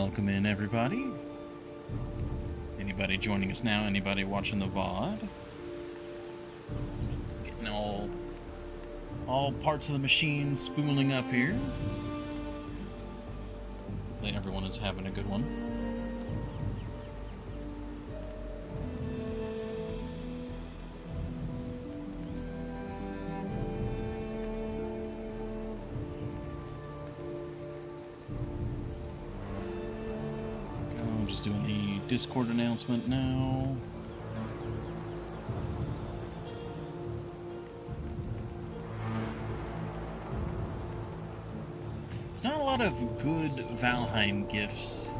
Welcome in, everybody. Anybody joining us now? Anybody watching the VOD? Getting all parts of the machine spooling up here. Hopefully everyone is having a good one. Just doing the Discord announcement now. There's not a lot of good Valheim gifts.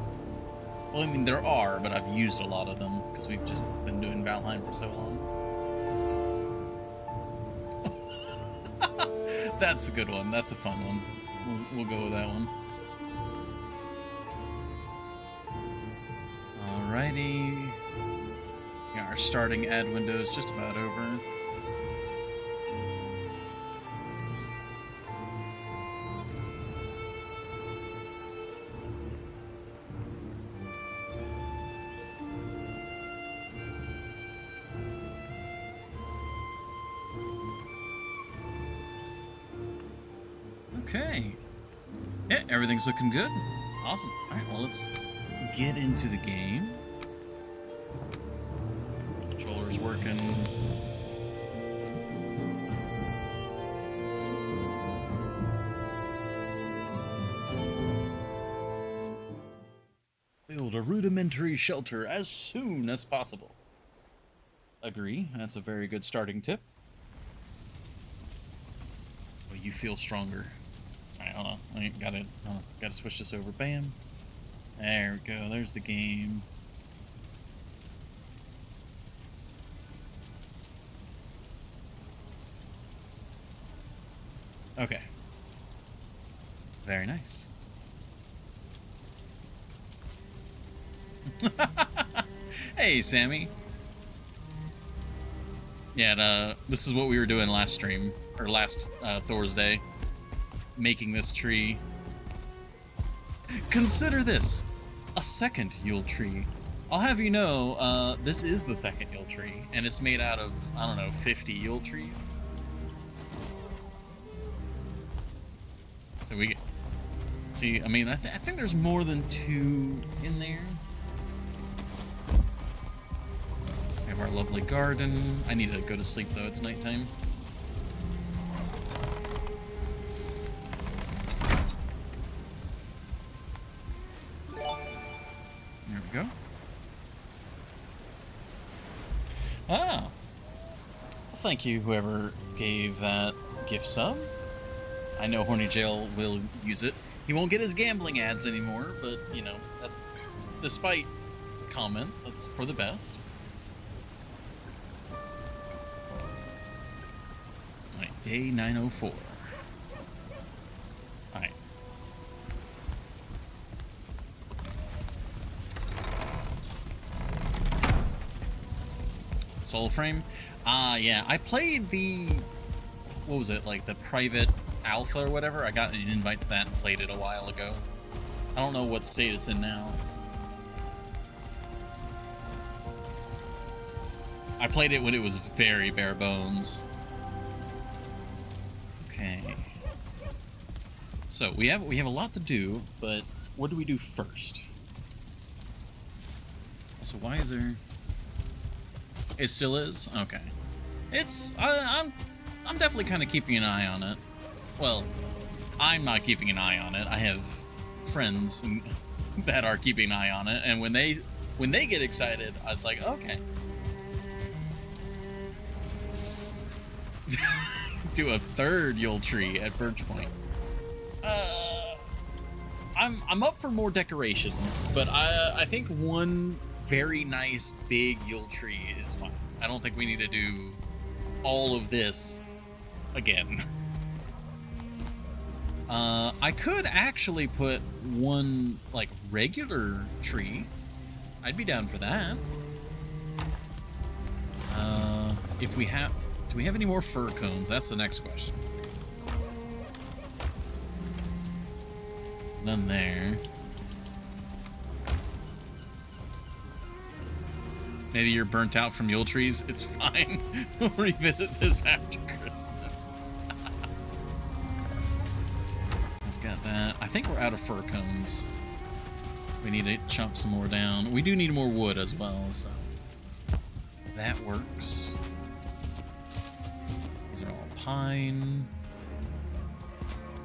Well, I mean, there are, but I've used a lot of them because we've just been doing Valheim for so long. That's a good one. That's a fun one. We'll go with that one. Alrighty. Yeah, our starting ad window is just about over. Okay. Yeah, everything's looking good. Awesome. Alright, well, let's get into the game. Controller's working. Build a rudimentary shelter as soon as possible. Agree. That's a very good starting tip. Well, you feel stronger. Alright, hold on. I gotta switch this over. Bam. There we go. There's the game. Okay. Very nice. Hey, Sammy. Yeah, this is what we were doing last stream, or last Thor's Day. Making this tree. Consider this a second Yule tree. I'll have you know, this is the second Yule tree, and it's made out of, I don't know, 50 Yule trees. So we see. I mean, I think there's more than 2 in there. We have our lovely garden. I need to go to sleep though. It's nighttime. There we go. Ah. Well, thank you, whoever gave that gift sub. I know Horny Jail will use it. He won't get his gambling ads anymore, but, you know, that's, despite comments, that's for the best. Alright, day 904. Alright. Soul Frame? Yeah, I played the, what was it, like the private alpha or whatever. I got an invite to that and played it a while ago. I don't know what state it's in now. I played it when it was very bare bones. Okay. So we have a lot to do, but what do we do first? So why is there? It still is? Okay. It's I'm definitely kind of keeping an eye on it. Well, I'm not keeping an eye on it. I have friends that are keeping an eye on it, and when they get excited, I was like, okay. Do a third Yule tree at Birch Point. I'm up for more decorations, but I think one very nice big Yule tree is fine. I don't think we need to do all of this again. I could actually put one, like, regular tree. I'd be down for that. If we have... Do we have any more fir cones? That's the next question. There's none there. Maybe you're burnt out from mule trees. It's fine. We'll revisit this after Christmas. It's got that. I think we're out of fir cones. We need to chop some more down. We do need more wood as well, so that works. These are all pine.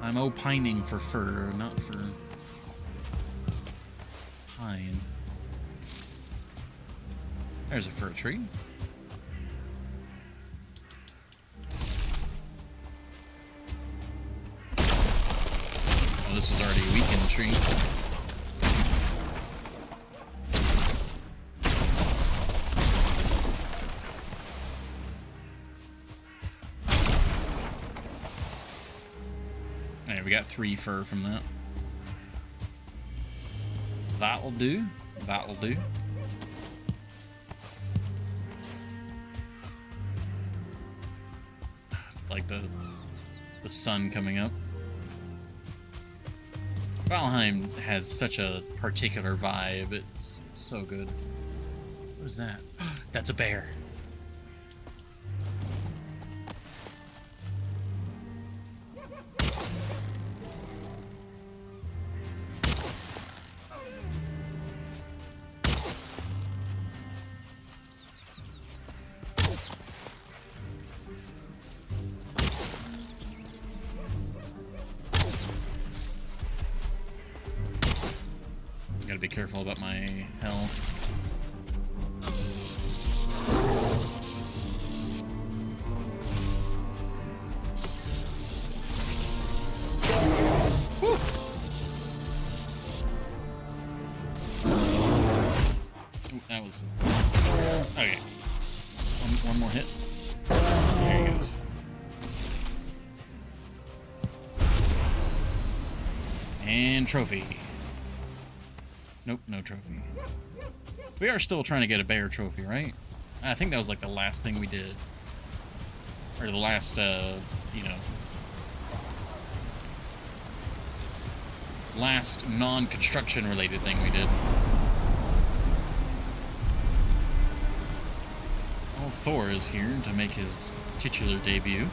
I'm opining for fir, not for pine. There's a fir tree. Oh, this was already a weakened tree. Alright, we got 3 fir from that. That'll do. That'll do. Like the sun coming up. Valheim has such a particular vibe. It's so good. What is that? That's a bear. Gotta be careful about my health. Woo! Ooh, that was... Okay. One more hit. There he goes. And trophy. Nope, no trophy. We are still trying to get a bear trophy, right? I think that was like the last thing we did. Or the last, you know... last non-construction related thing we did. Oh, Thor is here to make his titular debut.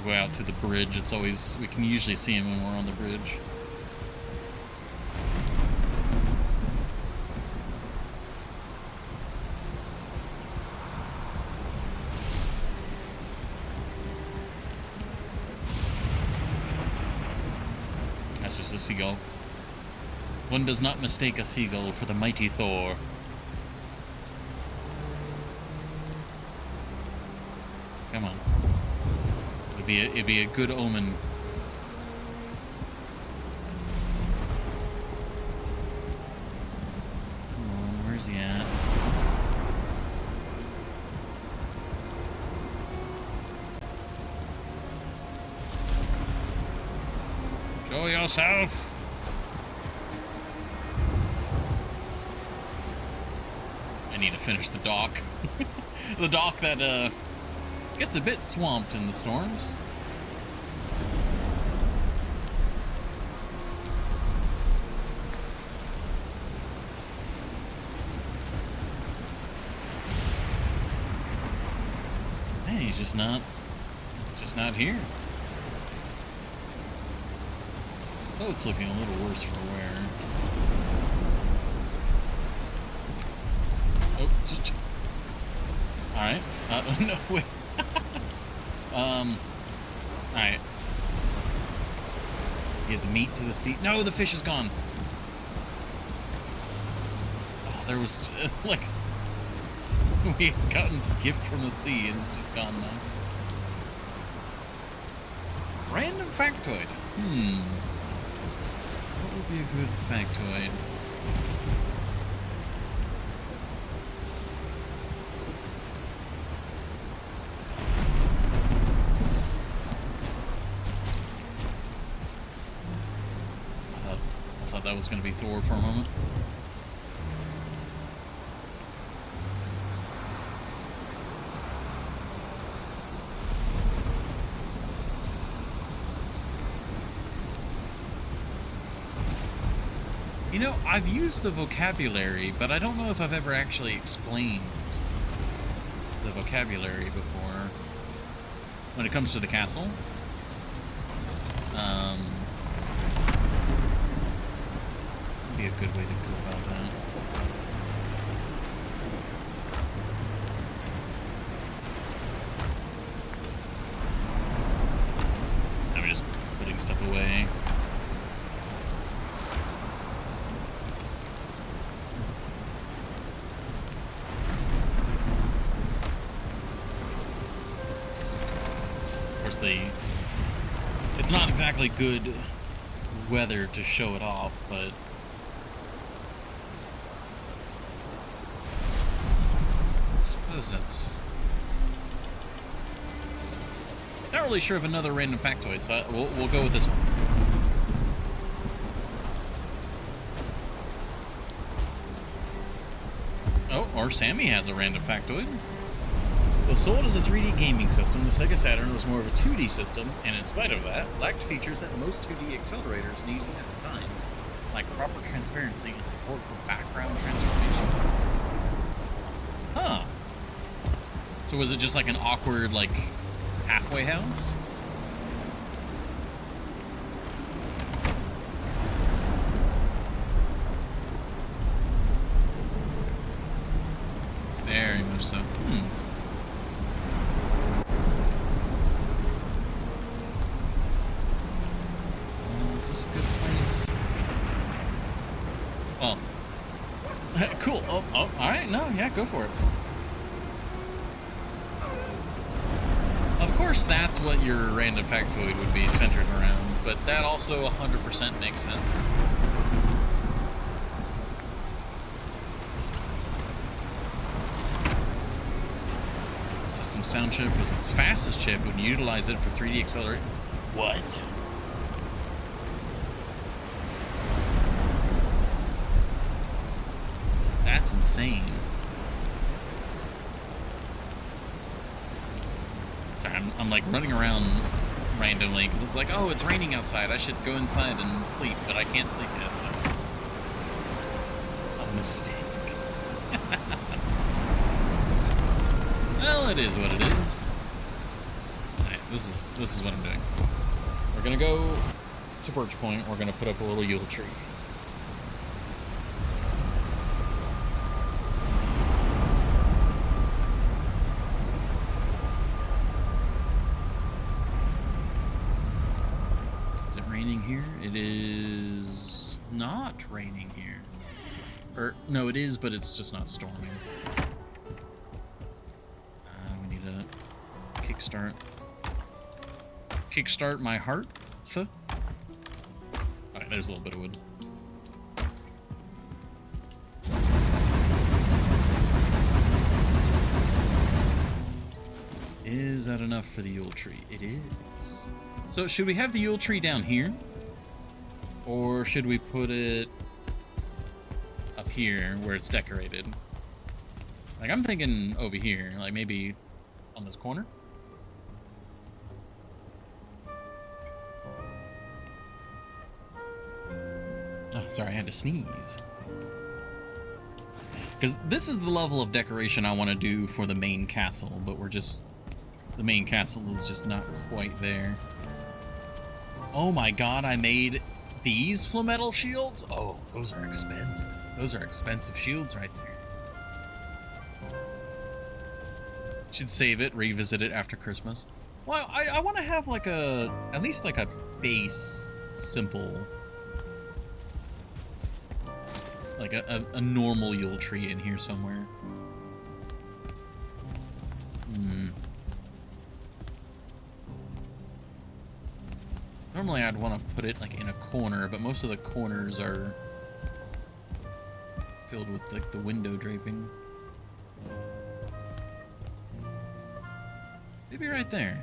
Go out to the bridge. It's always, we can usually see him when we're on the bridge. That's just a seagull. One does not mistake a seagull for the mighty Thor. Come on. It'd be a good omen. Come on, where's he at? Show yourself! I need to finish the dock. The dock that, gets a bit swamped in the storms. Man, he's just not here. Oh, it's looking a little worse for wear. Oh, alright. No, wait. Alright. Get the meat to the sea. No, the fish is gone. Oh, there was, like, we had gotten a gift from the sea and it's just gone now. Random factoid. What would be a good factoid? I thought that was going to be Thor for a moment. You know, I've used the vocabulary, but I don't know if I've ever actually explained the vocabulary before when it comes to the castle. Would be a good way to go about that. I'm just putting stuff away. It's not exactly good weather to show it off, but I suppose that's... Not really sure of another random factoid, so we'll go with this one. Oh, or Sammy has a random factoid. Though sold as a 3D gaming system, the Sega Saturn was more of a 2D system, and in spite of that, lacked features that most 2D accelerators needed at the time, like proper transparency and support for background transformation. Huh. So was it just like an awkward, like, halfway house? Very much so. Is this a good place? Well, cool. Oh, all right. No, yeah, go for it. Of course, that's what your random factoid would be centered around, but that also 100% makes sense. System sound chip is its fastest chip when you utilize it for 3D accelerator. What? That's insane. Sorry, I'm like running around randomly because it's like, oh, it's raining outside. I should go inside and sleep, but I can't sleep yet, so. A mistake. Well, it is what it is. Alright, this is what I'm doing. We're gonna go to Birch Point. We're gonna put up a little Yule tree. Here. It is not raining here. Or, no, it is, but it's just not storming. We need to kickstart my heart. Alright, there's a little bit of wood. Is that enough for the Yule tree? It is. So should we have the Yule tree down here? Or should we put it up here where it's decorated? Like, I'm thinking over here, like maybe on this corner. Oh, sorry, I had to sneeze. Because this is the level of decoration I want to do for the main castle, but the main castle is just not quite there. Oh my god, I made these Flametal shields? Oh, those are expensive. Those are expensive shields right there. Should save it, revisit it after Christmas. Well, I want to have like at least like a base, simple, like a normal Yule tree in here somewhere. Normally I'd want to put it like in a corner, but most of the corners are filled with like the window draping. Maybe right there.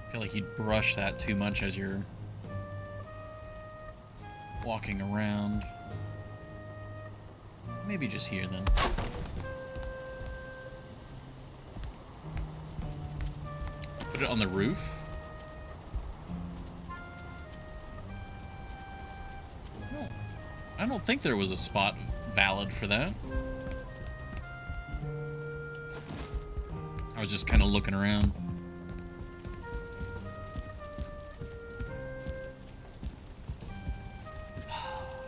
I feel like you'd brush that too much as you're walking around. Maybe just here then. Put it on the roof. I don't think there was a spot valid for that. I was just kind of looking around.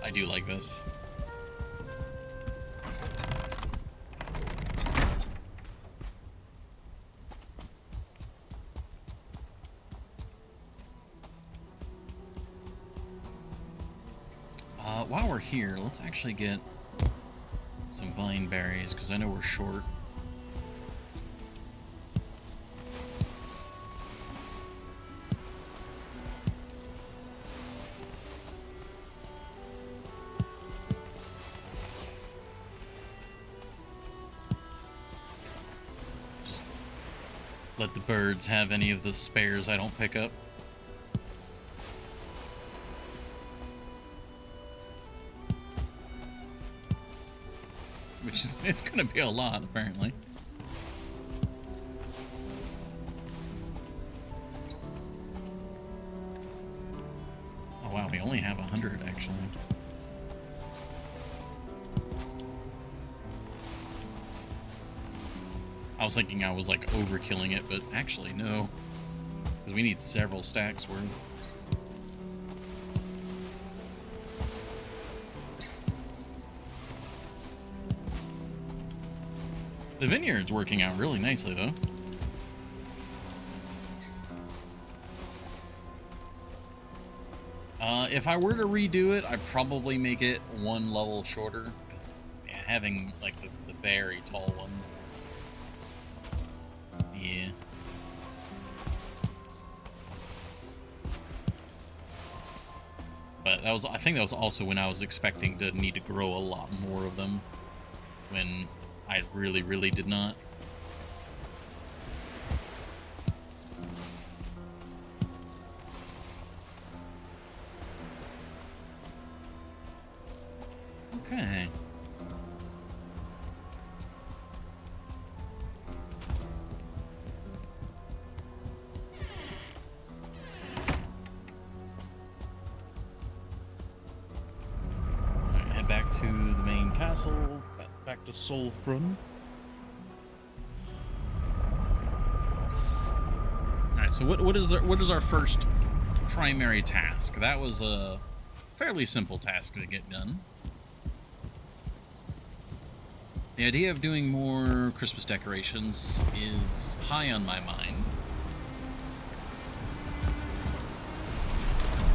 I do like this. While we're here, let's actually get some vine berries, because I know we're short. Just let the birds have any of the spares I don't pick up. Which is, it's gonna be a lot, apparently. Oh wow, we only have 100, actually. I was thinking I was, like, overkilling it, but actually, no. Because we need several stacks worth. The vineyard's working out really nicely, though. If I were to redo it, I'd probably make it one level shorter, because yeah, having, like, the very tall ones is... yeah. But that was, I think that was also when I was expecting to need to grow a lot more of them, when I really, really did not. Okay. Alright, head back to the main castle, back to Solvbrunn. Alright, so what is our first primary task? That was a fairly simple task to get done. The idea of doing more Christmas decorations is high on my mind.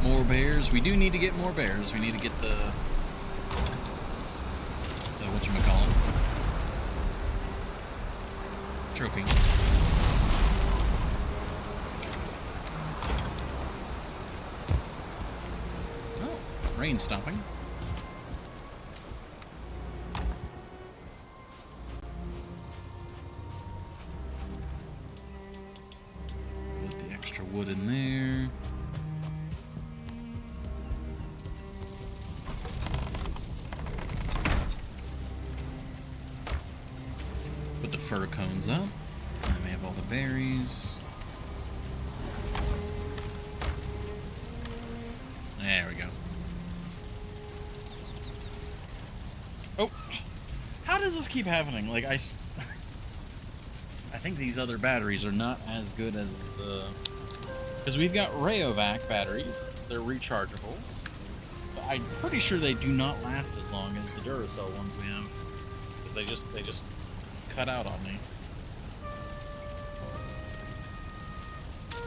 More bears. We do need to get more bears. We need to get the whatchamacallit, trophy. Oh, rain stopping. Wood in there. Put the fir cones up. And we have all the berries. There we go. Oh, how does this keep happening? Like I think these other batteries are not as good as the. Because we've got Rayovac batteries, they're rechargeables, but I'm pretty sure they do not last as long as the Duracell ones we have, because they just cut out on me.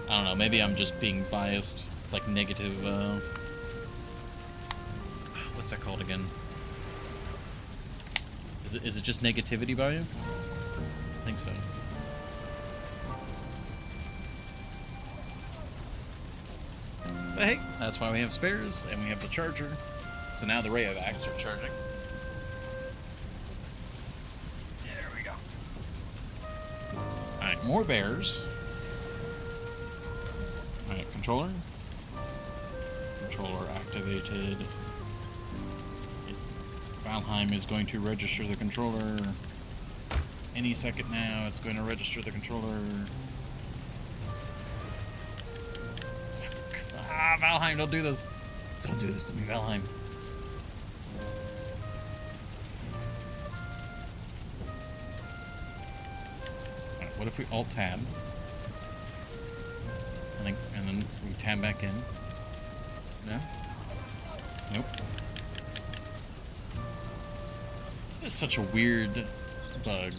I don't know, maybe I'm just being biased. It's like negative, what's that called again? Is it just negativity bias? I think so. But hey, that's why we have spares, and we have the charger. So now the Rayovacs are charging. There we go. Alright, more bears. Alright, controller. Controller activated. Valheim is going to register the controller. Any second now, it's going to register the controller. Ah, Valheim, don't do this. Don't do this to me, Valheim. if we Alt-Tab? And then we tab back in. No? Nope. It's such a weird bug.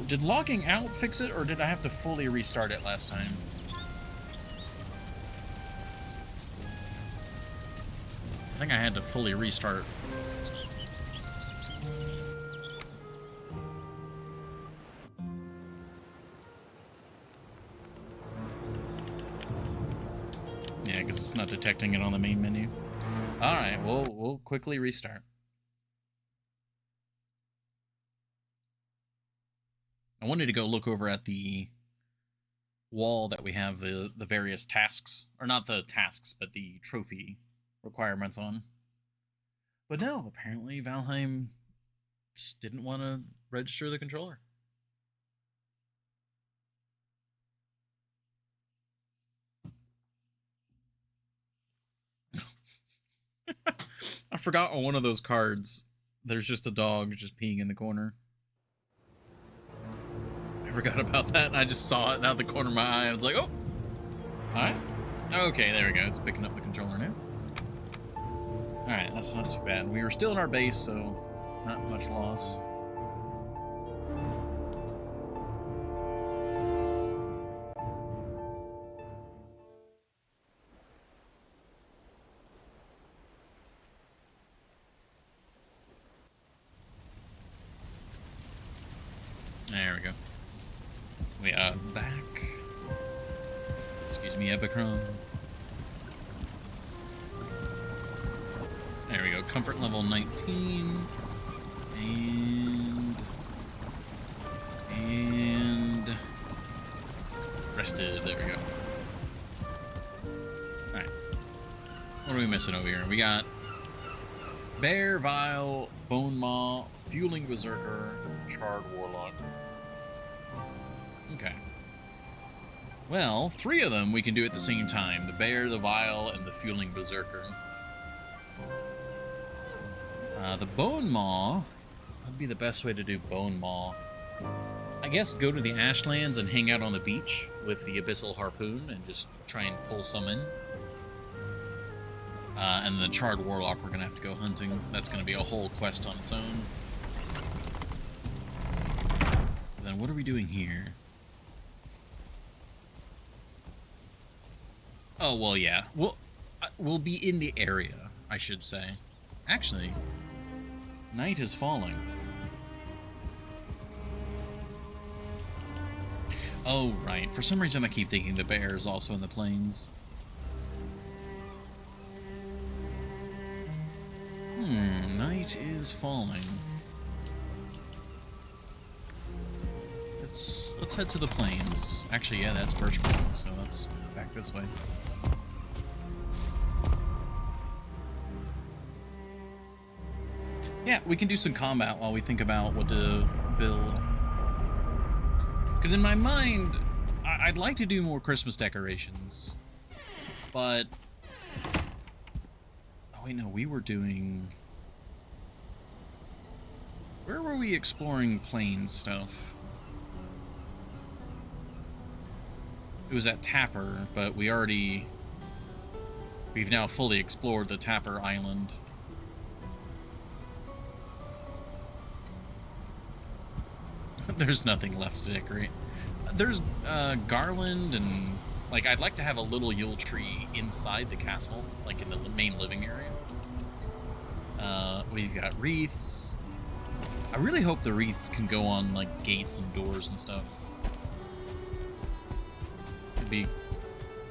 Did logging out fix it, or did I have to fully restart it last time? I think I had to fully restart. Yeah, because it's not detecting it on the main menu. All right, we'll quickly restart. I wanted to go look over at the wall that we have the various tasks, or not the tasks, but the trophy requirements on. But no, apparently Valheim just didn't want to register the controller. I forgot on one of those cards, there's just a dog just peeing in the corner. I forgot about that, and I just saw it out the corner of my eye, and I was like, oh! Alright. Okay, there we go. It's picking up the controller now. Alright, that's not too bad. We were still in our base, so not much loss. There we go. We are back. Excuse me, Epicron. There we go. Comfort level 19. And rested. There we go. Alright. What are we missing over here? We got Bear, Vile, Bone Maw, Fueling Berserker, Charred Warlock. Okay. Well, 3 of them we can do at the same time. The Bear, the Vile, and the Fueling Berserker. The Bone Maw would be the best way to do Bone Maw. I guess go to the Ashlands and hang out on the beach with the Abyssal Harpoon and just try and pull some in. And the Charred Warlock we're going to have to go hunting. That's going to be a whole quest on its own. Then what are we doing here? Oh, well, yeah. We'll be in the area, I should say. Actually, night is falling. Oh, right. For some reason, I keep thinking the bear is also in the plains. Night is falling. Let's head to the plains. Actually, yeah, that's Birchwood, so let's back this way. Yeah, we can do some combat while we think about what to build. Because in my mind, I'd like to do more Christmas decorations. But... oh, wait, no, we were doing... where were we exploring plains stuff? It was at Tapper, but we've now fully explored the Tapper Island. There's nothing left to decorate. There's Garland and, like, I'd like to have a little Yule tree inside the castle, like in the main living area. We've got wreaths. I really hope the wreaths can go on, like, gates and doors and stuff. It'd be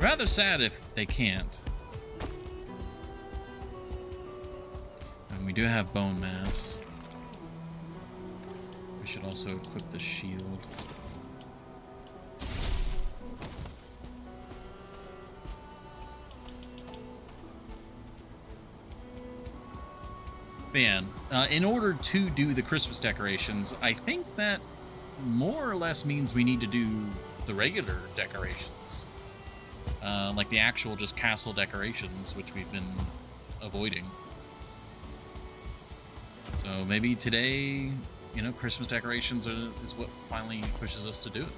rather sad if they can't. And we do have bone mass. We should also equip the shield. Man, in order to do the Christmas decorations, I think that more or less means we need to do the regular decorations. Like the actual just castle decorations, which we've been avoiding. So maybe today You know, Christmas decorations is what finally pushes us to do it.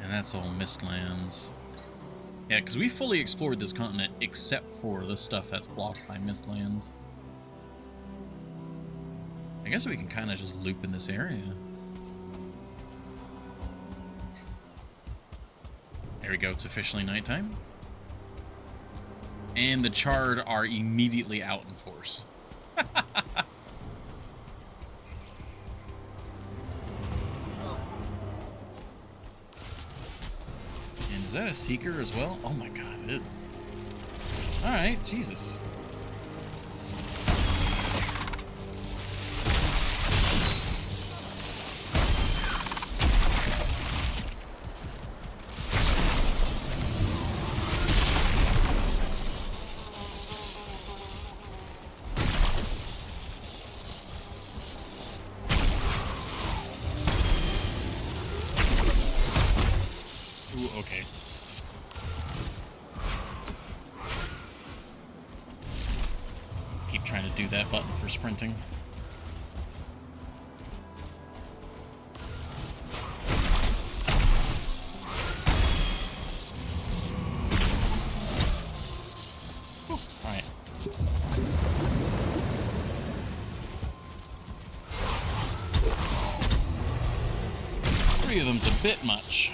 And that's all Mistlands. Yeah, because we fully explored this continent except for the stuff that's blocked by Mistlands. I guess we can kind of just loop in this area. There we go, it's officially nighttime. And the Charred are immediately out in force. Is that a Seeker as well? Oh my god, it is. Alright, Jesus. Ooh, okay. Keep trying to do that button for sprinting. All right. Three of them's a bit much.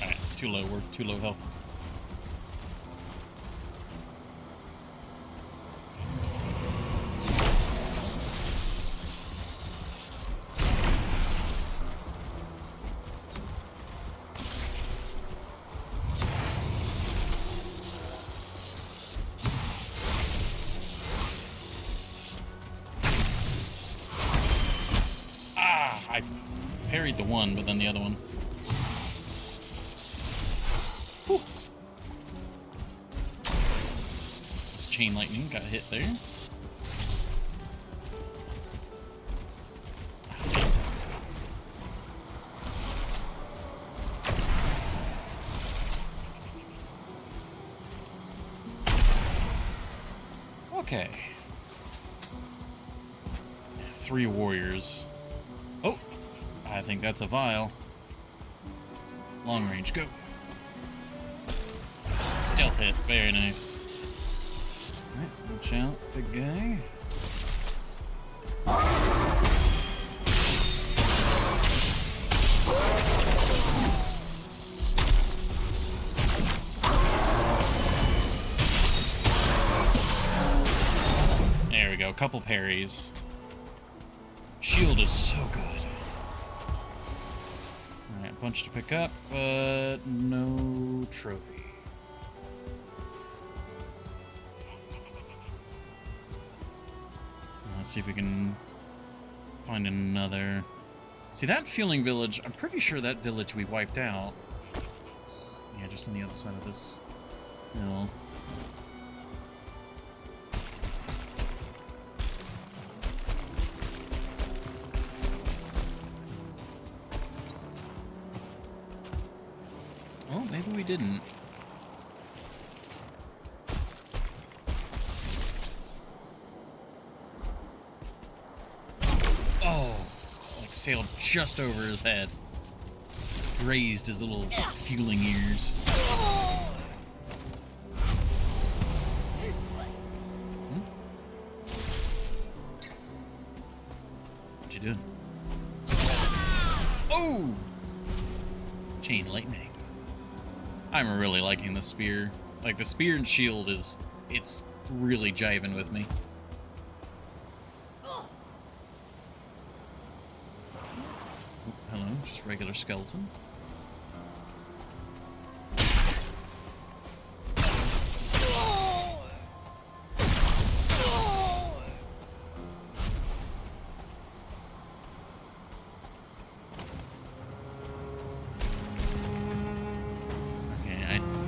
All right, too low. We're too low health. I parried the one, but then the other one. Whew. This chain lightning got hit there. Okay. 3 warriors. Oh, I think that's a vial. Long range, go. Stealth hit, very nice. Alright, watch out, big guy. There we go, a couple parries. Shield is so good. Alright, a bunch to pick up, but no trophy. Let's see if we can find another. See, that fueling village, I'm pretty sure that village we wiped out. Yeah, just on the other side of this hill. Oh, maybe we didn't. Oh, like sailed just over his head. Grazed his little fueling ears. What you doing? Oh! Chain lightning. I'm really liking the spear. Like, the spear and shield is... it's really jiving with me. Oh, hello, just regular skeleton.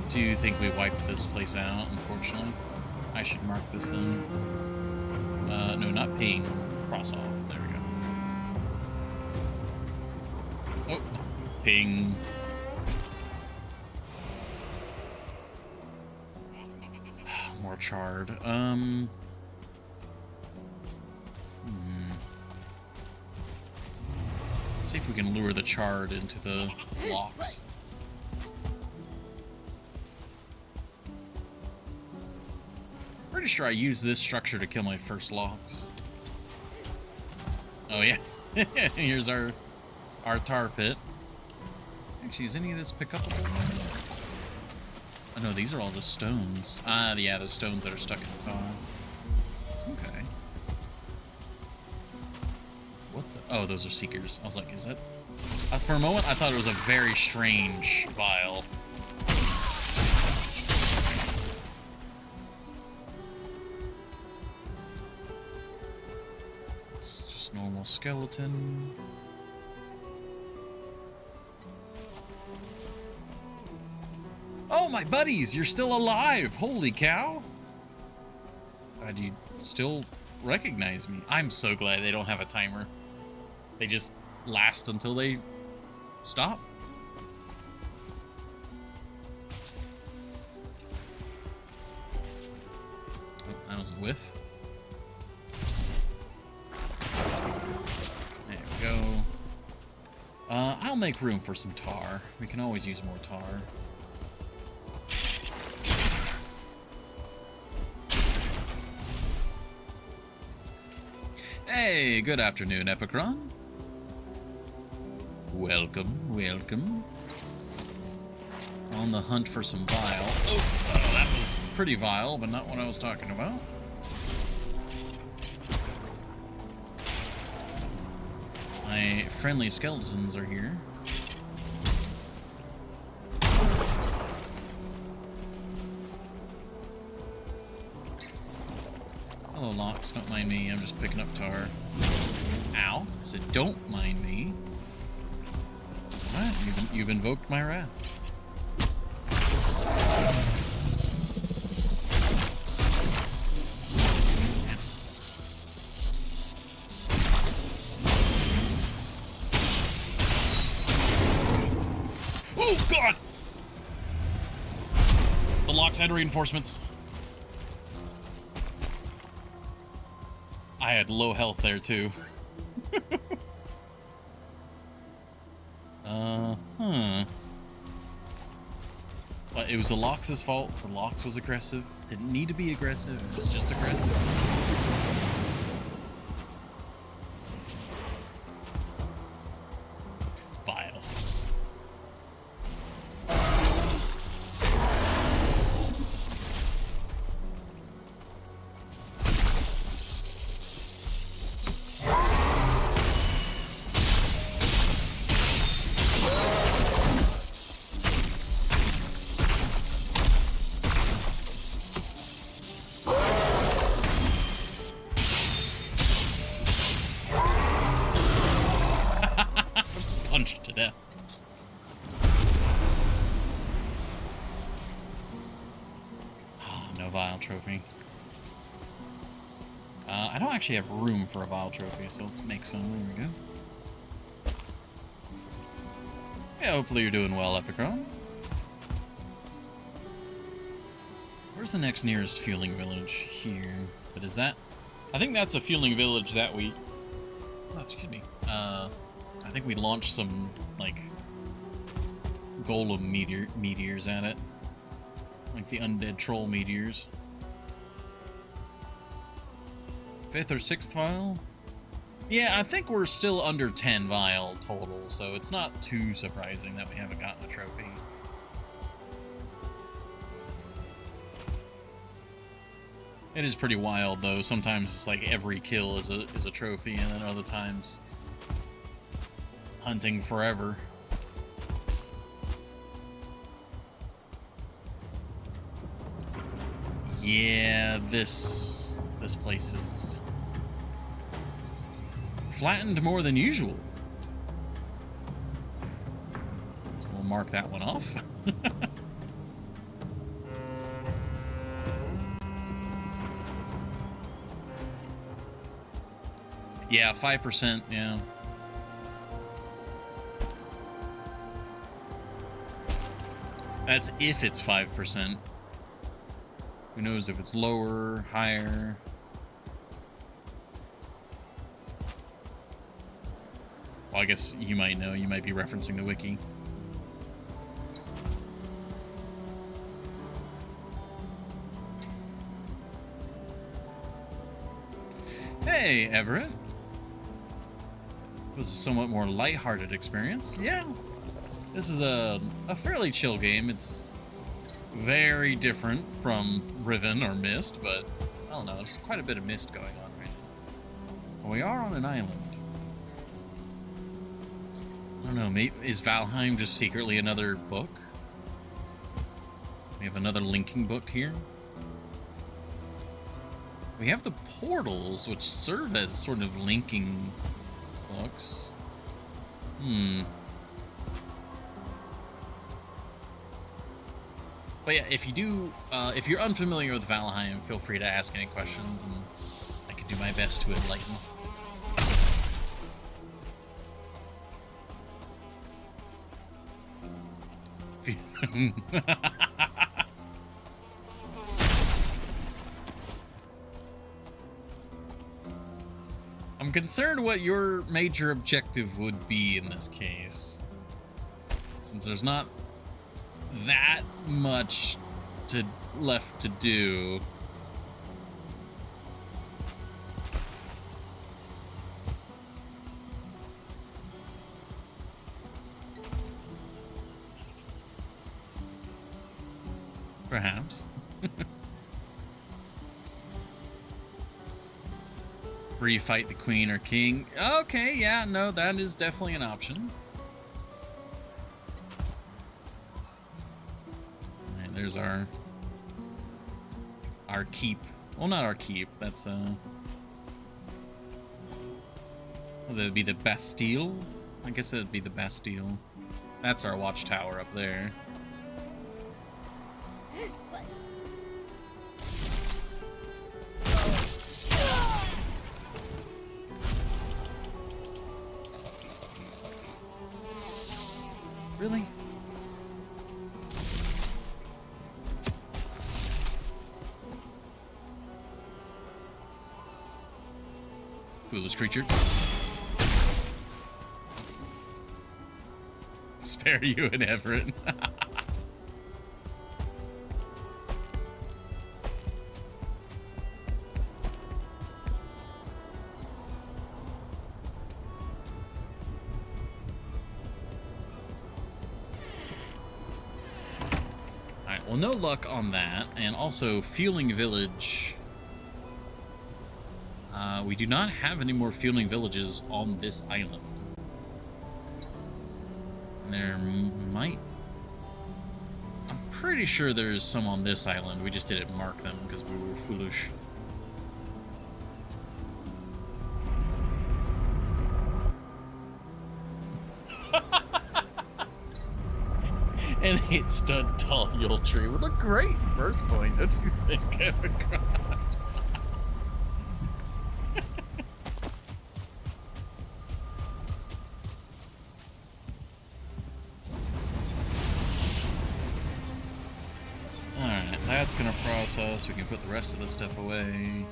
do think we wiped this place out, unfortunately. I should mark this then. No, not ping. Cross off. There we go. Oh, ping. More charred. Let's see if we can lure the charred into the locks. Pretty sure I used this structure to kill my first locks. Oh yeah. Here's our tar pit. Actually, is any of this pickupable? Oh no, these are all just stones. Ah, yeah, the stones that are stuck in the tar. Okay. What the? Oh, those are seekers. I was like, is that? For a moment, I thought it was a very strange vial. It's just normal skeleton. Oh, my buddies, you're still alive. Holy cow. Do you still recognize me? I'm so glad they don't have a timer. They just last until they stop. Oh, that was a whiff. There we go. I'll make room for some tar. We can always use more tar. Hey, good afternoon, Epicron. Welcome, welcome. On the hunt for some vile. Oh, that was pretty vile, but not what I was talking about. My friendly skeletons are here. Hello, Locks. Don't mind me. I'm just picking up tar. Ow. I said, don't mind me. Alright, you've invoked my wrath. Oh, God! The Locks had reinforcements. I had low health there, too. But it was the Lox' fault. The Lox was aggressive. Didn't need to be aggressive. It was just aggressive. Vile. Punched to death. No Vile Trophy. I don't actually have room for a Vile Trophy, so let's make some. There we go. Yeah, hopefully you're doing well, Epicron. Where's the next nearest fueling village? Here. But is that... I think that's a fueling village that we... Oh, excuse me. I think we launched some, like, golem meteors at it. Like the undead troll meteors. 5th or 6th vial? Yeah, I think we're still under 10 vial total, so it's not too surprising that we haven't gotten a trophy. It is pretty wild, though. Sometimes it's like every kill is a trophy, and then other times it's hunting forever. Yeah, this place is flattened more than usual. So we'll mark that one off. Yeah, 5%, yeah. That's if it's 5%. Who knows if it's lower, higher. Well, I guess you might know. You might be referencing the wiki. Hey, Everett. This is a somewhat more lighthearted experience. Yeah. This is a fairly chill game. It's very different from Riven or Mist, but I don't know. There's quite a bit of Mist going on right now. We are on an island. I don't know. Maybe, is Valheim just secretly another book? We have another linking book here. We have the portals, which serve as sort of linking books. But yeah, if you do, if you're unfamiliar with Valheim, feel free to ask any questions, and I can do my best to enlighten. I'm concerned what your major objective would be in this case, since there's not that much left to do. Perhaps. Where you fight the queen or king. Okay, yeah, no, that is definitely an option. Alright, there's our keep. Well, not our keep. That's well, that'd be the Bastille. I guess that'd be the Bastille. That's our watchtower up there. Really? Foolish creature. Spare you and Everett. Well, no luck on that, and also Fueling Village. We do not have any more Fueling Villages on this island. There might... I'm pretty sure there's some on this island. We just didn't mark them because we were foolish. An 8-stud tall Yule tree with a great burst point, don't you think, Kevin? Alright, that's gonna process. We can put the rest of this stuff away.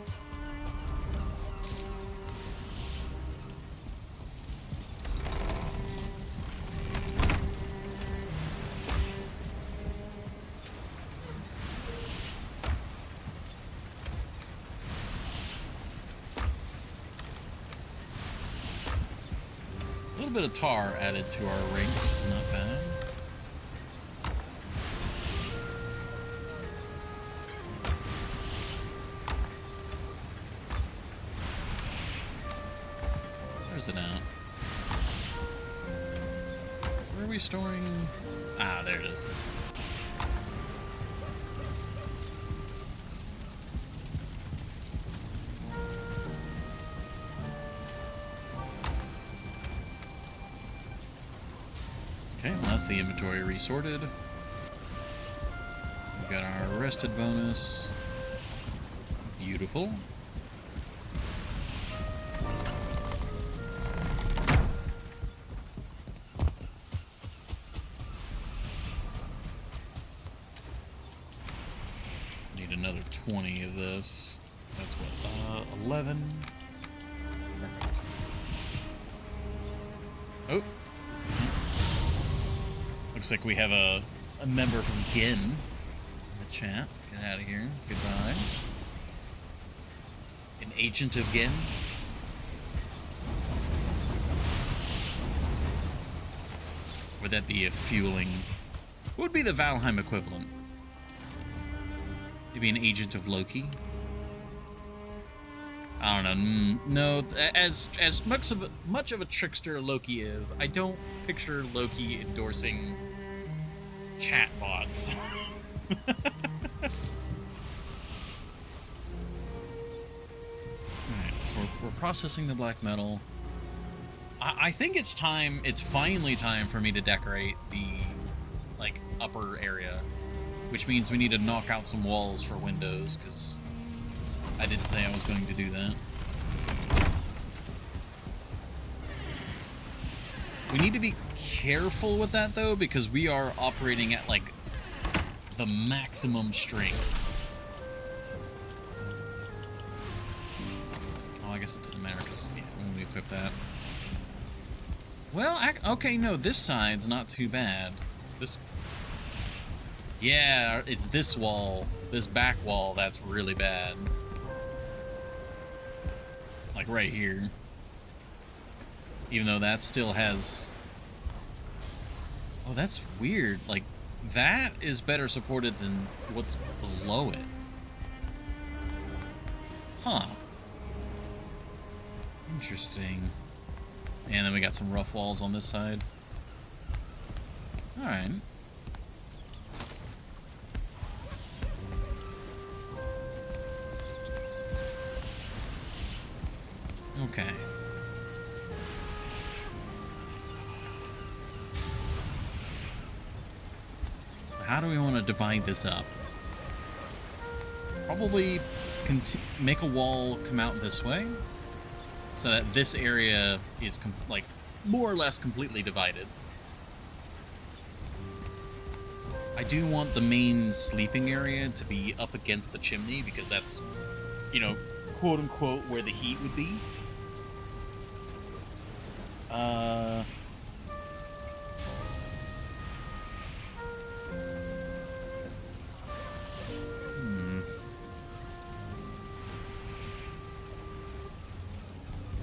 A little bit of tar added to our ranks is not bad. Where's it at? Where are we storing? Ah, there it is. Okay, well, that's the inventory resorted. We got our arrested bonus. Beautiful. 20 of this. So that's what, 11. Perfect. Oh. Looks like we have a member from Gin in the chat. Get out of here. Goodbye. An agent of Gin. Would that be a fueling? What would be the Valheim equivalent? Maybe an agent of Loki? I don't know. No, as much of a trickster Loki is, I don't picture Loki endorsing chatbots. Alright, so we're processing the black metal. I think it's finally time for me to decorate the, like, upper area. Which means we need to knock out some walls for windows, because I did say I was going to do that. We need to be careful with that, though, because we are operating at, like, the maximum strength. Oh, I guess it doesn't matter, because, yeah, when we equip that. Well, okay, no, this side's not too bad. This... Yeah, it's this wall, this back wall, that's really bad. Like right here. Even though that still has... Oh, that's weird. Like, that is better supported than what's below it. Huh. Interesting. And then we got some rough walls on this side. Alright. Okay. How do we want to divide this up? Probably make a wall come out this way, so that this area is like more or less completely divided. I do want the main sleeping area to be up against the chimney, because that's, you know, quote unquote where the heat would be.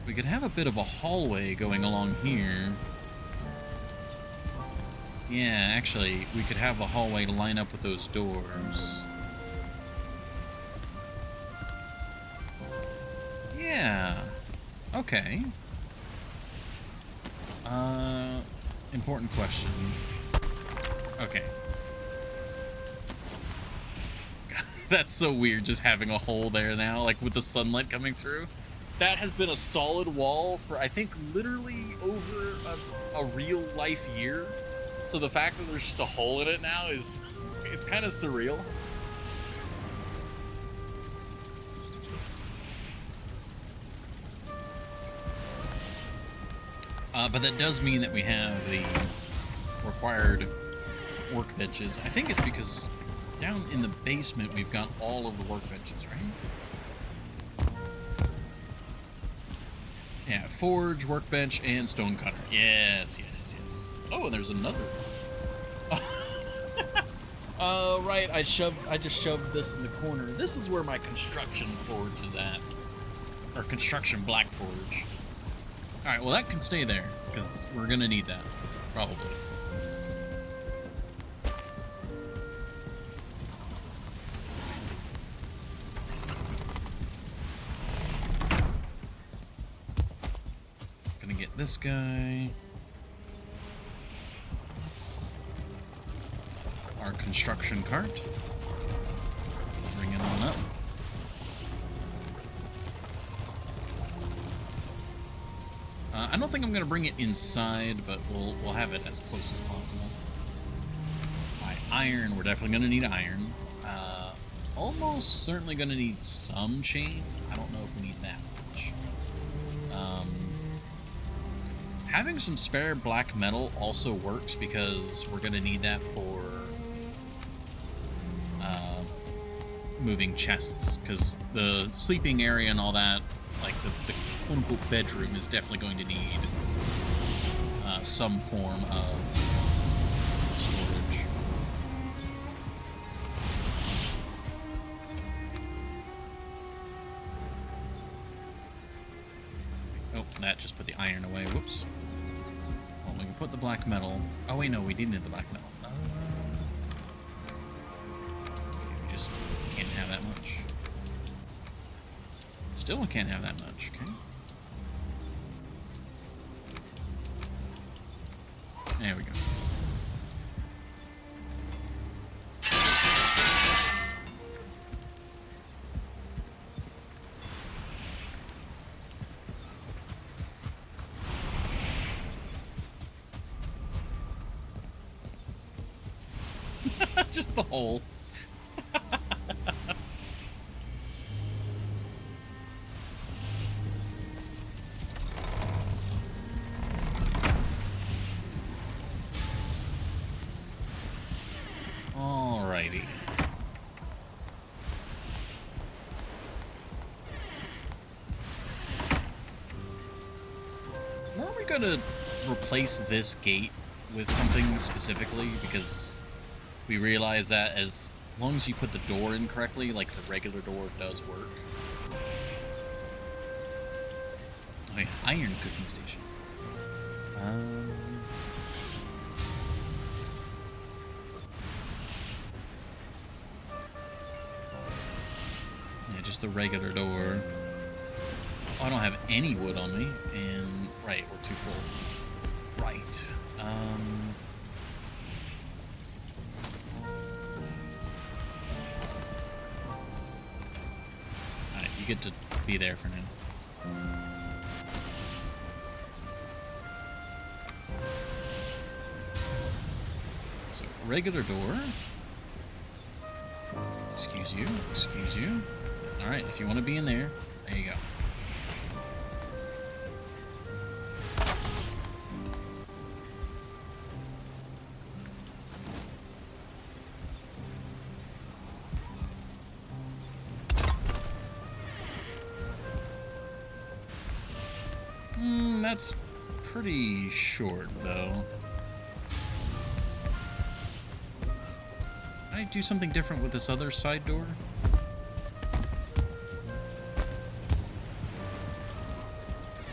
We could have a bit of a hallway going along here. Yeah, actually, we could have the hallway line up with those doors. Yeah. Okay. Important question. Okay. That's so weird, just having a hole there now, like with the sunlight coming through. That has been a solid wall for, I think, literally over a real life year. So the fact that there's just a hole in it now is, it's kind of surreal. But that does mean that we have the required workbenches. I think it's because down in the basement we've got all of the workbenches, right? Yeah, forge, workbench, and stone cutter. Yes, yes, yes, yes. Oh, and there's another. Oh, right. I just shoved this in the corner. This is where my construction forge is at, or construction black forge. All right. Well, that can stay there because we're gonna need that probably. Gonna get this guy. Our construction cart. Bring it on up. I don't think I'm gonna bring it inside, but we'll have it as close as possible. Alright, iron. We're definitely gonna need iron. Almost certainly gonna need some chain. I don't know if we need that much. Having some spare black metal also works because we're gonna need that for moving chests, because the sleeping area and all that, like the quote-unquote bedroom, is definitely going to need some form of storage. Oh, that just put the iron away. Whoops. Well, we can put the black metal. Oh, wait, no, we did need the black metal. Okay, we just can't have that much. Still, we can't have that much, okay? There we go. Just the hole. Alrighty. Weren't we gonna replace this gate with something specifically? Because we realize that as long as you put the door in correctly, like the regular door does work. Oh yeah, iron cooking station. Yeah, just the regular door. Oh, I don't have any wood on me, and right, we're too full. Right. Alright, you get to be there for now. So, regular door. Excuse you, excuse you. Alright, if you want to be in there, there you go. That's pretty short, though. Can I do something different with this other side door?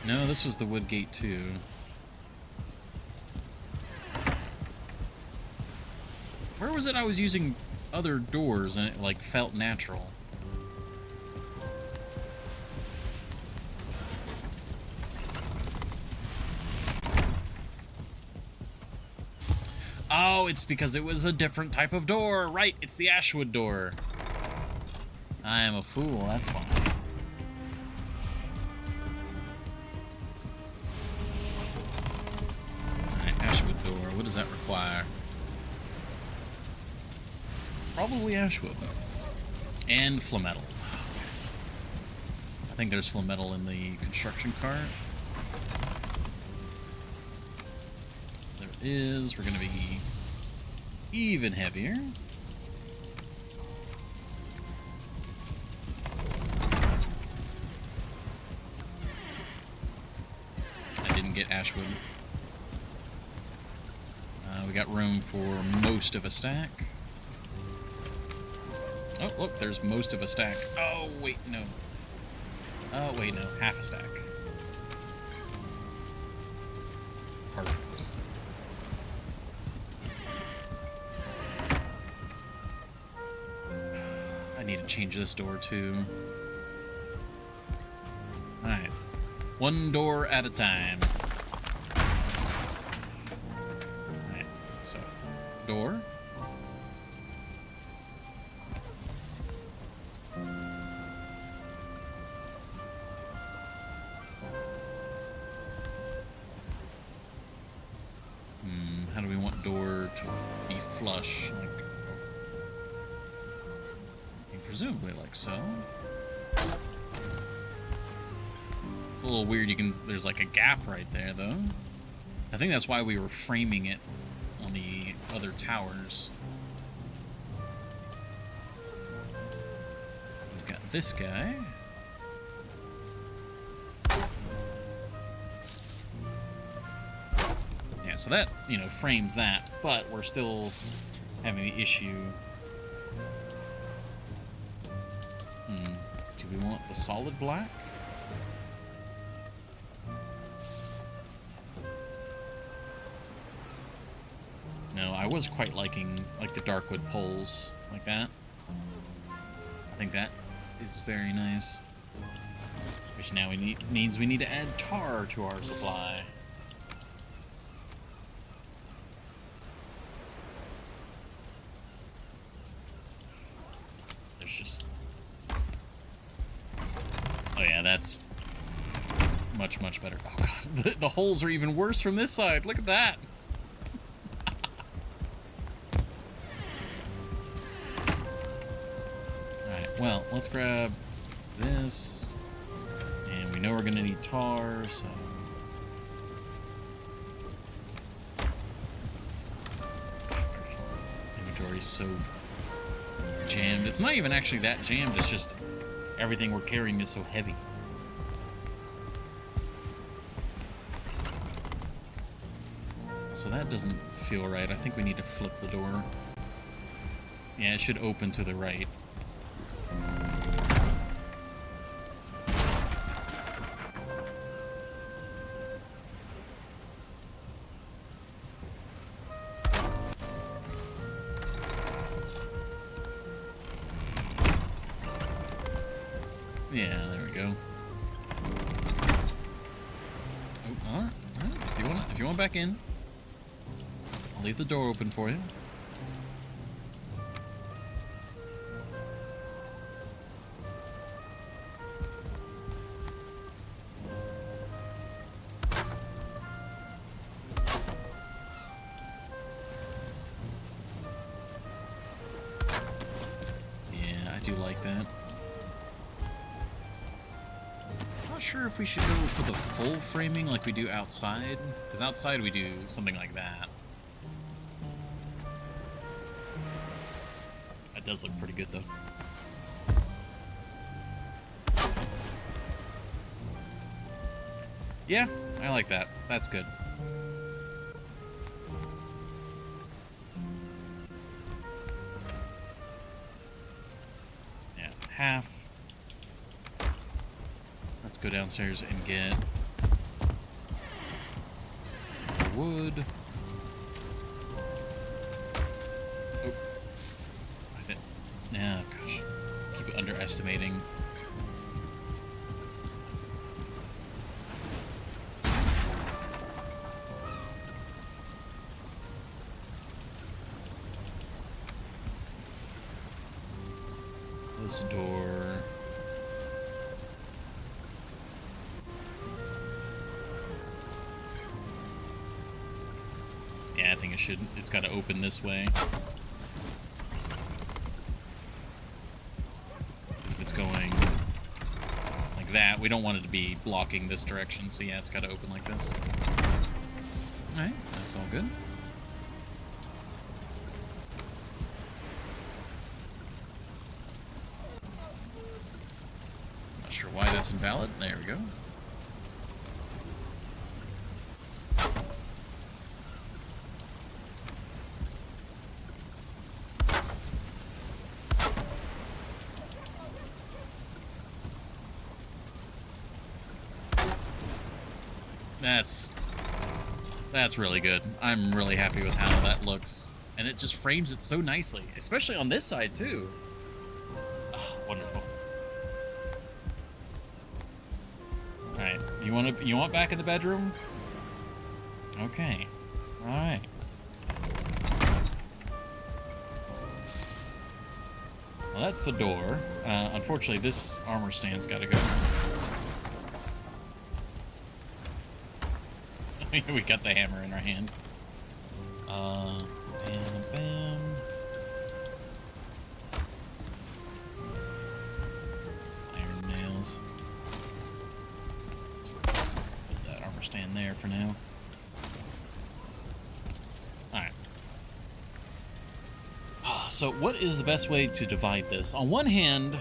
No, this was the wood gate, too. Where was it I was using other doors and it, like, felt natural? Oh, it's because it was a different type of door. Right, it's the Ashwood door. I am a fool, that's why. Alright, Ashwood door. What does that require? Probably Ashwood. And Flametal. I think there's Flametal in the construction cart. Is we're going to be even heavier. I didn't get Ashwood. We got room for most of a stack. Oh, look, there's most of a stack. Oh, wait, no. Oh, wait, no. Half a stack. Perfect. I need to change this door too. Alright. One door at a time. Alright, so door. How do we want door to be flush? Presumably like so. It's a little weird, there's like a gap right there though. I think that's why we were framing it on the other towers. this guy. Yeah, so that, you know, frames that, but we're still having the issue. Do we want the solid black? No, I was quite liking, like, the dark wood poles, like that. I think that is very nice. Which now means we need to add tar to our supply. There's just... Oh yeah, that's much, much better. Oh god, the holes are even worse from this side. Look at that. Alright, well, let's grab this. And we know we're gonna need tar, so... Inventory's so jammed. It's not even actually that jammed, it's just everything we're carrying is so heavy. So that doesn't feel right. I think we need to flip the door. Yeah, it should open to the right. Yeah, there we go. Oh, all right. If you want back in, I'll leave the door open for you. Yeah, I do like that. Sure if we should go for the full framing like we do outside, because outside we do something like that. That does look pretty good though. Yeah, I like that. That's good. Yeah, half. Let's go downstairs and get wood. Oh. I didn't. Nah, gosh. Keep underestimating. This door. I think it's got to open this way. Because if it's going like that, we don't want it to be blocking this direction, so yeah, it's got to open like this. Alright, that's all good. Not sure why that's invalid. There we go. That's really good. I'm really happy with how that looks. And it just frames it so nicely. Especially on this side, too. Oh, wonderful. Alright, you want back in the bedroom? Okay. Alright. Well, that's the door. Unfortunately, this armor stand's gotta go. We got the hammer in our hand. Bam, bam. Iron nails. Let's put that armor stand there for now. Alright. So what is the best way to divide this? On one hand,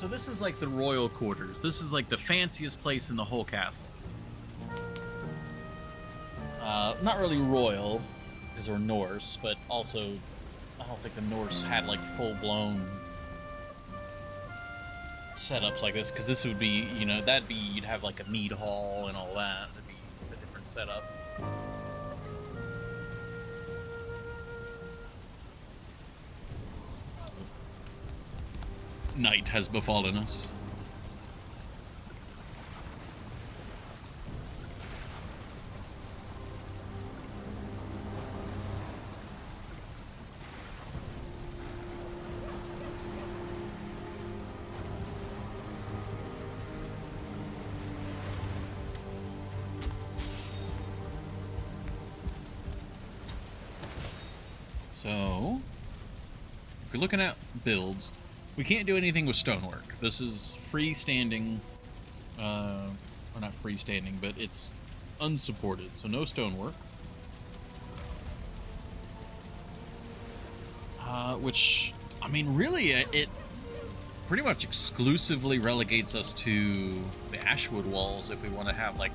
So this is like the royal quarters. This is like the fanciest place in the whole castle. Not really royal, because we're Norse, but also I don't think the Norse had like full-blown setups like this, because this would be, you know, that'd be, you'd have like a mead hall and all that. That'd be a different setup. Night has befallen us. So, if you're looking at builds, we can't do anything with stonework. This is freestanding, or not freestanding, but it's unsupported, so no stonework. Which, I mean, really, it pretty much exclusively relegates us to the ashwood walls if we want to have, like,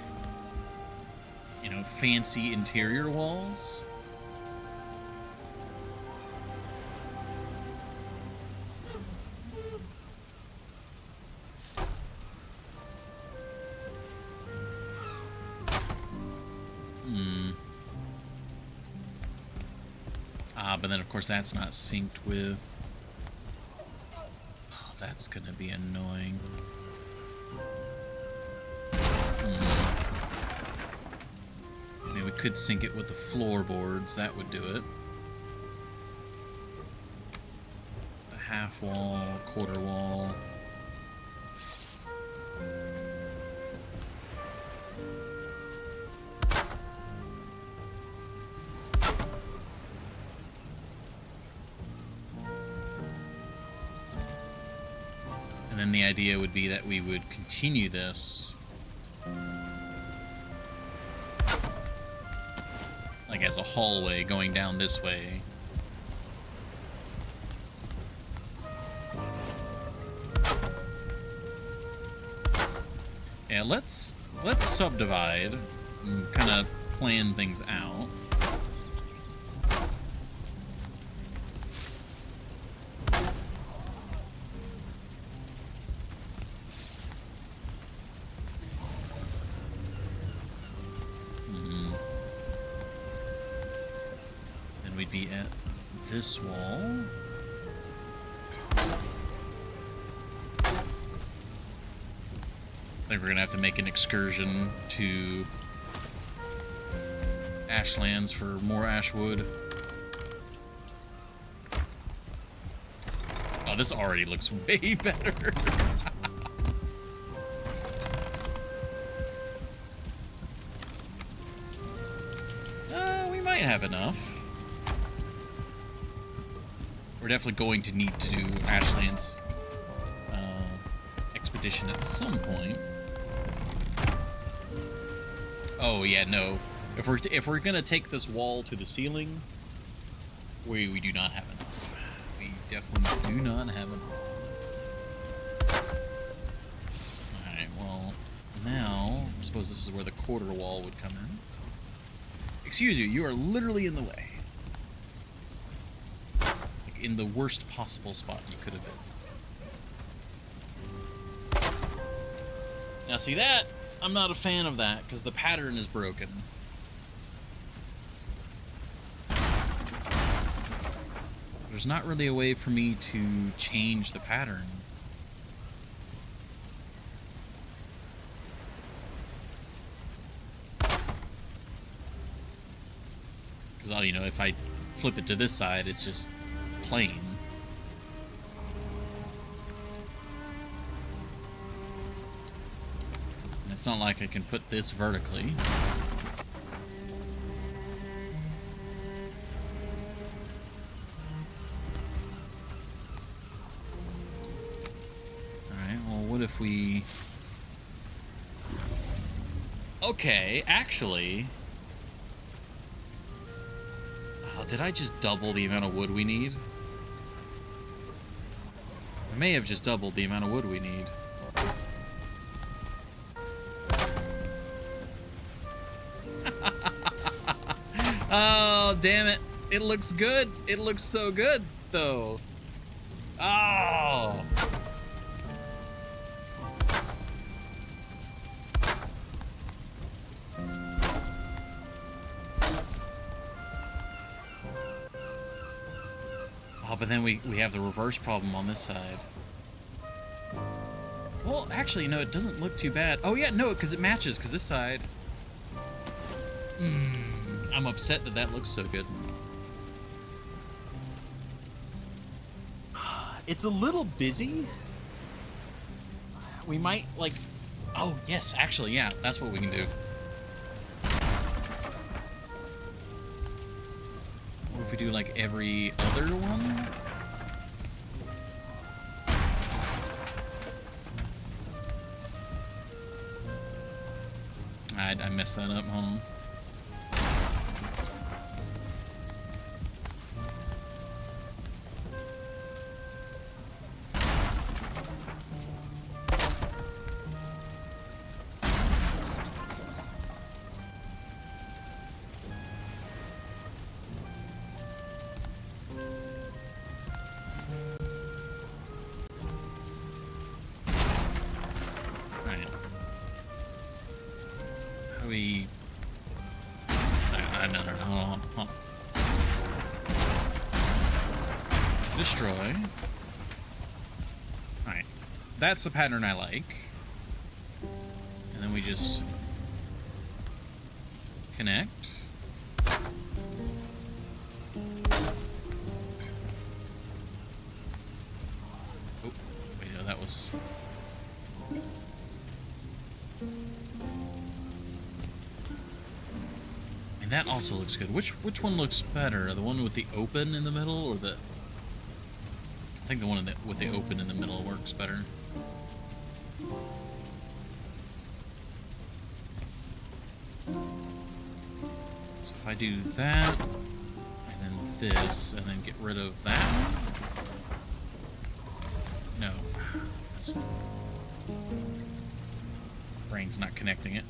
you know, fancy interior walls. But then, of course, that's not synced with... Oh, that's gonna be annoying. I mean, we could sync it with the floorboards. That would do it. The half wall, quarter wall. And then the idea would be that we would continue this like as a hallway going down this way. Yeah, let's subdivide and kind of plan things out. We'd be at this wall. I think we're gonna have to make an excursion to Ashlands for more ashwood. Oh, this already looks way better. We might have enough. We're definitely going to need to do Ashland's expedition at some point. Oh yeah, no. If we're gonna take this wall to the ceiling, we do not have enough. We definitely do not have enough. All right. Well, now I suppose this is where the quarter wall would come in. Excuse you. You are literally in the way. In the worst possible spot you could have been. Now see that? I'm not a fan of that because the pattern is broken. There's not really a way for me to change the pattern. Because, you know, if I flip it to this side, it's just plain. And it's not like I can put this vertically. Alright, well, what if we... Okay, actually... Oh, did I just double the amount of wood we need? I may have just doubled the amount of wood we need. Oh, damn it. It looks good. It looks so good, though. Oh. Oh, but then we have the reverse problem on this side. Well, actually, no, it doesn't look too bad. Oh, yeah, no, because it matches, because this side... I'm upset that that looks so good. It's a little busy. We might, like... Oh, yes, actually, yeah, that's what we can do. What if we do, like, every other one? I messed that up, huh? No. Destroy. Alright. That's the pattern I like. And then we just connect. Oh, wait, no, that was... And that also looks good. Which one looks better? The one with the open in the middle, or the... I think the one with the open in the middle works better. So if I do that, and then this, and then get rid of that one. No. That's... Brain's not connecting it.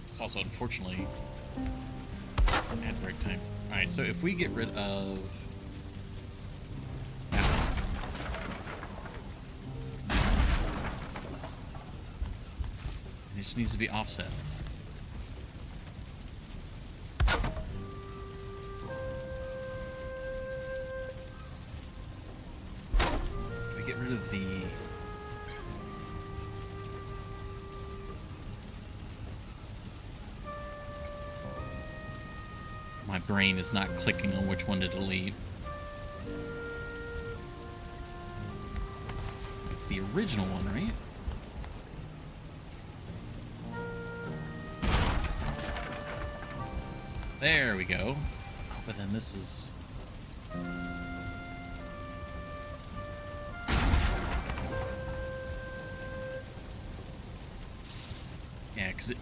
It's also, unfortunately... Add break time. Alright, so if we get rid of that one. It just needs to be offset. We get rid of the... My brain is not clicking on which one to delete. It's the original one, right? There we go. Oh, but then this is... Yeah, because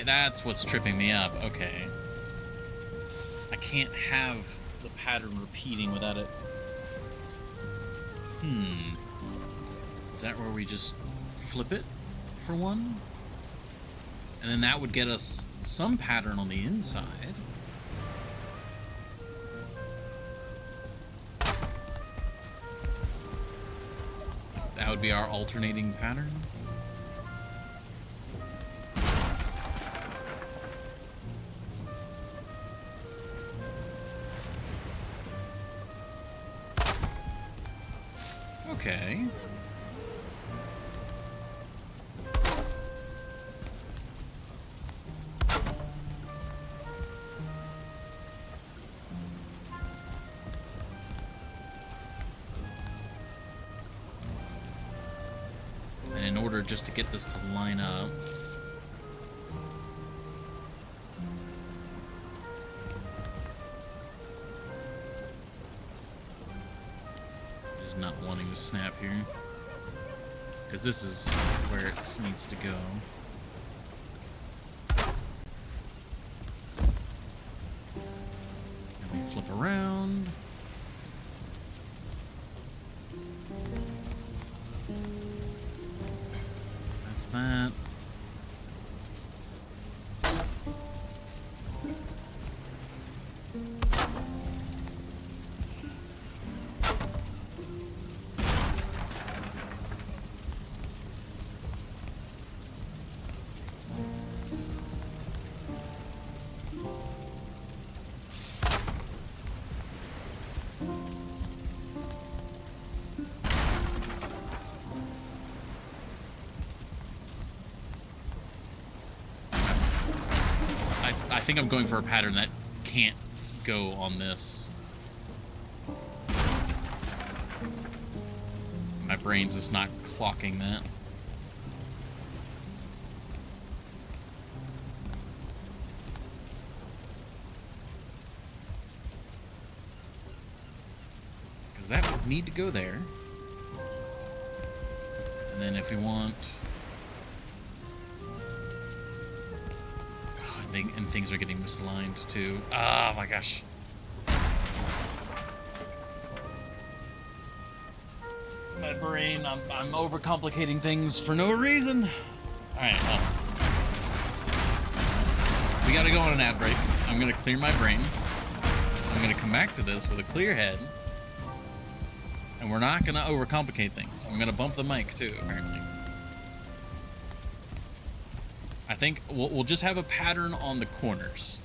that's what's tripping me up. Okay. I can't have the pattern repeating without it. Is that where we just flip it for one? And then that would get us some pattern on the inside. That would be our alternating pattern. Okay. And in order just to get this to line up, not wanting to snap here, because this is where it needs to go. And we flip around. That's that. I think I'm going for a pattern that can't go on this. My brain's just not clocking that. Because that would need to go there. And then if we want... and things are getting misaligned too. Oh my gosh. My brain, I'm overcomplicating things for no reason. Alright, well. We gotta go on an ad break. I'm gonna clear my brain. I'm gonna come back to this with a clear head. And we're not gonna overcomplicate things. I'm gonna bump the mic too, apparently. I think we'll just have a pattern on the corners.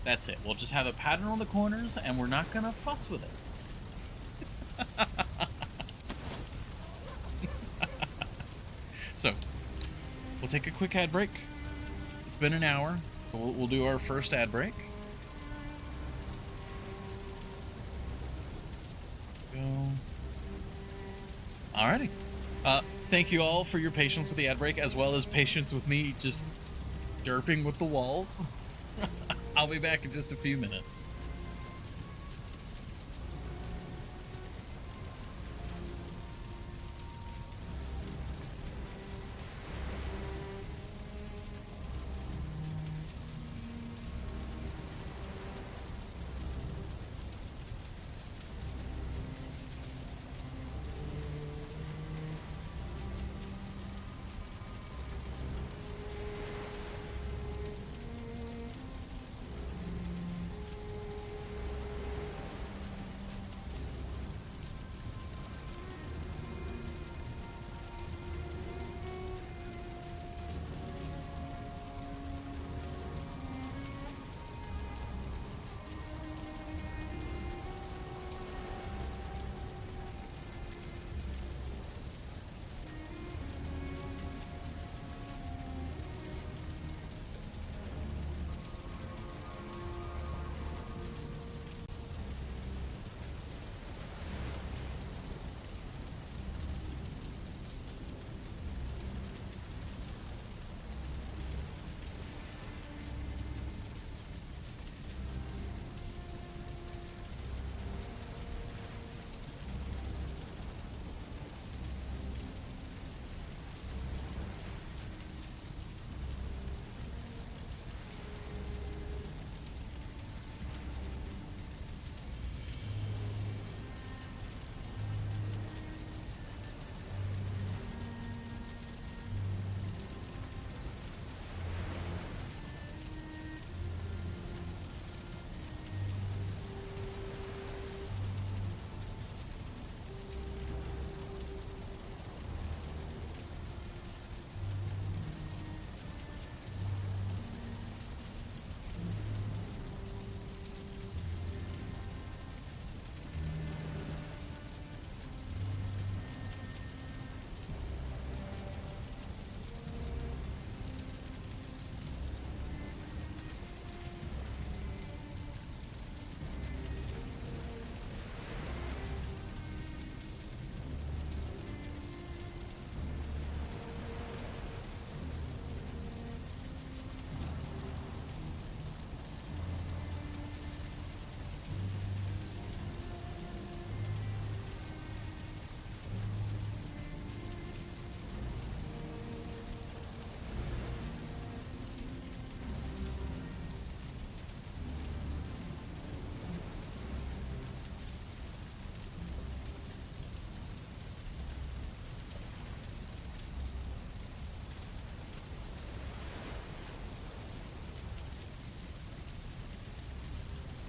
That's it. We'll just have a pattern on the corners, and we're not gonna fuss with it. So, we'll take a quick ad break. It's been an hour, so we'll do our first ad break. Go. Alrighty. Thank you all for your patience with the ad break, as well as patience with me just derping with the walls. I'll be back in just a few minutes.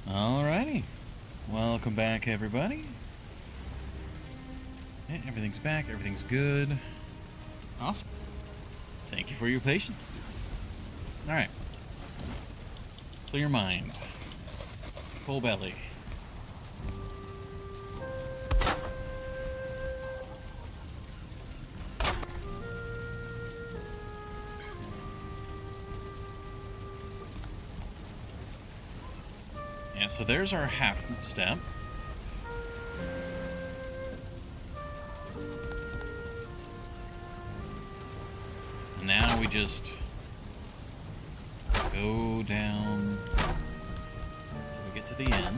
Alrighty. Welcome back, everybody. Yeah, everything's back. Everything's good. Awesome. Thank you for your patience. Alright. Clear mind. Full belly. Yeah, so there's our half step. And now we just go down until we get to the end.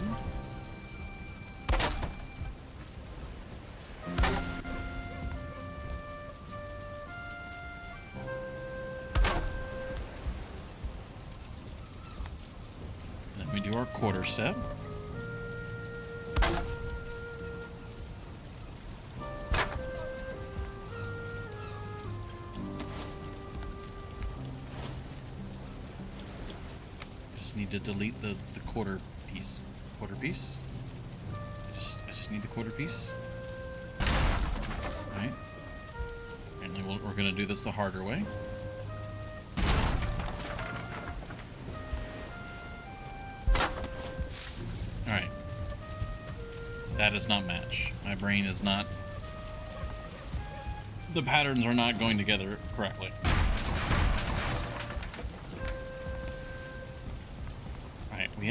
Then we do our quarter step. Need to delete the quarter piece. Quarter piece? I just need the quarter piece. Alright. Apparently we're gonna do this the harder way. Alright. That does not match. My brain is not... The patterns are not going together correctly.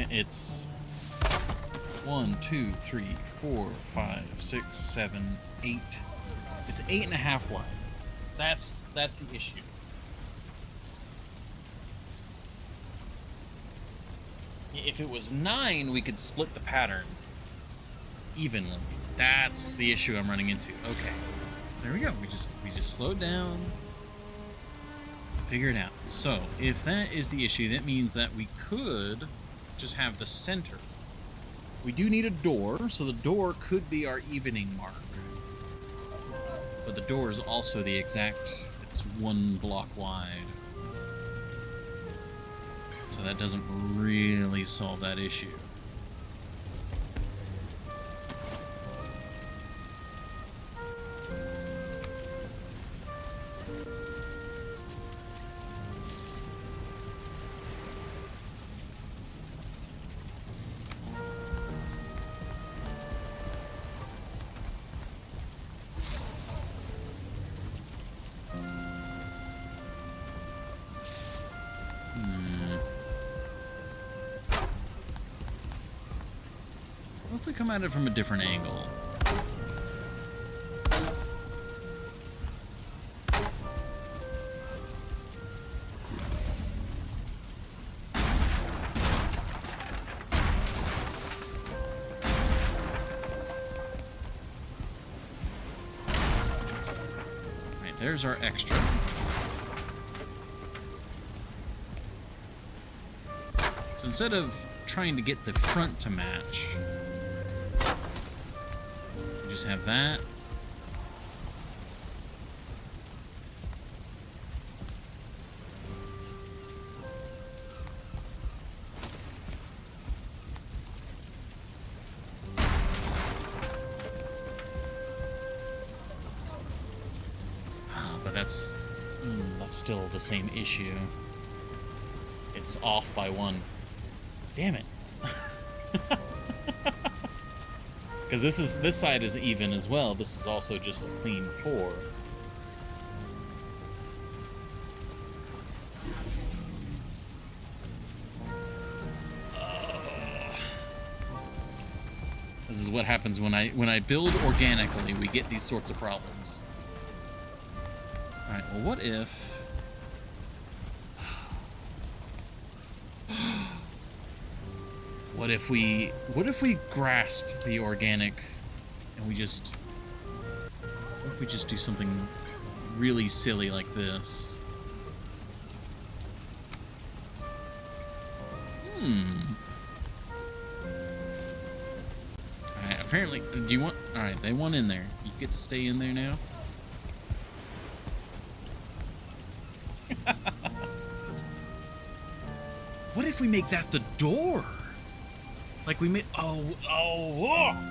It's 1, 2, 3, 4, 5, 6, 7, 8. It's 8.5 wide. That's the issue. If it was 9, we could split the pattern evenly. That's the issue I'm running into. Okay, there we go. We just slowed down. Figure it out. So if that is the issue, that means that we could just have the center. We do need a door, so the door could be our evening mark. But the door is also the exact, it's 1 block wide. So that doesn't really solve that issue. What if we come at it from a different angle? Right, there's our extra. So instead of trying to get the front to match, we just have that. But that's still the same issue. It's off by 1. Damn it. Because this side is even as well. This is also just a clean 4. This is what happens when I build organically. We get these sorts of problems. All right. Well, what if? What if we grasp the organic and what if we just do something really silly like this? Alright, apparently, do you want... Alright, they want in there. You get to stay in there now? What if we make that the door? Like we made.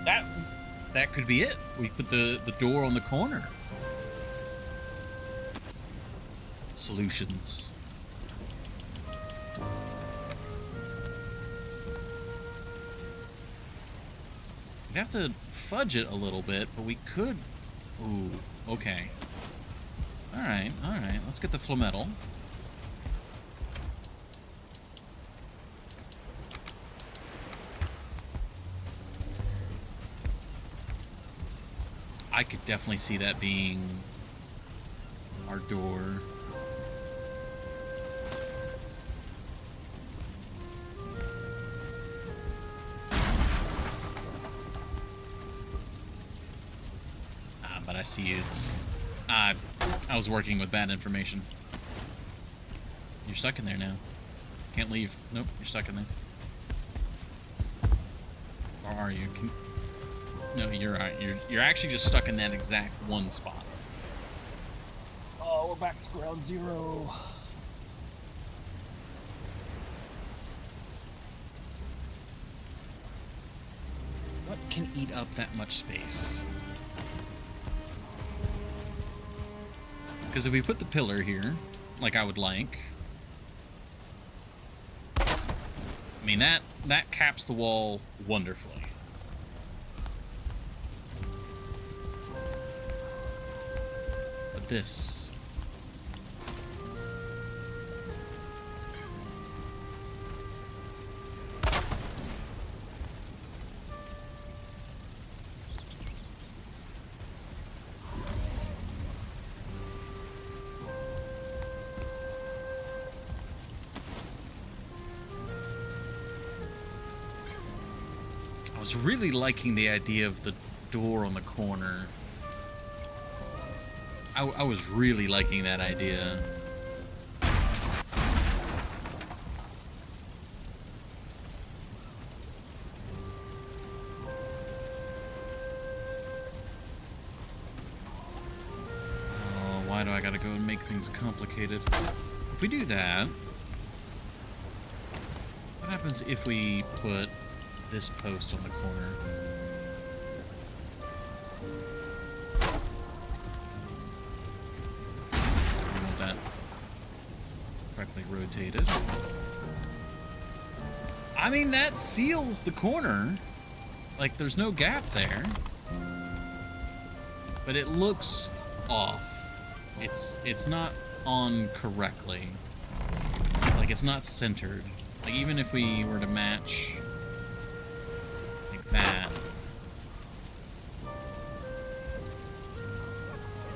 That could be it. We put the door on the corner. Solutions. We'd have to fudge it a little bit, but we could. Ooh, okay. All right. Let's get the flametal. I could definitely see that being our door. But I see it's... I was working with bad information. You're stuck in there now. Can't leave. Nope, you're stuck in there. Or are you? No, you're actually just stuck in that exact one spot. Oh, we're back to ground zero. What can eat up that much space? Because if we put the pillar here, like I would like, I mean that caps the wall wonderfully. But this... I was really liking the idea of the door on the corner. I was really liking that idea. Oh, why do I gotta go and make things complicated? If we do that, what happens if we put this post on the corner? We want that correctly rotated. I mean, that seals the corner. Like, there's no gap there. But it looks off. It's not on correctly. Like, it's not centered. Like, even if we were to match that,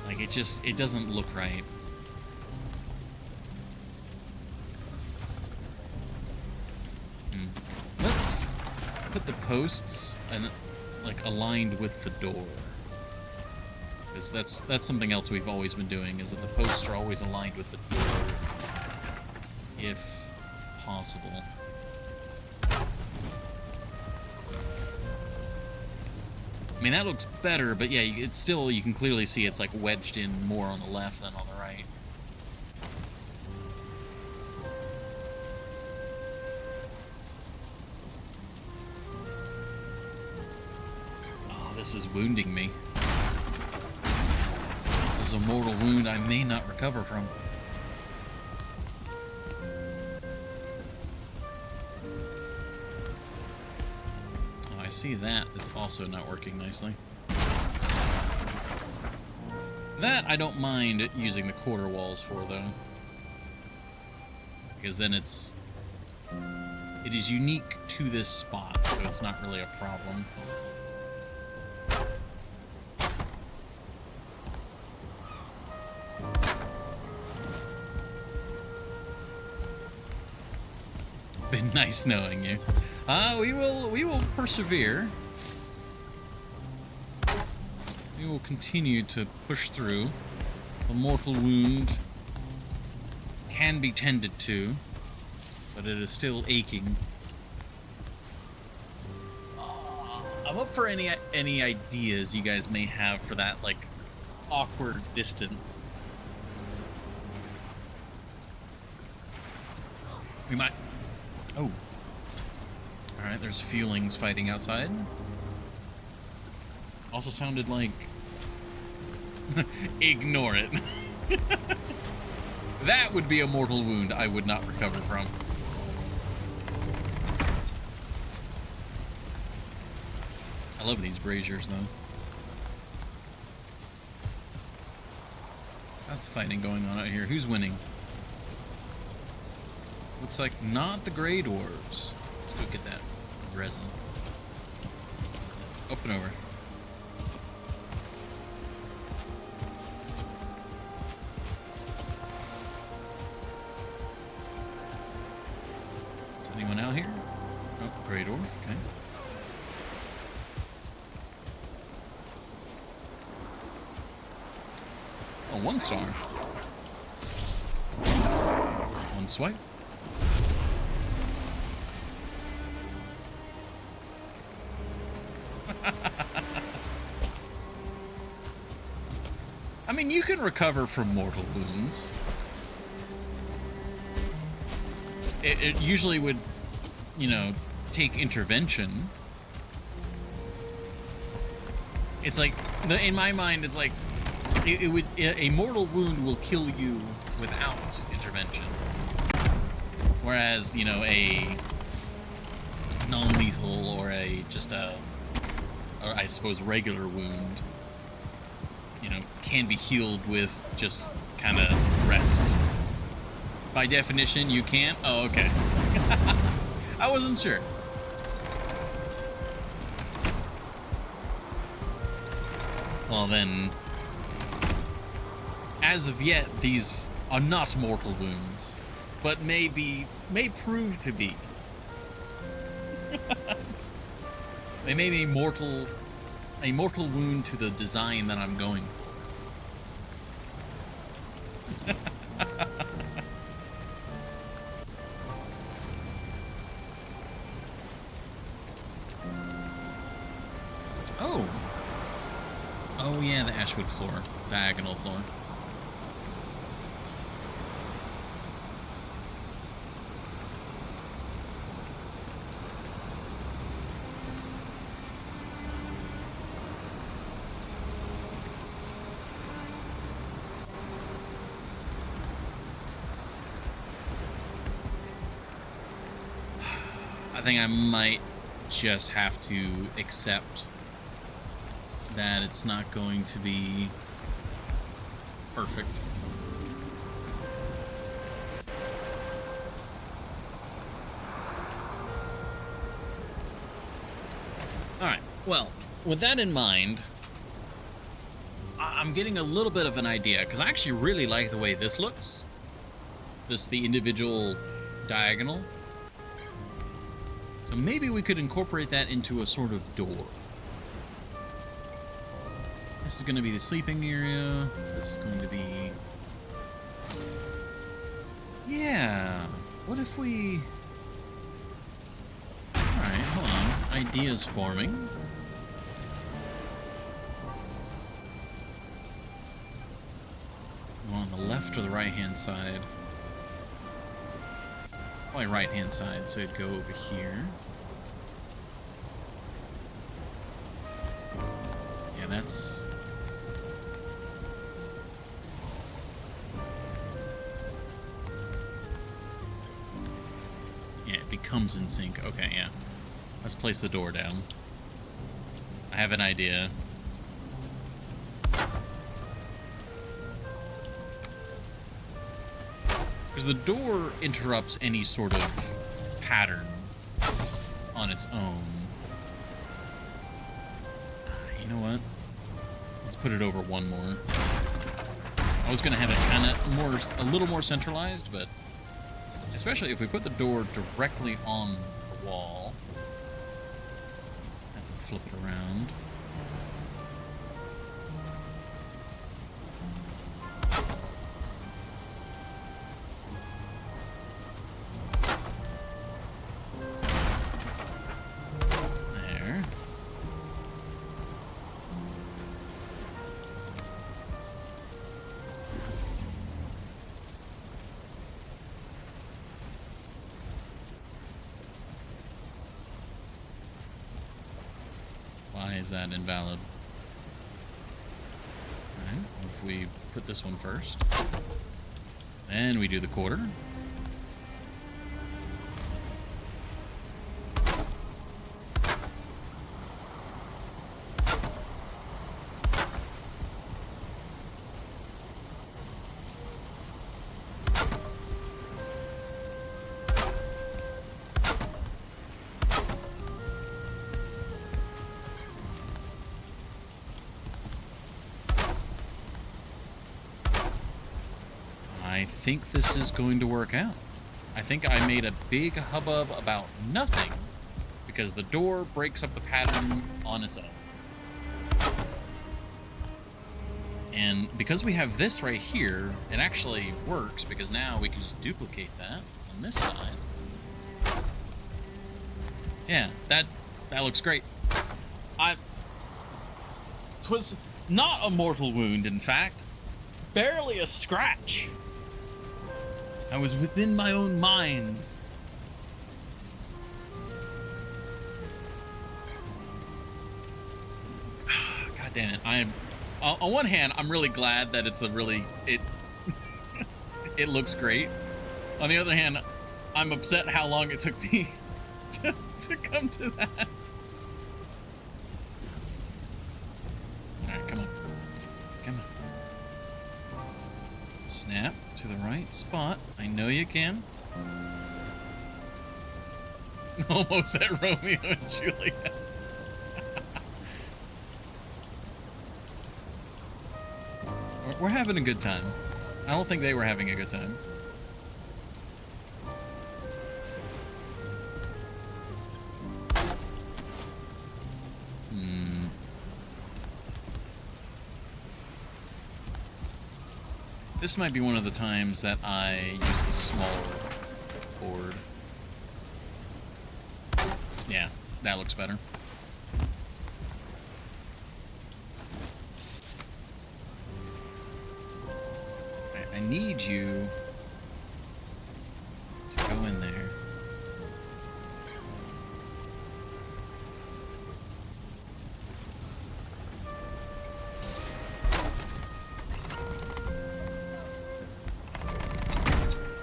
like, it doesn't look right. Let's put the posts and like aligned with the door, because that's something else we've always been doing, is that the posts are always aligned with the door if possible. I mean, that looks better, but yeah, it's still, you can clearly see it's like wedged in more on the left than on the right. Oh, this is wounding me. This is a mortal wound I may not recover from. See, that is also not working nicely. That I don't mind using the quarter walls for, though, because then it is unique to this spot, so it's not really a problem. Been nice knowing you. We will persevere. We will continue to push through. The mortal wound can be tended to, but it is still aching. I'm up for any ideas you guys may have for that, like, awkward distance. We might... Oh. Alright. Alright, there's feelings fighting outside. Also sounded like... Ignore it. That would be a mortal wound I would not recover from. I love these braziers, though. How's the fighting going on out here? Who's winning? Looks like not the Grey Dwarves. Let's go get that resin. Up and over. Is anyone out here? Oh, Grey Dwarf, okay. Oh, 1 star. 1 swipe. I mean, you can recover from mortal wounds. It usually would, you know, take intervention. It's like, in my mind, it's like, a mortal wound will kill you without intervention. Whereas, you know, a non-lethal or or I suppose regular wound, you know, can be healed with just kind of rest. By definition, you can't? Oh, okay. I wasn't sure. Well then, as of yet, these are not mortal wounds, but may prove to be. They may be a mortal wound to the design that I'm going for. Oh yeah, the Ashwood floor, diagonal floor. I think I might just have to accept that it's not going to be perfect. Alright, well, with that in mind, I'm getting a little bit of an idea, because I actually really like the way this looks. The individual diagonal. So maybe we could incorporate that into a sort of door. This is going to be the sleeping area. This is going to be... Yeah. What if we... Alright, hold on. Ideas forming. On the left or the right-hand side? Probably right-hand side, so it'd go over here. Yeah, that's... Yeah, it becomes in sync. Okay, yeah. Let's place the door down. I have an idea. Because the door interrupts any sort of pattern on its own. You know what? Let's put it over one more. I was going to have it kind of a little more centralized, but especially if we put the door directly on the wall. Have to flip it around. Why is that invalid? Alright, what if we put this one first? Then we do the quarter. I think this is going to work out. I think I made a big hubbub about nothing because the door breaks up the pattern on its own. And because we have this right here, it actually works because now we can just duplicate that on this side. Yeah, that looks great. 'Twas not a mortal wound, in fact. Barely a scratch. I was within my own mind. God damn it. On one hand, I'm really glad that it's it looks great. On the other hand, I'm upset how long it took me to come to that. Alright, come on. Come on. Snap to the right spot. I know you can. Almost at Romeo and Juliet. We're having a good time. I don't think they were having a good time. This might be one of the times that I use the smaller board. Yeah, that looks better. I need you to go in there.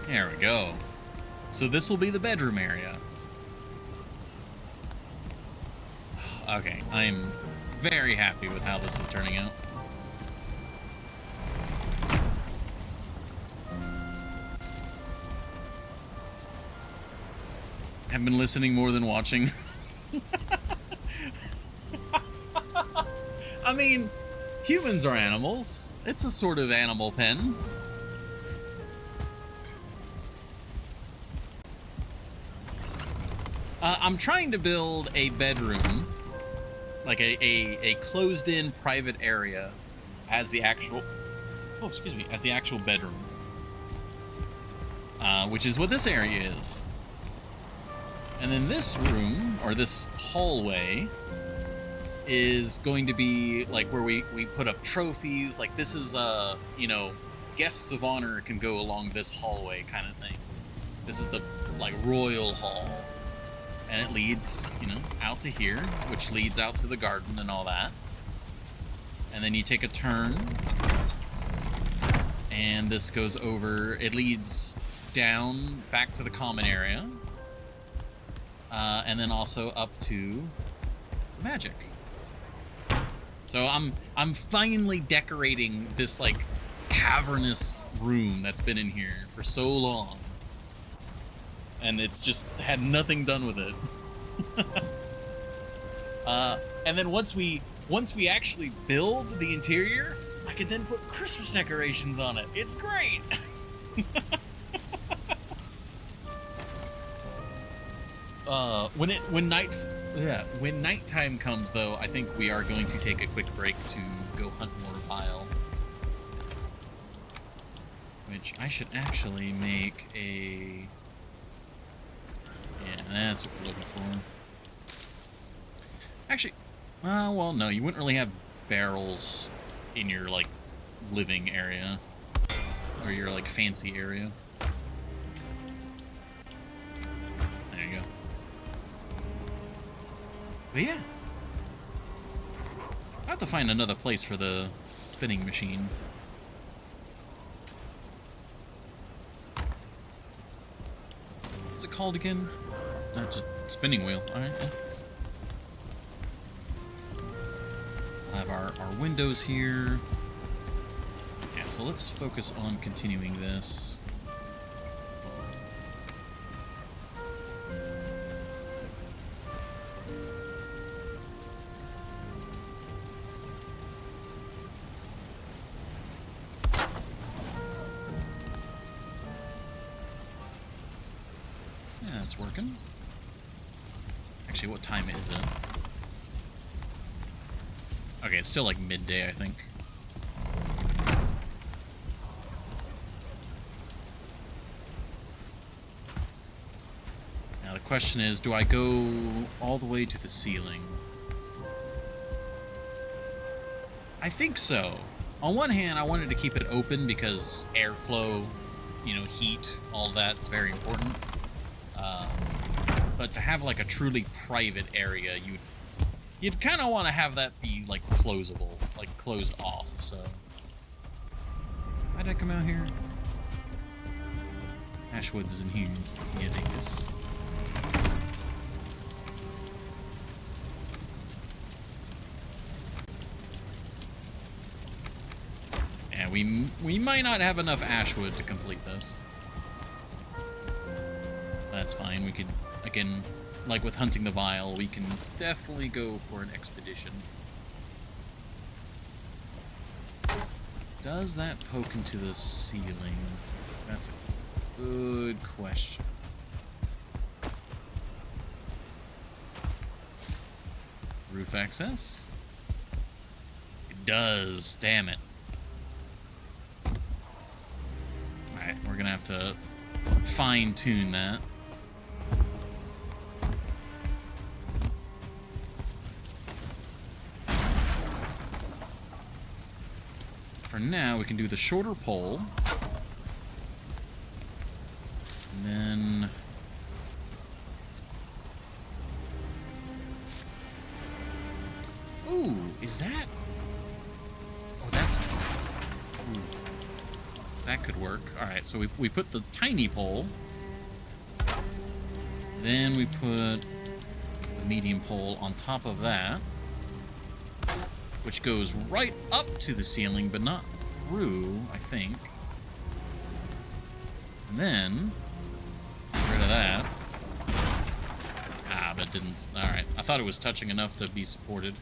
There we go. So this will be the bedroom area. Okay, I'm very happy with how this is turning out. I've been listening more than watching. I mean, humans are animals. It's a sort of animal pen. I'm trying to build a bedroom, like a closed-in private area as the actual, as the actual bedroom, which is what this area is. And then this room, or this hallway, is going to be like where we put up trophies. Like this is, you know, guests of honor can go along this hallway kind of thing. This is the, like, royal hall. And it leads, you know, out to here, which leads out to the garden and all that. And then you take a turn, and this goes over, it leads down back to the common area, and then also up to magic. So I'm finally decorating this, like, cavernous room that's been in here for so long. And it's just had nothing done with it. And then once we actually build the interior, I can then put Christmas decorations on it. It's great. When nighttime comes, though, I think we are going to take a quick break to go hunt more bile. Which I should actually make a... Yeah, that's what we're looking for. Actually, well, no, you wouldn't really have barrels in your, like, living area. Or your, like, fancy area. There you go. But yeah. I have to find another place for the spinning machine. What's it called again? Not just spinning wheel. Alright. Yeah. We'll have our windows here. Yeah, so let's focus on continuing this. Yeah, it's working. Actually, what time is it? Okay, it's still like midday, I think. Now the question is, do I go all the way to the ceiling? I think so. On one hand, I wanted to keep it open because airflow, you know, heat, all that's very important. But to have like a truly private area, you'd kind of want to have that be like closable, like closed off. So, how'd I come out here? Ashwood's is in here. Yeah, take this. Yeah, we might not have enough ashwood to complete this. That's fine. We could, again, like with hunting the vial, we can definitely go for an expedition. Does that poke into the ceiling? That's a good question. Roof access? It does, damn it. Alright, we're gonna have to fine-tune that. For now, we can do the shorter pole. And then... Ooh, is that... Oh, that's... Ooh. That could work. Alright, so we put the tiny pole. Then we put the medium pole on top of that, which goes right up to the ceiling, but not through, I think. And then, get rid of that. Ah, but it didn't. Alright, I thought it was touching enough to be supported.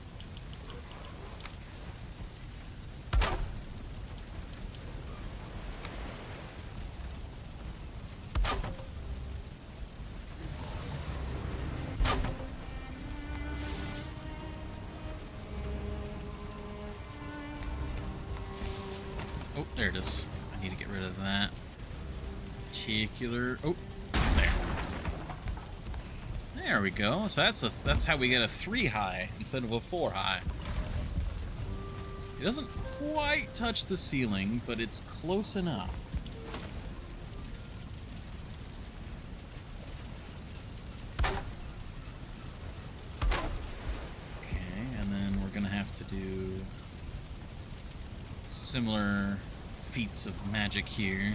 Oh, there it is. I need to get rid of that particular... Oh, there. There we go. So that's how we get a 3 high instead of a 4 high. It doesn't quite touch the ceiling, but it's close enough. Okay, and then we're gonna have to do similar feats of magic here.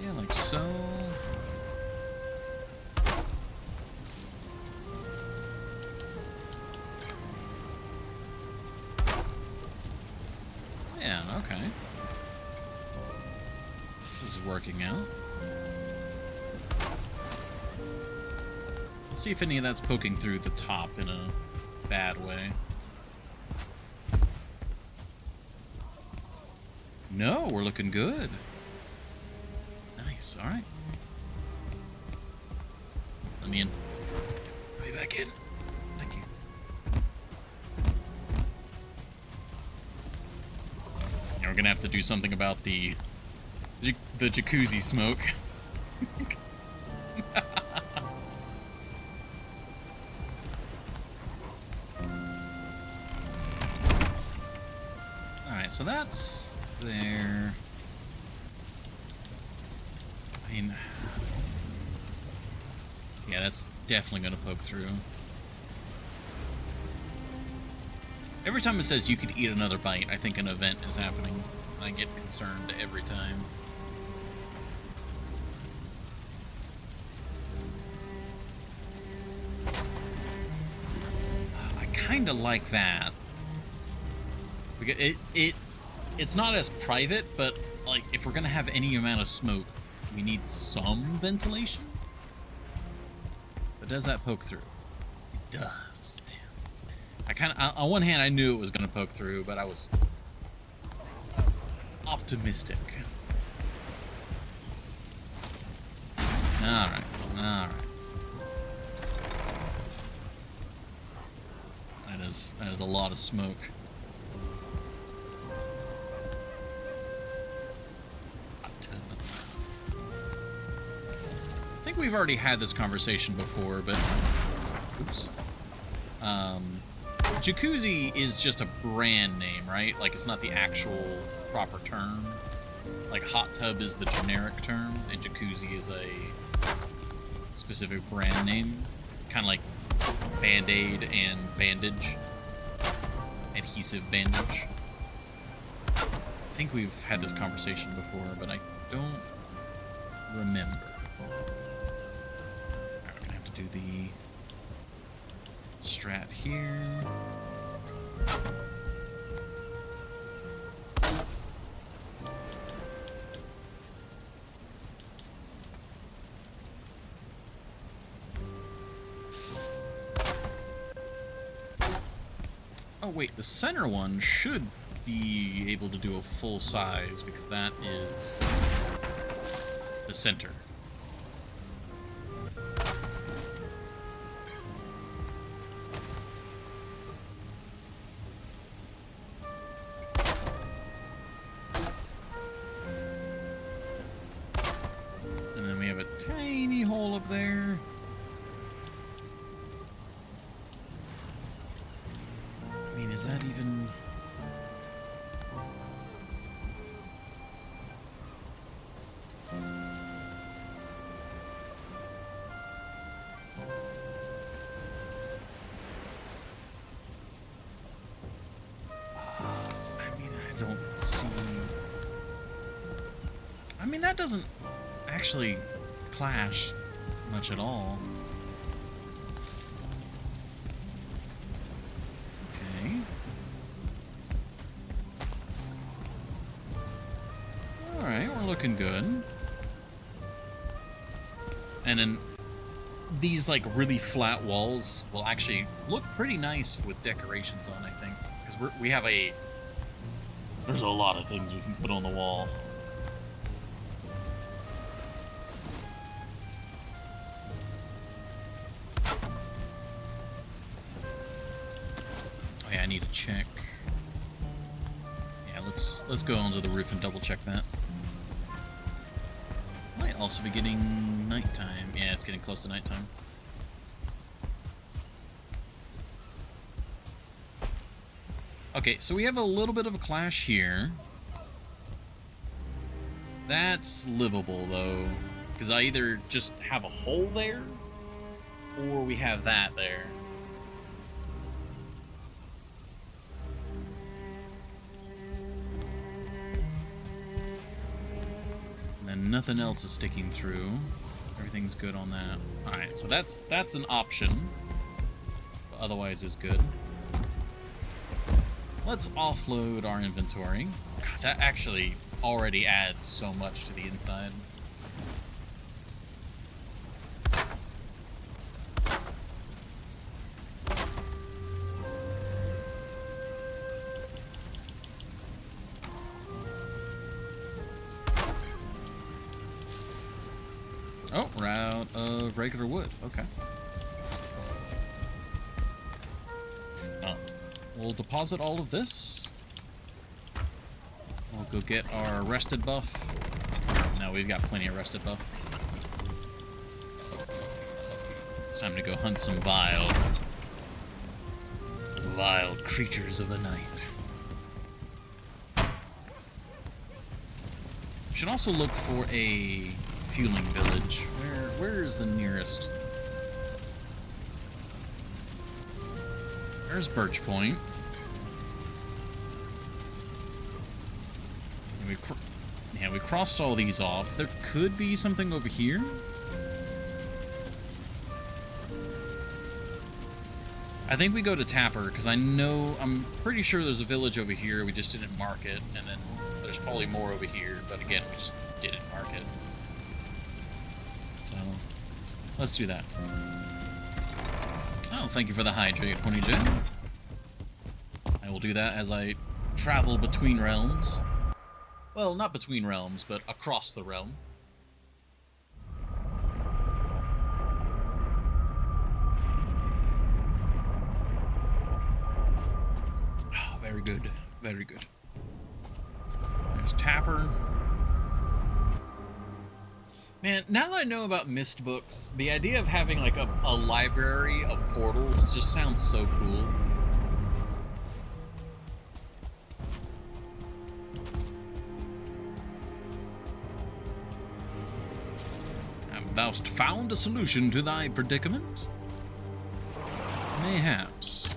Yeah, like so. Yeah, okay. This is working out. Let's see if any of that's poking through the top in a bad way. No, we're looking good. Nice, alright. Let me in. Let me back in. Thank you. Yeah, we're gonna have to do something about the jacuzzi smoke. so that's there. I mean, yeah, that's definitely going to poke through. Every time it says you could eat another bite, I think an event is happening. I get concerned every time. I kind of like that. Because it's not as private, but like if we're gonna have any amount of smoke, we need some ventilation. But does that poke through? It does. Damn. On one hand, I knew it was gonna poke through, but I was optimistic. All right. That is a lot of smoke. I think we've already had this conversation before, but oops. Jacuzzi is just a brand name, right? Like, it's not the actual proper term. Like, hot tub is the generic term, and jacuzzi is a specific brand name. Kind of like Band-Aid and bandage. Adhesive bandage. I think we've had this conversation before, but I don't remember. Alright, we're gonna have to do the strat here. Oh wait, the center one should be able to do a full size because that is the center. And then we have a tiny hole up there. I mean, is that even... I mean, that doesn't actually clash much at all. Okay. Alright, we're looking good. And then these, like, really flat walls will actually look pretty nice with decorations on, I think. Because we have a... There's a lot of things we can put on the wall. Oh yeah, I need to check. Yeah, let's go onto the roof and double check that. Might also be getting nighttime. Yeah, it's getting close to nighttime. Okay, so we have a little bit of a clash here. That's livable, though. Because I either just have a hole there, or we have that there. And then nothing else is sticking through. Everything's good on that. Alright, so that's an option. But otherwise is good. Let's offload our inventory. God, that actually already adds so much to the inside. Oh, we're out of regular wood. Okay. We'll deposit all of this. We'll go get our rested buff. No, we've got plenty of rested buff. It's time to go hunt some vile creatures of the night. Should also look for a fueling village. Where is the nearest? There's Birch Point. And we crossed all these off. There could be something over here. I think we go to Tapper, because I'm pretty sure there's a village over here, we just didn't mark it, and then there's probably more over here, but again, we just didn't mark it. So, let's do that. Oh, thank you for the hydrate, Honeyjay. I will do that as I travel between realms. Well, not between realms, but across the realm. Very good. Very good. There's Tapper. Man, now that I know about Mist books, the idea of having like a library of portals just sounds so cool. Have thou'st found a solution to thy predicament? Mayhaps.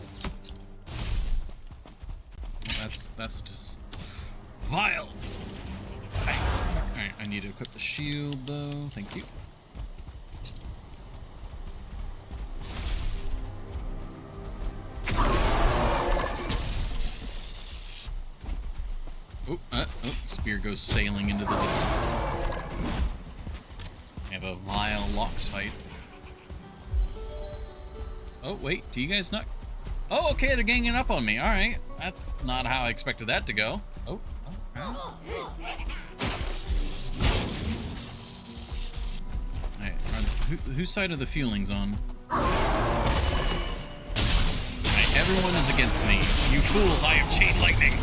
That's just vile. Alright, I need to equip the shield though. Thank you. Spear goes sailing into the distance. We have a vile Lox fight. Oh, wait, do you guys not? Oh, okay, they're ganging up on me. Alright, that's not how I expected that to go. Oh, right. Alright, whose side are the fuelings on? Alright, everyone is against me. You fools, I have chain lightning.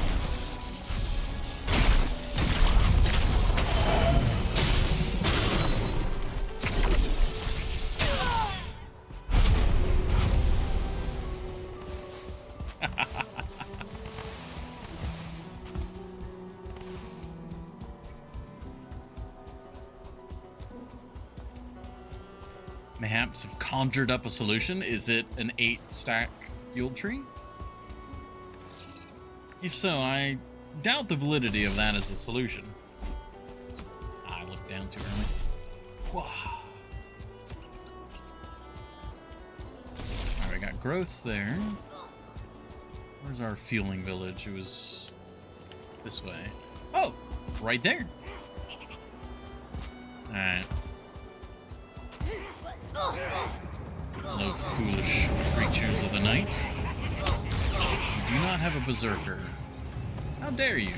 Mayhaps have conjured up a solution. Is it an 8-stack fuel tree? If so, I doubt the validity of that as a solution. I looked down too early. Wow. Alright, we got growths there. Where's our fueling village? It was this way. Oh, right there. Alright. Hello, foolish creatures of the night. You do not have a berserker. How dare you?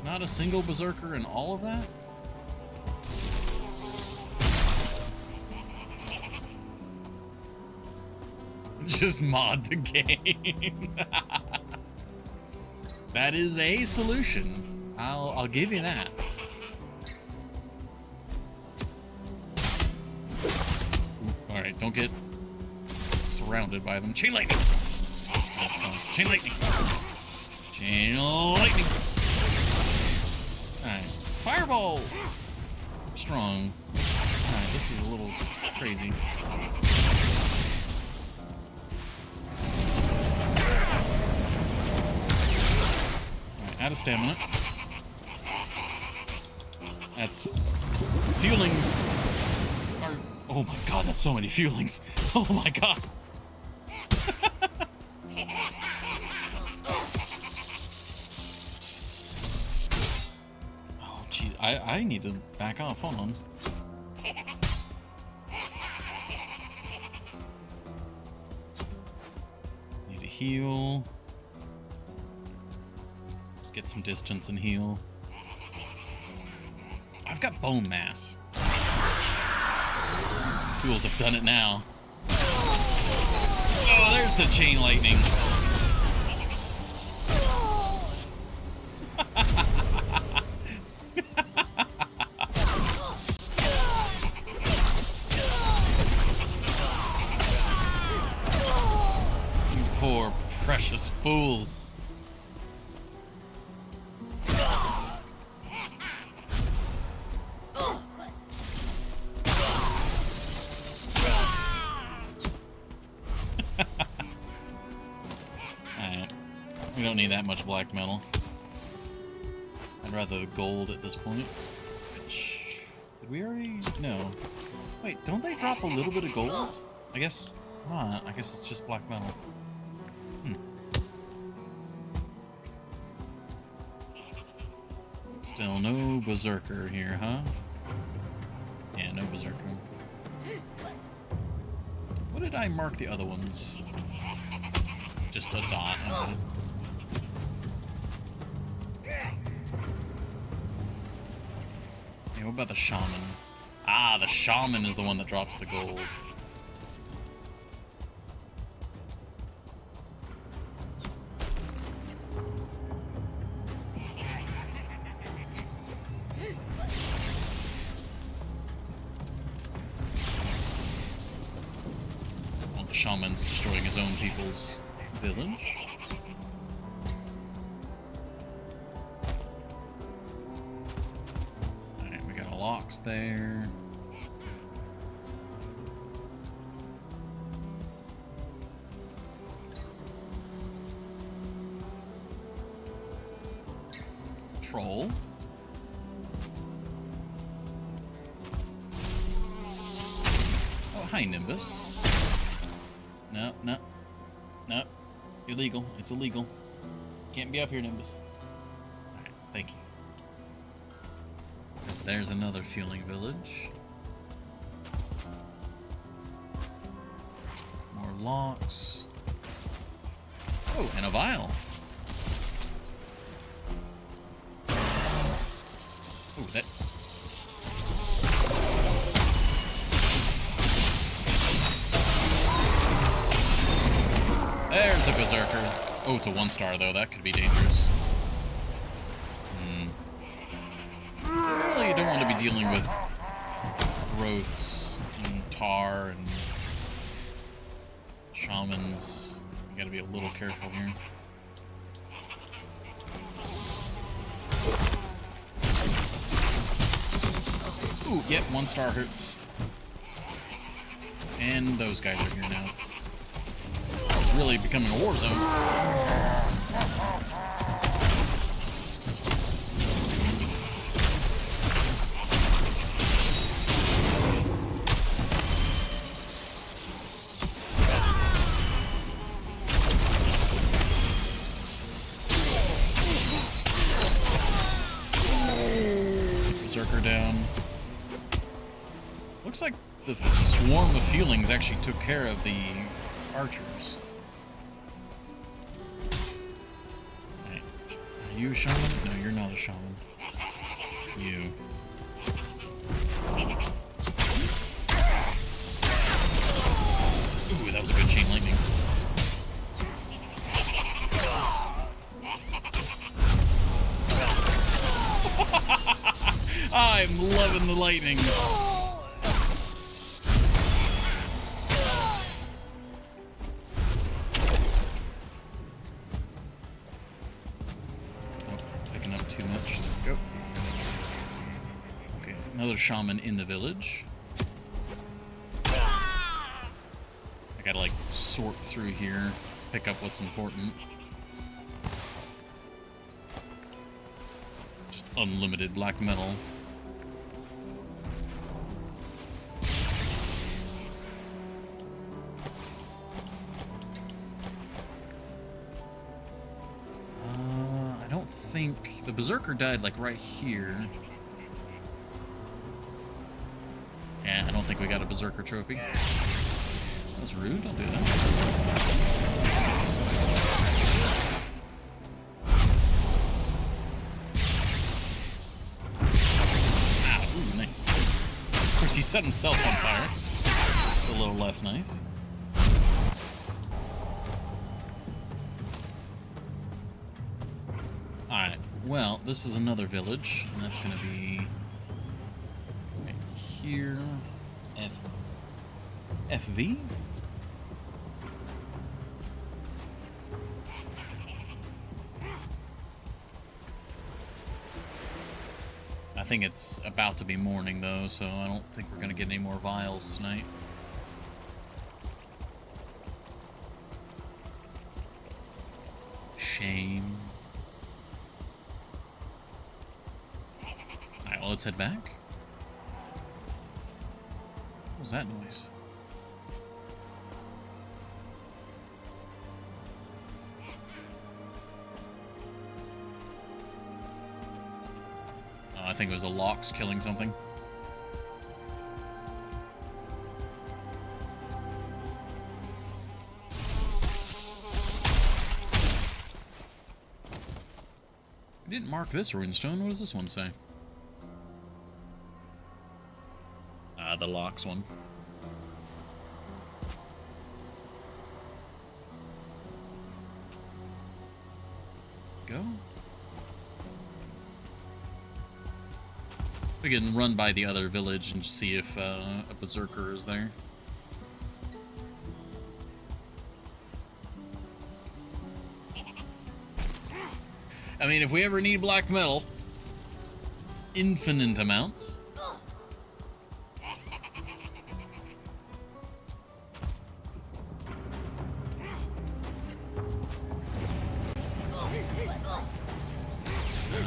Not a single berserker in all of that? Just mod the game. That is a solution. I'll give you that. Alright, don't get surrounded by them. Chain lightning! Chain lightning! Chain lightning! Alright, fireball! Strong. Alright, this is a little crazy. Alright, out of stamina. That's... Fuelings are... Oh my god, that's so many fuelings. Oh my god. Oh geez, I need to back off. Hold on. Need to heal. Let's get some distance and heal. I've got bone mass. Fools have done it now. Oh, there's the chain lightning. You poor precious fools. We don't need that much black metal. I'd rather the gold at this point. Which... Did we already... No. Wait, don't they drop a little bit of gold? I guess not. I guess it's just black metal. Still no berserker here, huh? Yeah, no berserker. What did I mark the other ones? Just a dot. Yeah, what about the shaman? Ah, the shaman is the one that drops the gold. Shaman's destroying his own people's village. Alright, we got a locks there. Troll. Oh, hi, Nimbus. No, no, no. Illegal. It's illegal. Can't be up here, Nimbus. Alright, thank you. There's another fueling village. More locks. Oh, and a vial. Oh, that... There's a berserker. Oh, it's a 1-star though. That could be dangerous. Really, you don't want to be dealing with growths and tar and shamans. You gotta be a little careful here. Ooh, yep, 1-star hurts. And those guys are here now. It's really becoming a war zone. Berserker down. Looks like the swarm of feelings actually took care of the archers. Right. Are you a shaman? No, you're not a shaman. You. Ooh, that was a good chain lightning. I'm loving the lightning. Another shaman in the village. I gotta like sort through here, pick up what's important. Just unlimited black metal. I don't think the berserker died like right here. Yeah, I don't think we got a berserker trophy. That was rude, don't do that. Ah, ooh, nice. Of course, he set himself on fire. It's a little less nice. Alright, well, this is another village, and that's gonna be... here, FV? I think it's about to be morning though, so I don't think we're gonna get any more vials tonight. shame. Alright, well, let's head back. What was that noise? I think it was a Lox killing something. I didn't mark this runestone. What does this one say? The Lox one. Go. We can run by the other village and see if a berserker is there. I mean, if we ever need black metal, infinite amounts.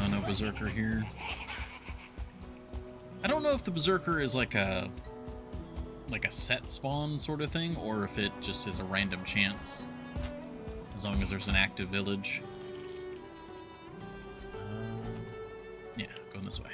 No berserker here. I don't know if the berserker is like a set spawn sort of thing, or if it just is a random chance, as long as there's an active village. Yeah, going this way.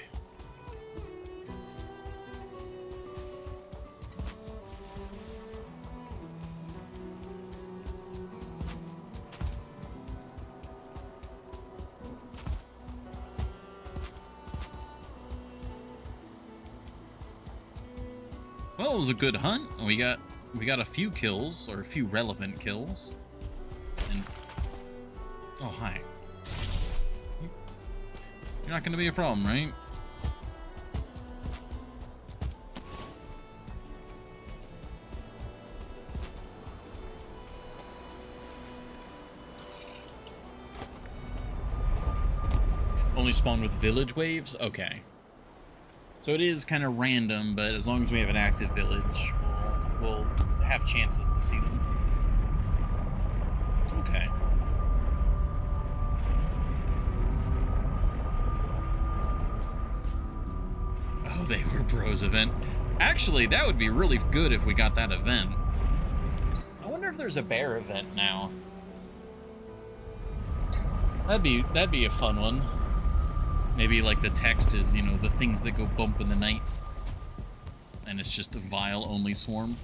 Well, it was a good hunt. We got a few kills, or a few relevant kills. And oh, hi. You're not going to be a problem, right? Only spawn with village waves? Okay. So it is kind of random, but as long as we have an active village, we'll have chances to see them. Okay. Oh, they were bros event. Actually, that would be really good if we got that event. I wonder if there's a bear event now. That'd be a fun one. Maybe like the text is, you know, the things that go bump in the night. And it's just a vile-only swarm.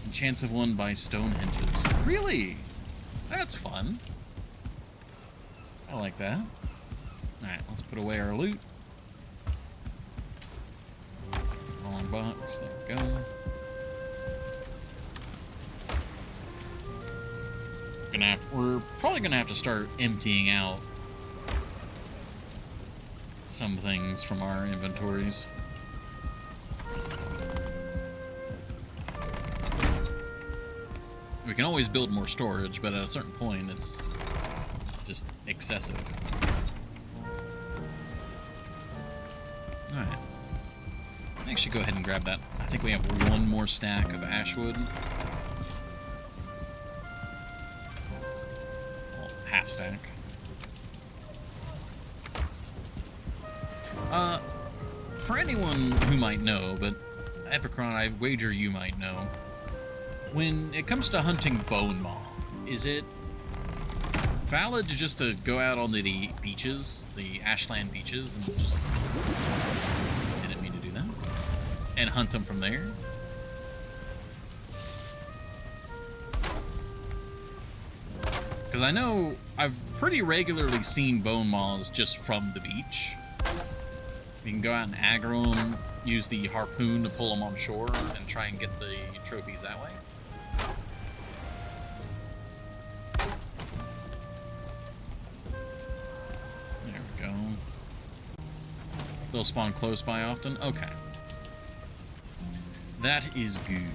And chance of one by Stonehenges. Really? That's fun. I like that. Alright, let's put away our loot. Smaller box, there we go. We're probably gonna have to start emptying out some things from our inventories. We can always build more storage, but at a certain point, it's just excessive. Alright. I think I should go ahead and grab that. I think we have one more stack of ashwood. Well, half stack. For anyone who might know, but Epicron, I wager you might know, when it comes to hunting bone maw, is it valid just to go out onto the beaches, the ashland beaches, and just... didn't mean to do that, and hunt them from there? Because I know I've pretty regularly seen bone maws just from the beach. You can go out and aggro them, use the harpoon to pull them on shore, and try and get the trophies that way. There we go. They'll spawn close by often? Okay. That is good.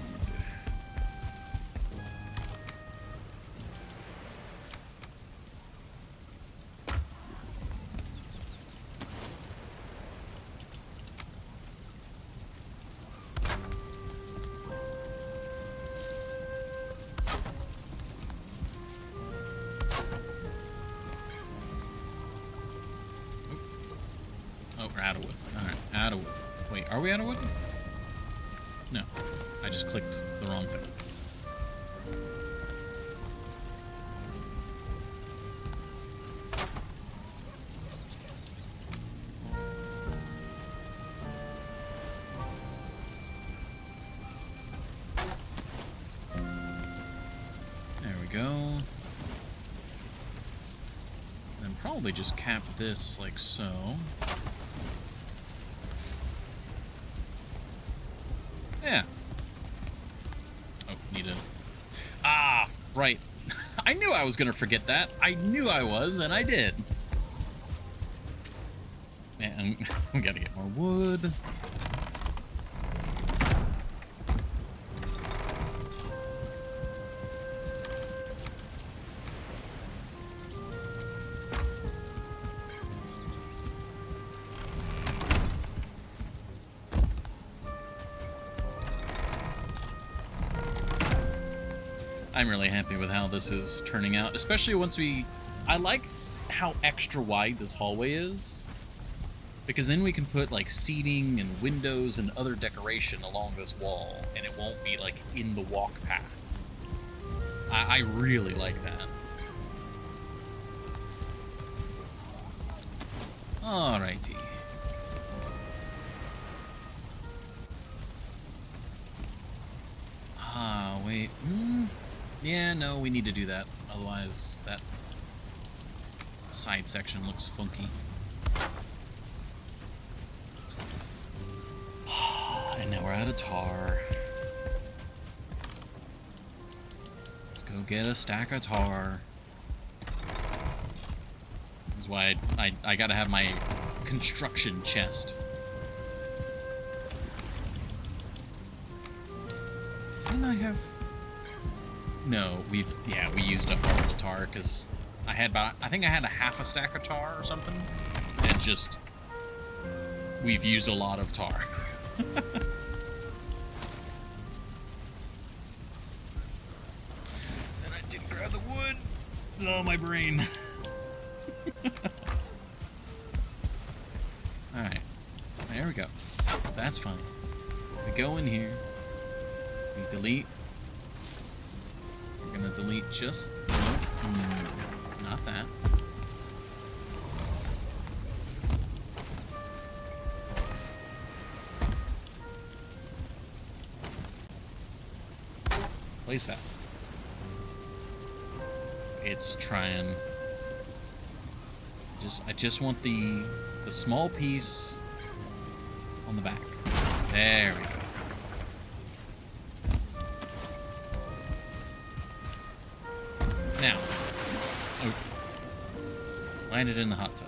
are we out of wood? No. I just clicked the wrong thing. There we go. And probably just cap this like so. Yeah. Oh, need a... Ah, right. I knew I was going to forget that. I knew I was, and I did. Man, we got to get more wood. I'm really happy with how this is turning out, especially once we... I like how extra wide this hallway is, because then we can put, like, seating and windows and other decoration along this wall, and it won't be, like, in the walk path. I really like that. Alrighty. Ah, wait. Yeah, no, we need to do that. Otherwise, that side section looks funky. And now we're out of tar. Let's go get a stack of tar. This is why I gotta have my construction chest. Didn't I have... No, we used up all the tar because I think I had a half a stack of tar or something, and just we've used a lot of tar. Then I didn't grab the wood. Oh, my brain. All right, there we go. That's fine. We go in here. We delete. We're gonna delete just... Nope. Not that. Place that. It's trying... I just want the small piece on the back. There we go. Now, landed in the hot tub.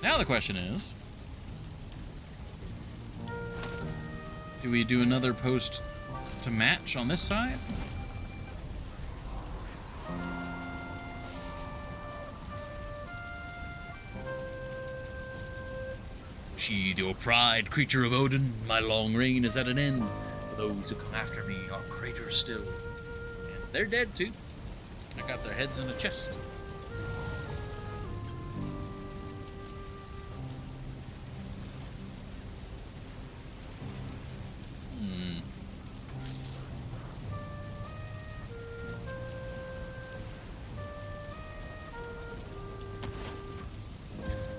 Now the question is, do we do another post to match on this side? Sheathe your pride, creature of Odin. My long reign is at an end. For those who come after me are traitors still. And they're dead too. I got their heads in a chest.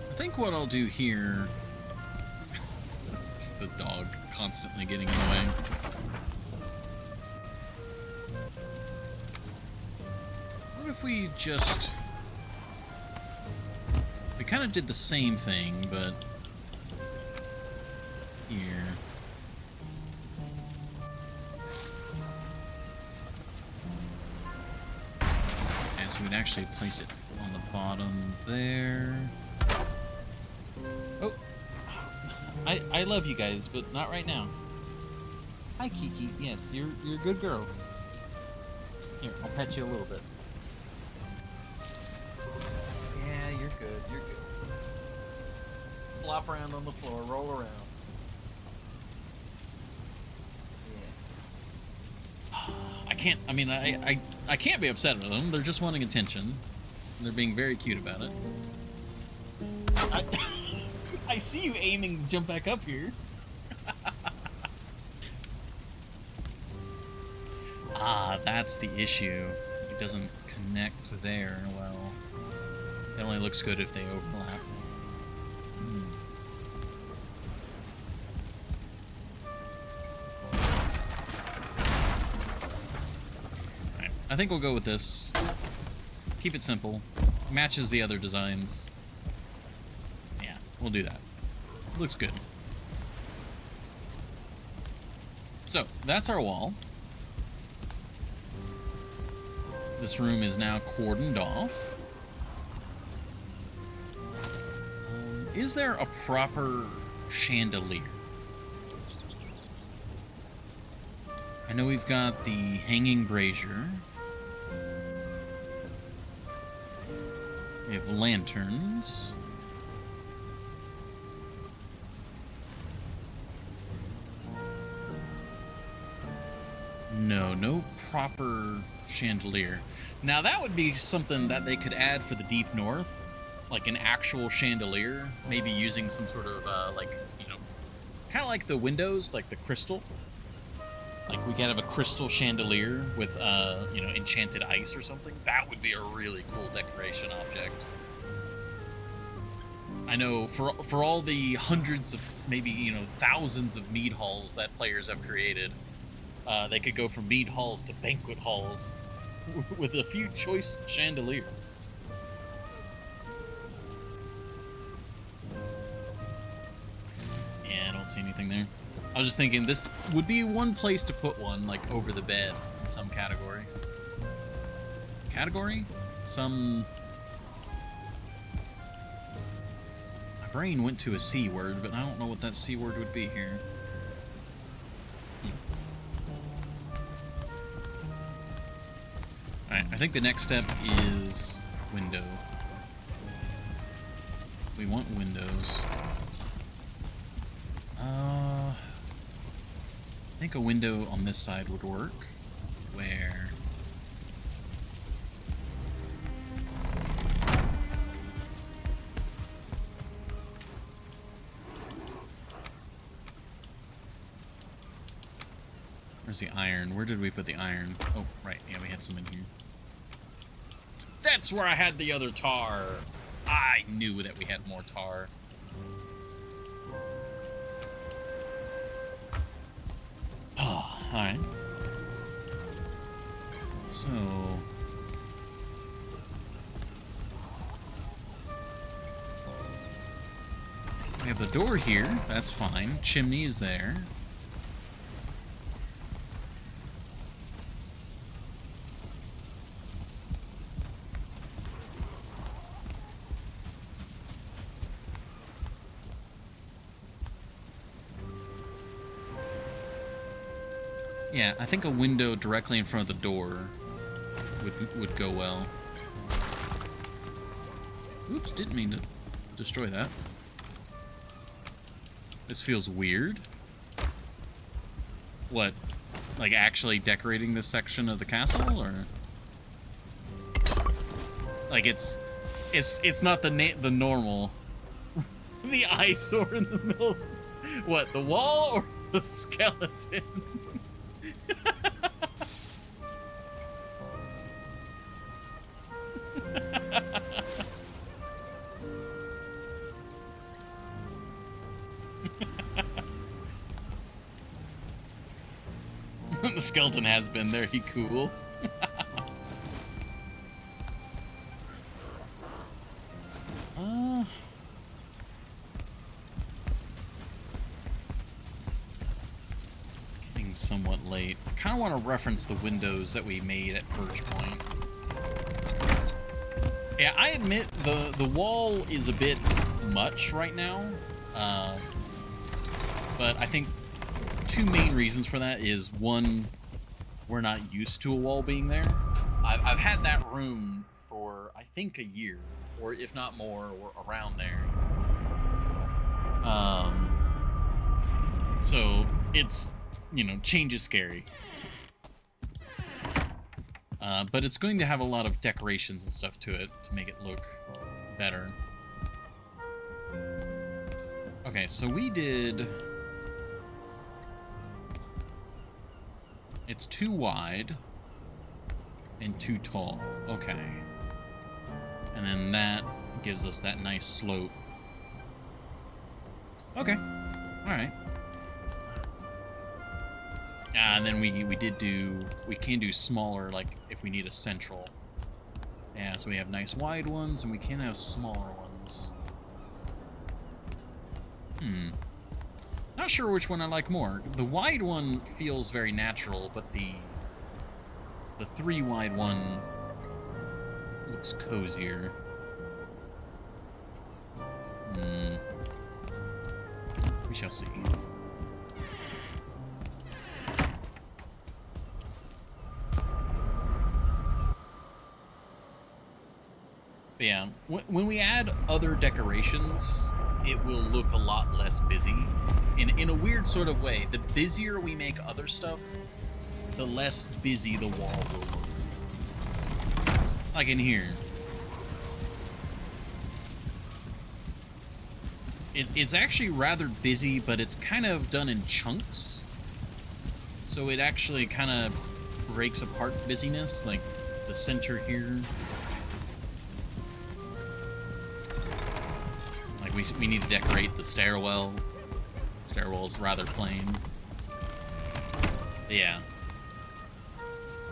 I think what I'll do here... It's the dog constantly getting in the way. What if we just... We kind of did the same thing, but... Here... And so we'd actually place it on the bottom there... Oh, I love you guys, but not right now. Hi, Kiki. Yes, you're a good girl. Here, I'll pet you a little bit. Yeah, you're good. You're good. Flop around on the floor, roll around. Yeah. I can't. I mean, I can't be upset with them. They're just wanting attention. They're being very cute about it. I see you aiming to jump back up here. Ah, that's the issue. It doesn't connect there well. It only looks good if they overlap. Alright, I think we'll go with this. Keep it simple. Matches the other designs. Yeah, we'll do that. Looks good. So, that's our wall. This room is now cordoned off. Is there a proper chandelier? I know we've got the hanging brazier. We have lanterns. No proper chandelier. Now that would be something that they could add for the Deep North, like an actual chandelier, maybe using some sort of like, you know, kind of like the windows, like the crystal. Like we could have a crystal chandelier with you know, enchanted ice or something. That would be a really cool decoration object. I know for all the hundreds of, maybe, you know, thousands of mead halls that players have created, they could go from mead halls to banquet halls with a few choice chandeliers. Yeah, I don't see anything there. I was just thinking this would be one place to put one, like over the bed in some category. Category? Some... My brain went to a C word, but I don't know what that C word would be here. Alright, I think the next step is window. We want windows. I think a window on this side would work, where... Where's the iron? Where did we put the iron? Oh, right. Yeah, we had some in here. That's where I had the other tar. I knew that we had more tar. Oh, alright. So... we have the door here. That's fine. Chimney is there. Yeah, I think a window directly in front of the door would go well. Oops, didn't mean to destroy that. This feels weird. What? Like actually decorating this section of the castle, or like it's not the normal the eyesore in the middle. What, the wall or the skeleton? The skeleton has been there, he cool. It's getting somewhat late. I kind of want to reference the windows that we made at Purge Point. Yeah, I admit the wall is a bit much right now, but I think two main reasons for that is, one, we're not used to a wall being there. I've had that room for, I think, a year, or if not more, or around there. So it's, you know, change is scary. But it's going to have a lot of decorations and stuff to it to make it look better. Okay, so we did... It's too wide and too tall. Okay. And then that gives us that nice slope. Okay. Alright. And then we can do smaller, like, if we need a central. Yeah, so we have nice wide ones, and we can have smaller ones. Not sure which one I like more. The wide one feels very natural, but the 3 wide one looks cozier. We shall see. But yeah, when we add other decorations, it will look a lot less busy. In a weird sort of way, the busier we make other stuff, the less busy the wall will look. Like in here. It's actually rather busy, but it's kind of done in chunks. So it actually kind of breaks apart busyness, like the center here. Like we need to decorate the stairwell. Stairwell is rather plain. Yeah.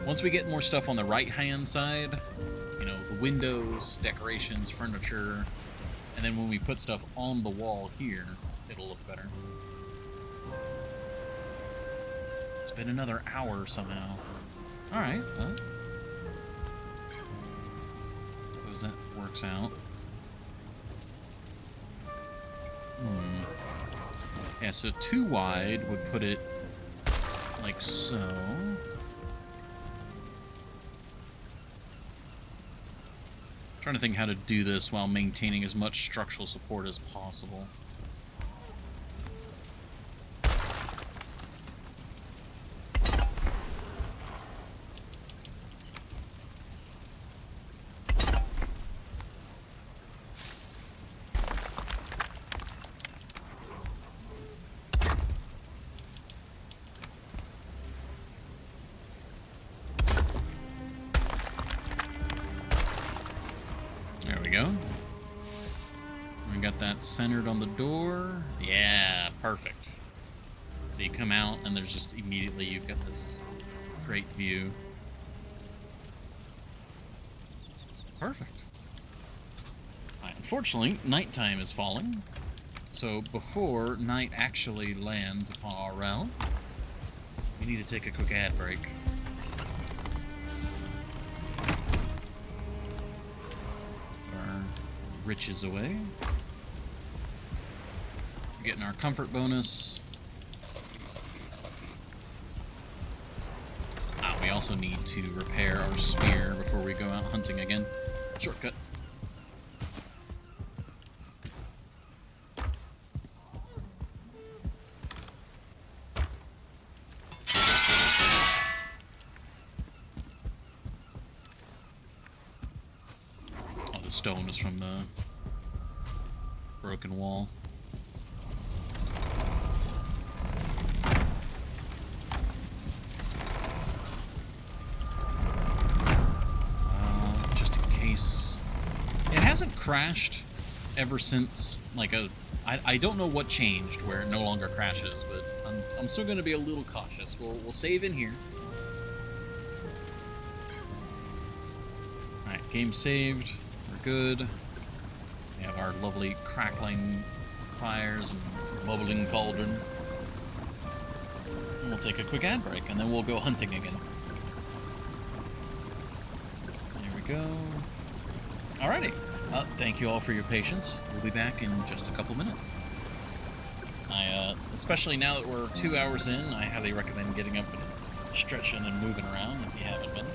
Once we get more stuff on the right-hand side, you know, the windows, decorations, furniture, and then when we put stuff on the wall here, it'll look better. It's been another hour somehow. Alright, well. Suppose that works out. Yeah, so too wide would put it like so. Trying to think how to do this while maintaining as much structural support as possible. Centered on the door. Yeah, perfect. So you come out and there's just immediately you've got this great view. Perfect. Right, unfortunately, nighttime is falling. So before night actually lands upon our realm, we need to take a quick ad break. Put our riches away. Getting our comfort bonus. We also need to repair our spear before we go out hunting again. Shortcut. Oh, the stone is from the broken wall. It hasn't crashed ever since, like, I don't know what changed where it no longer crashes, but I'm still going to be a little cautious. We'll save in here. Alright, game saved. We're good. We have our lovely crackling fires and bubbling cauldron. And we'll take a quick ad break, and then we'll go hunting again. There we go. Alrighty. Thank you all for your patience. We'll be back in just a couple minutes. Especially now that we're 2 hours in, I highly recommend getting up and stretching and moving around if you haven't been.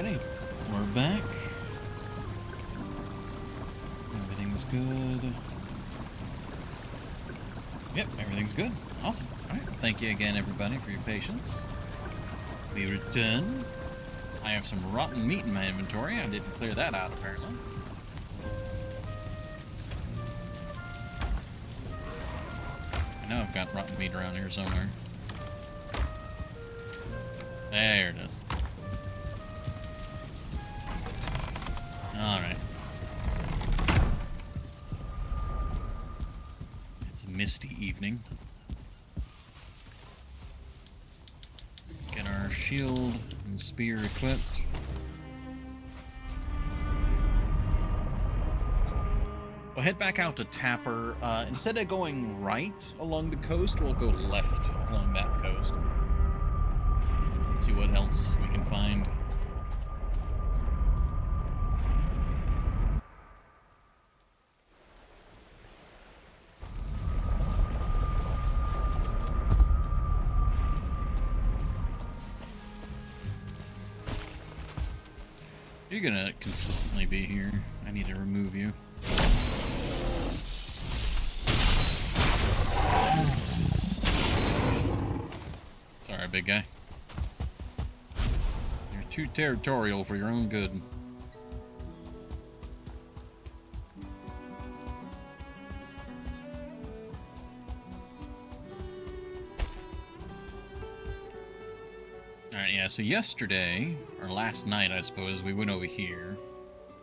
Alrighty, we're back. Everything's good. Yep, everything's good. Awesome. Alright, well, thank you again, everybody, for your patience. We return. I have some rotten meat in my inventory. I didn't clear that out, apparently. I know I've got rotten meat around here somewhere. There it is. Alright. It's a misty evening. Let's get our shield and spear equipped. We'll head back out to Tapper. Instead of going right along the coast, we'll go left along that coast. Let's see what else we can find. You're gonna consistently be here. I need to remove you. Sorry, big guy. You're too territorial for your own good. Alright, yeah, so yesterday, or last night I suppose, we went over here.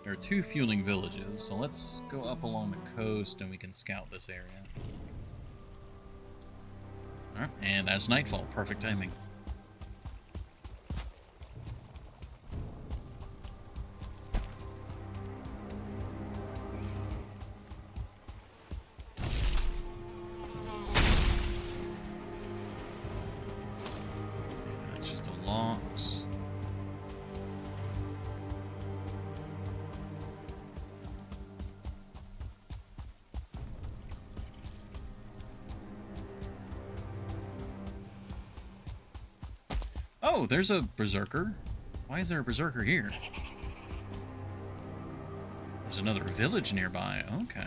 There are 2 fueling villages, so let's go up along the coast and we can scout this area. Alright, and that's nightfall. Perfect timing. That's just a logs. Oh, there's a berserker. Why is there a berserker here? There's another village nearby. Okay.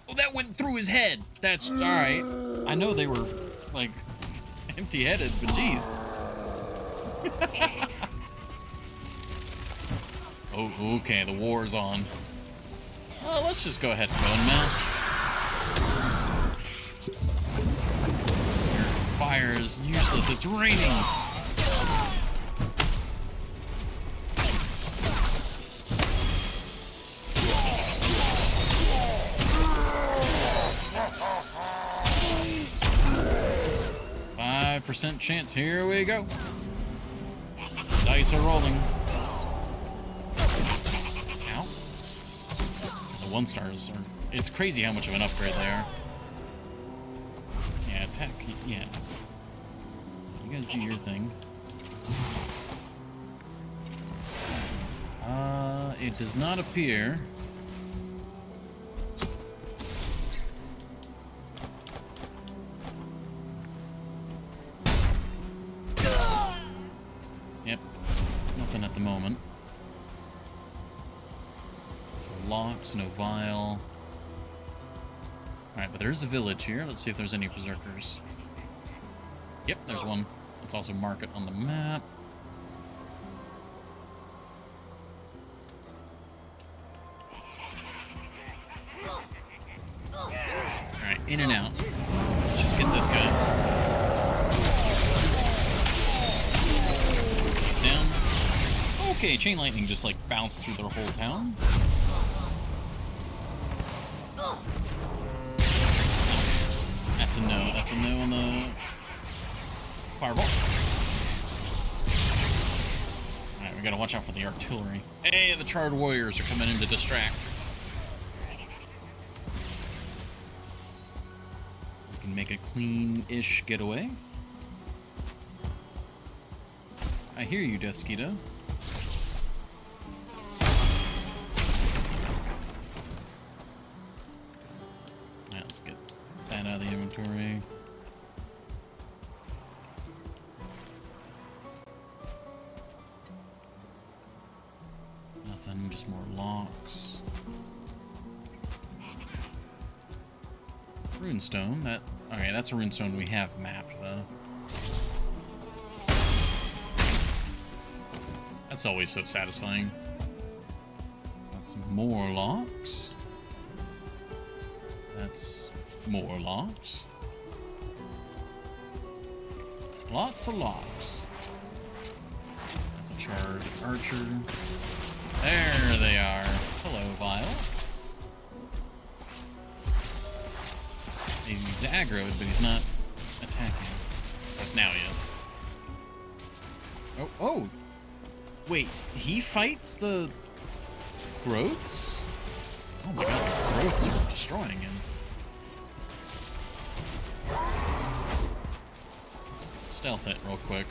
Oh, that went through his head. That's all right. I know they were like empty-headed, but jeez. Oh, okay. The war's on. Well, let's just go ahead and go en masse. Fire is useless. It's raining. % chance. Here we go. Dice are rolling. Ow. The 1-stars are. It's crazy how much of an upgrade they are. Yeah, attack. Yeah. You guys do your thing. It does not appear. Yep. Nothing at the moment. It's locks, no vial. Alright, but there is a village here. Let's see if there's any berserkers. Yep, there's one. Let's also mark it on the map. Alright, in and out. Let's just get this guy. He's down. Okay, chain lightning just like bounced through their whole town. That's a no. That's a no on the fireball. Alright, we gotta watch out for the artillery. Hey, the charred warriors are coming in to distract. We can make a clean-ish getaway. I hear you, Death Skeeto. Alright, let's get that out of the inventory. just more locks. Runestone, that... Okay, that's a runestone we have mapped, though. That's always so satisfying. That's more locks. That's more locks. Lots of locks. That's a charred archer. There they are. Hello, Vile. He's aggroed, but he's not attacking. Because now he is. Oh! Wait, he fights the growths? Oh my god, the growths are destroying him. Let's stealth it real quick.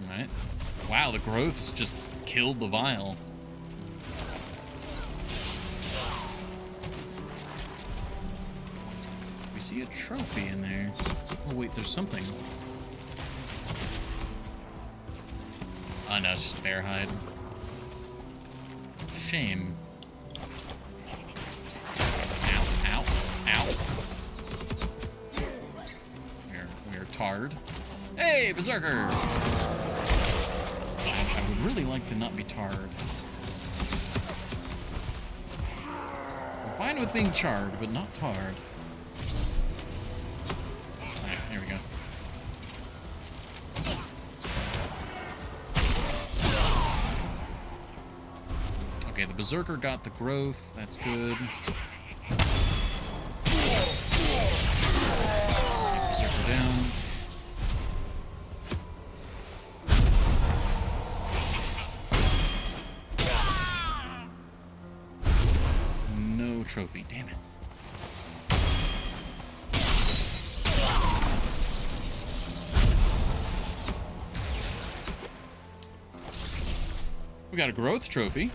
Alright. Wow, the growths just killed the Vile. We see a trophy in there. Oh wait, there's something. Oh no, it's just bear hide. Shame. Ow, ow, ow. We're tarred. Hey, Berserker! I would really like to not be tarred. I'm fine with being charred, but not tarred. Alright, here we go. Okay, the Berserker got the growth. That's good. Take Berserker down. No trophy, damn it. We got a growth trophy.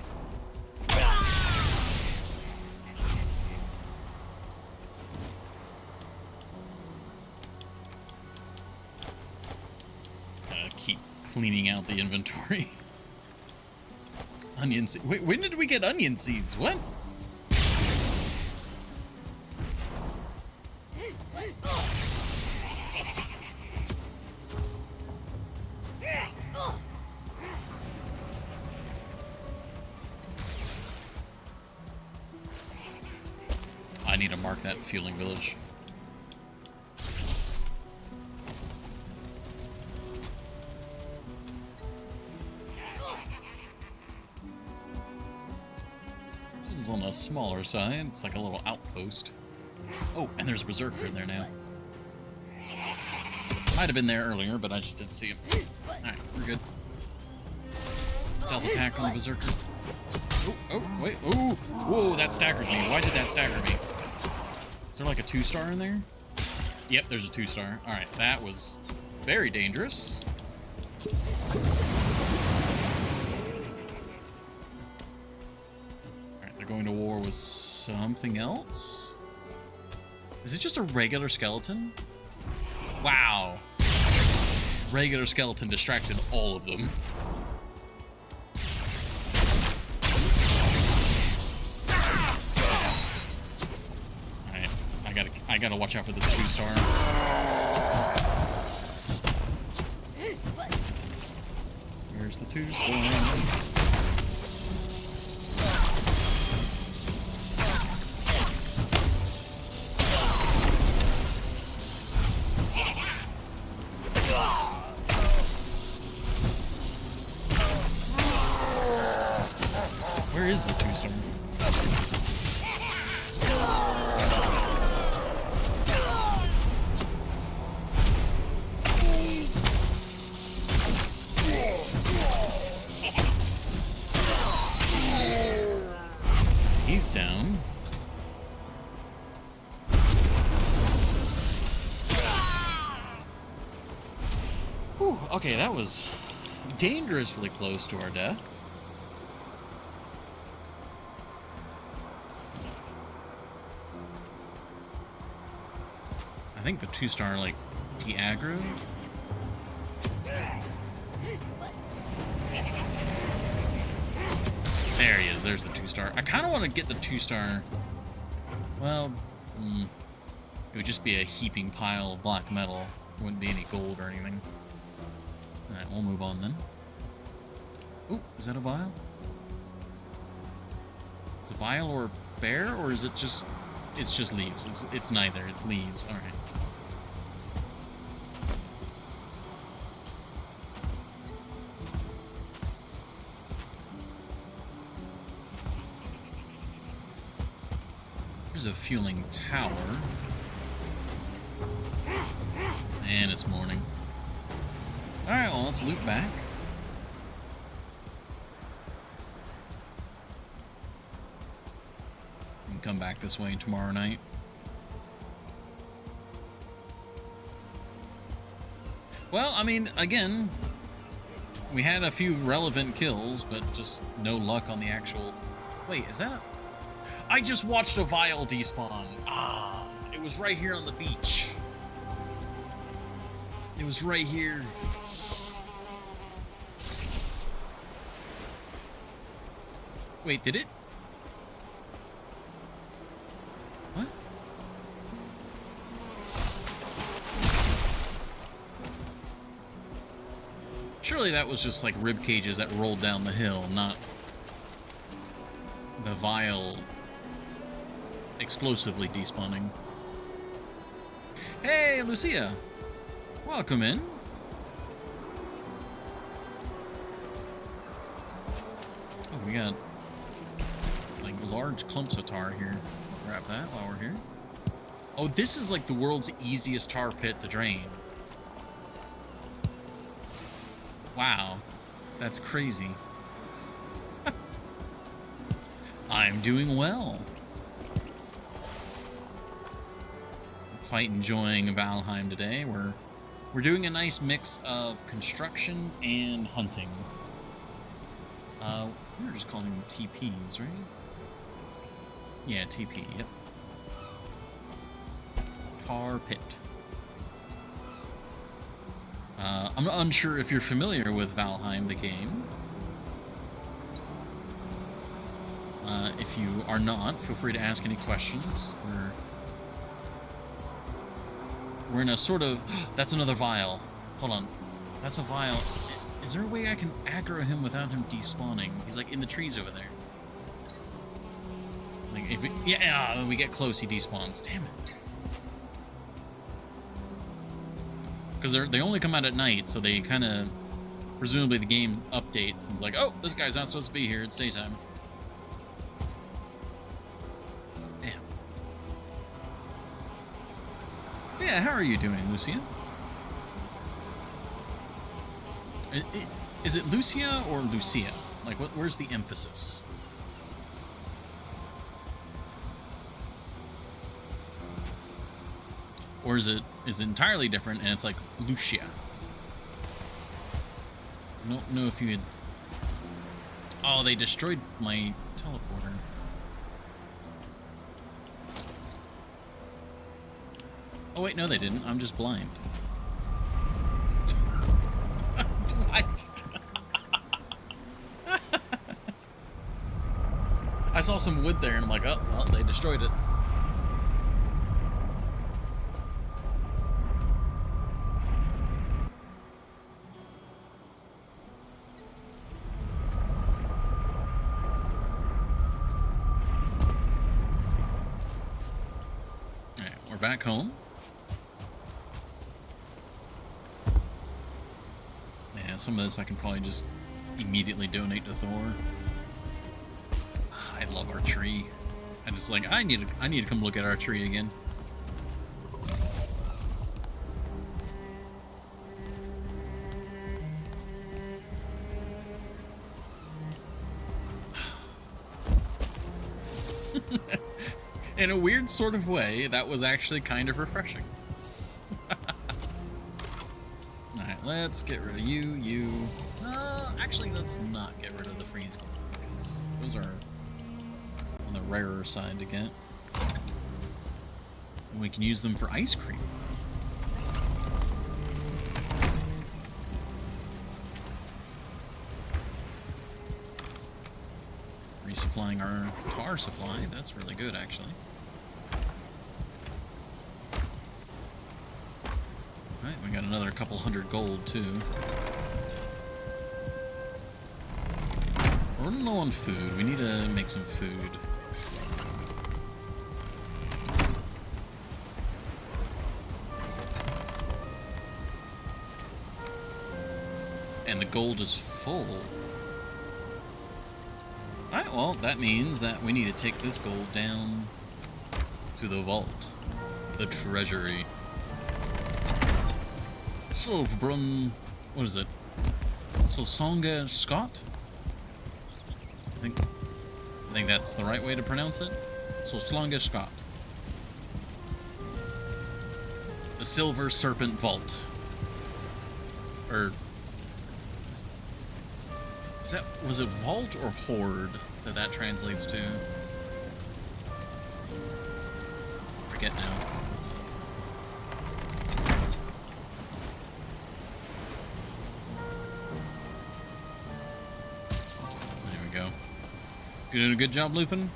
Keep cleaning out the inventory. Onion seeds. Wait, when did we get onion seeds? What? I need to mark that fueling village. This one's on a smaller side. It's like a little outpost. Oh, and there's a Berserker in there now. Might have been there earlier, but I just didn't see him. Alright, we're good. Stealth attack on the Berserker. Oh, wait, oh! Whoa, that staggered me. Why did that stagger me? Is there like a 2-star in there? Yep, there's a 2-star. Alright, that was very dangerous. Alright, they're going to war with something else? Is it just a regular skeleton? Wow. Regular skeleton distracted all of them. I gotta watch out for this 2-star. Where's the 2-star? Where is the 2-star? He's down. Whew, okay, that was dangerously close to our death. I think the 2-star, like, de-aggroed. There he is. There's the 2-star. I kind of want to get the 2-star. Well, it would just be a heaping pile of black metal. There wouldn't be any gold or anything. Alright, we'll move on then. Ooh, is that a vial? It's a vial or a bear, or is it just... It's just leaves. It's neither. It's leaves. Alright. There's a fueling tower. And it's morning. Alright, well, let's loot back. And come back this way tomorrow night. Well, I mean, again, we had a few relevant kills, but just no luck on the actual... Wait, is that... I just watched a vial despawn. Ah, it was right here on the beach. It was right here. Wait, did it? What? Surely that was just like rib cages that rolled down the hill, not the vial explosively despawning. Hey, Lucia! Welcome in. Oh, we got like large clumps of tar here. Grab that while we're here. Oh, this is like the world's easiest tar pit to drain. Wow, that's crazy. I'm doing well. Quite enjoying Valheim today. We're doing a nice mix of construction and hunting. We were just calling them TPs, right? Yeah, TP, yep. Tar pit. I'm unsure if you're familiar with Valheim, the game. If you are not, feel free to ask any questions. We're in a sort of... That's another vial. Hold on. That's a vial. Is there a way I can aggro him without him despawning? He's like in the trees over there. Like if when we get close, he despawns. Damn it. Because they only come out at night, so they kind of... Presumably the game updates and it's like, oh, this guy's not supposed to be here. It's daytime. Yeah, how are you doing, Lucia? Is it Lucia or Lucia? Like, where's the emphasis? Or is it entirely different and it's like Lucia? I don't know if you had... Oh, they destroyed my teleporter. Oh wait, no they didn't. I'm just blind. What? I saw some wood there and I'm like, oh, well, they destroyed it. Alright, we're back home. Some of this I can probably just immediately donate to Thor. I love our tree. I just like I need to come look at our tree again. In a weird sort of way, that was actually kind of refreshing. Let's get rid of you. Actually, let's not get rid of the freeze gun, because those are on the rarer side to get. And we can use them for ice cream. resupplying our tar supply. That's really good, actually. Alright, we got another couple hundred gold, too. We're running low on food. We need to make some food. And the gold is full. Alright, well, that means that we need to take this gold down to the vault. The treasury. Silverbrunn... What is it? Solsonga Scott? I think that's the right way to pronounce it. Solsonga Scott. The Silver Serpent Vault. Or... was it vault or hoard that translates to? Forget now. There we go. You doing a good job, Lupin?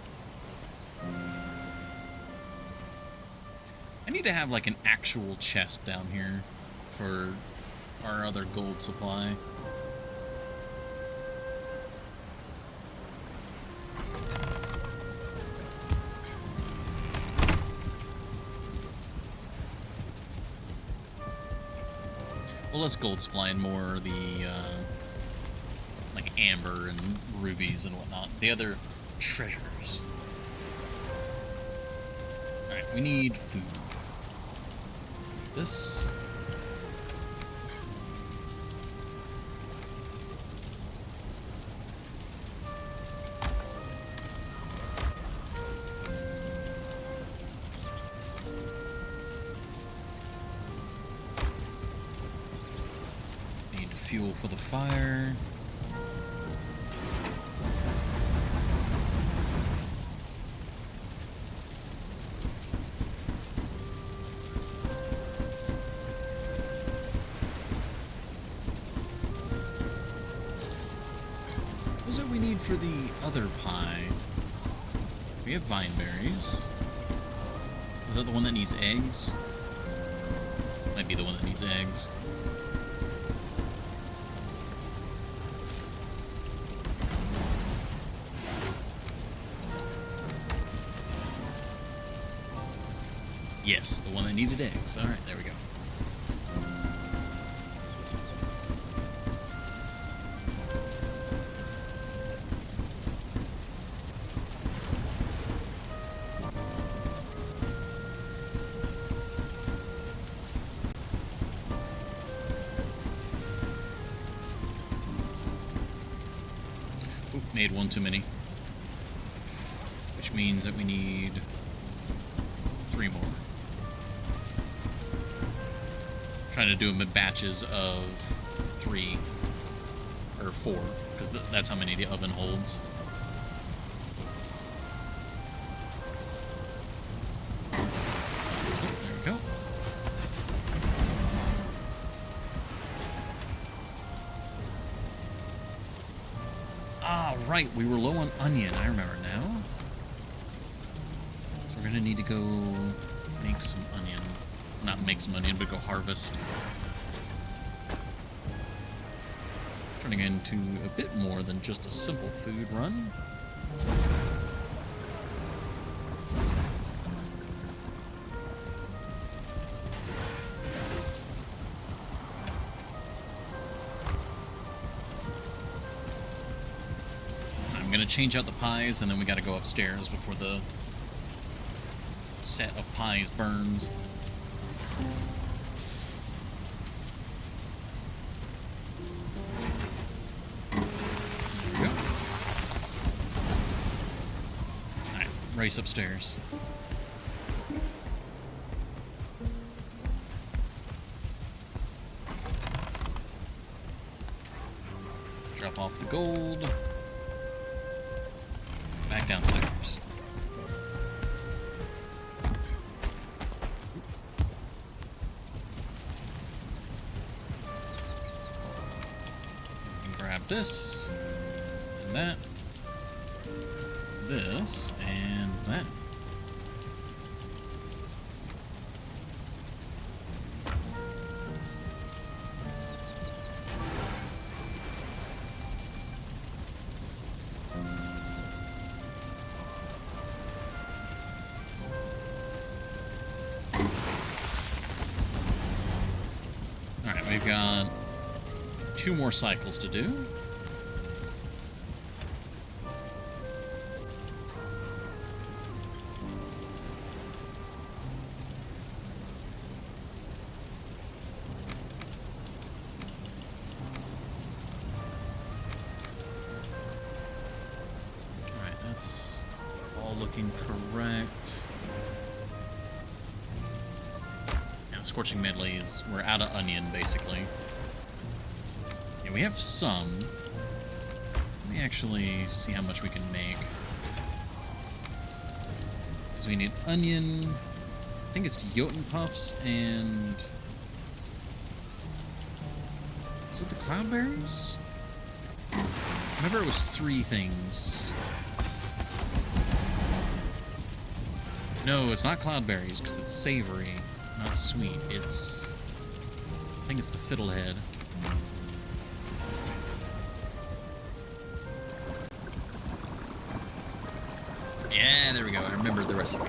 I need to have like an actual chest down here for our other gold supply. Well, less gold supply and more the, like amber and rubies and whatnot. The other treasures. Alright, we need food. This. Fuel for the fire. What is it we need for the other pie? We have vine berries. Is that the one that needs eggs? Might be the one that needs eggs. Yes, the one that needed eggs. Alright, there we go. Oop, made one too many. Which means that we need 3 more. Trying to do them in batches of 3 or 4 because that's how many the oven holds. Oh, there we go. Ah, right, we were low on onion. I remember now. So we're gonna need to go make some onion. Not make some onion, but go harvest. Turning into a bit more than just a simple food run. I'm gonna change out the pies, and then we gotta go upstairs before the set of pies burns. Race upstairs. Drop off the gold. Back downstairs. Grab this and that. this and that. Alright, we've got 2 more cycles to do. Alright, that's all looking correct. Scorching medleys, we're out of onion, basically. Yeah, we have some. Let me actually see how much we can make. Because we need onion, I think it's Jotun puffs, and... is it the cloudberries? Remember it was 3 things. No, it's not cloudberries, because it's savory. Not sweet, it's... I think it's the fiddlehead. Yeah, there we go. I remembered the recipe.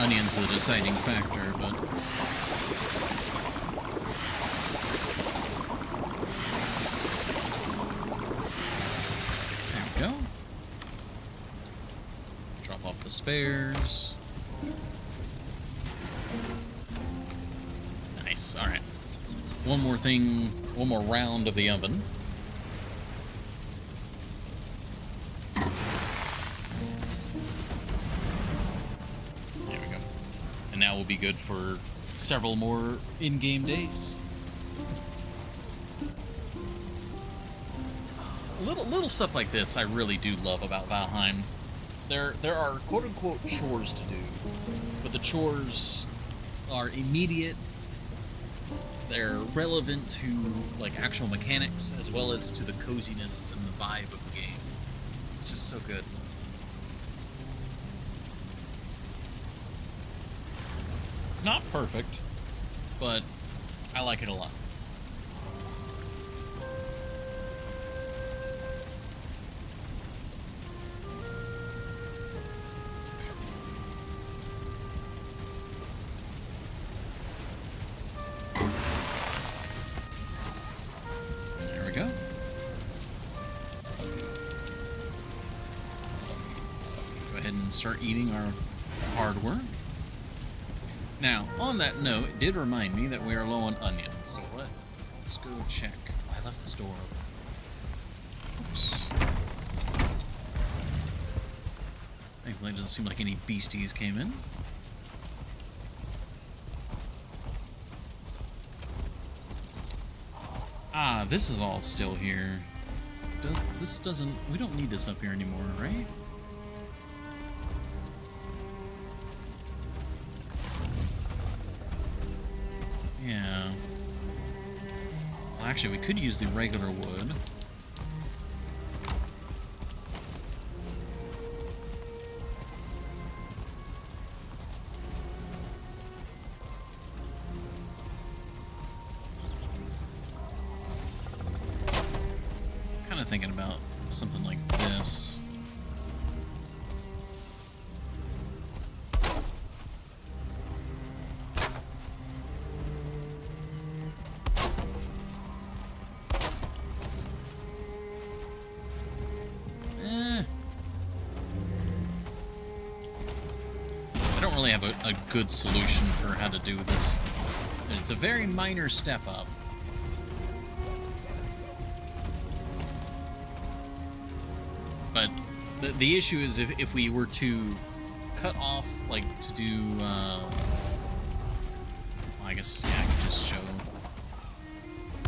Onion's the deciding factor, but... go. Drop off the spares. Nice. All right. One more thing, one more round of the oven. There we go. And now we'll be good for several more in-game days. Little stuff like this I really do love about Valheim. There are quote-unquote chores to do, but the chores are immediate. They're relevant to like actual mechanics as well as to the coziness and the vibe of the game. It's just so good. It's not perfect, but I like it a lot. Start eating our hard work. Now, on that note, it did remind me that we are low on onion, so let's go check. I left this door open. Oops. Thankfully, it doesn't seem like any beasties came in. Ah, this is all still here. We don't need this up here anymore, right? Yeah. Well, actually, we could use the regular wood. Kind of thinking about something like this. Have a good solution for how to do this. And it's a very minor step up. But the issue is if we were to cut off, like, to do, well, I guess, yeah, I could just show.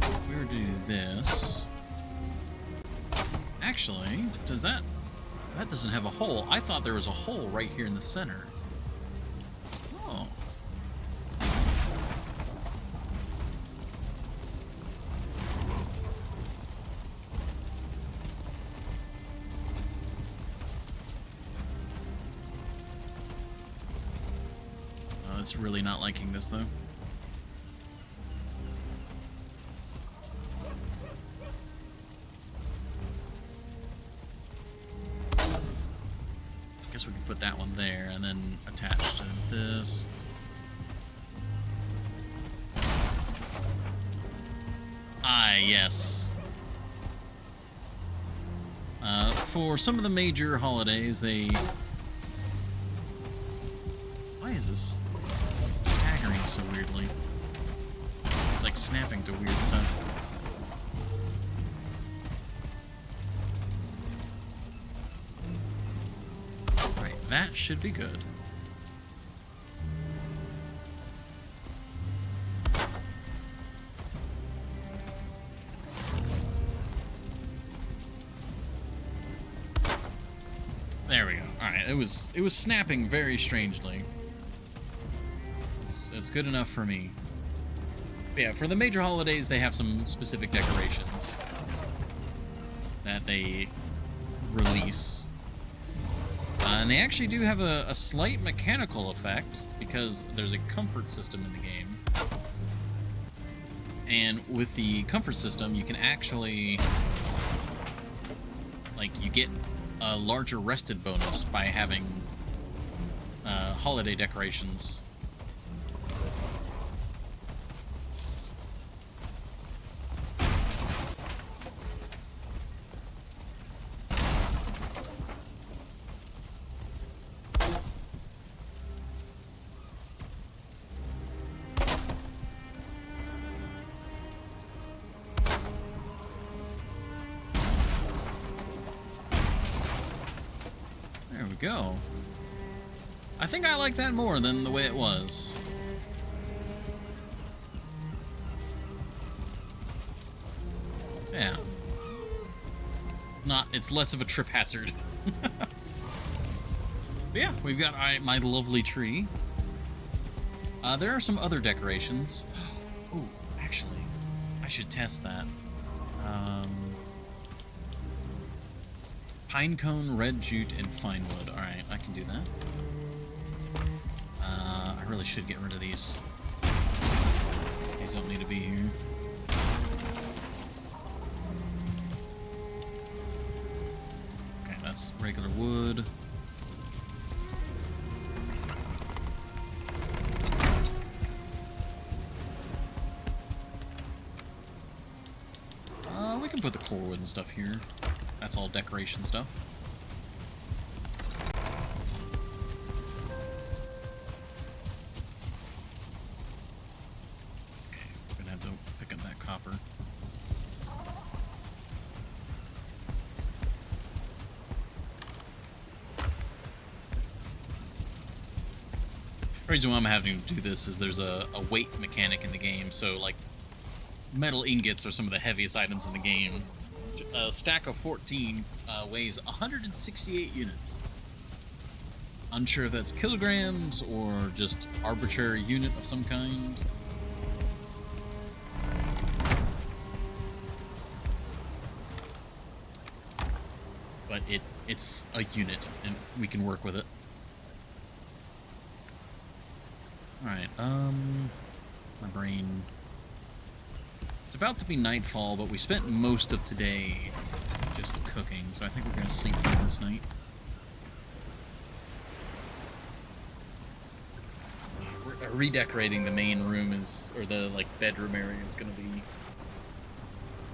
If we were to do this. Actually, does that doesn't have a hole. I thought there was a hole right here in the center. Garland's really not liking this, though. I guess we can put that one there and then attach to this. Ah, yes. For some of the major holidays, they... Why is this staggering so weirdly? It's like snapping to weird stuff. Right, that should be good. There we go. Alright, it was snapping very strangely. It's good enough for me. But yeah, for the major holidays, they have some specific decorations that they release. And they actually do have a slight mechanical effect, because there's a comfort system in the game. And with the comfort system, you can actually... like, you get a larger rested bonus by having holiday decorations. Go. I think I like that more than the way it was. Yeah. It's less of a trip hazard. But yeah, we've got my lovely tree. There are some other decorations. Oh, actually, I should test that. Pinecone, red jute, and fine wood. Alright, I can do that. I really should get rid of these. These don't need to be here. Okay, that's regular wood. We can put the core wood and stuff here. That's all decoration stuff. Okay, we're gonna have to pick up that copper. The reason why I'm having to do this is there's a weight mechanic in the game, so like metal ingots are some of the heaviest items in the game. A stack of 14 weighs 168 units. Unsure if that's kilograms or just arbitrary unit of some kind. But it's a unit, and we can work with it. Alright, my brain... It's about to be nightfall, but we spent most of today just cooking, so I think we're going to sleep in this night. Redecorating the main room or the, like, bedroom area is going to be...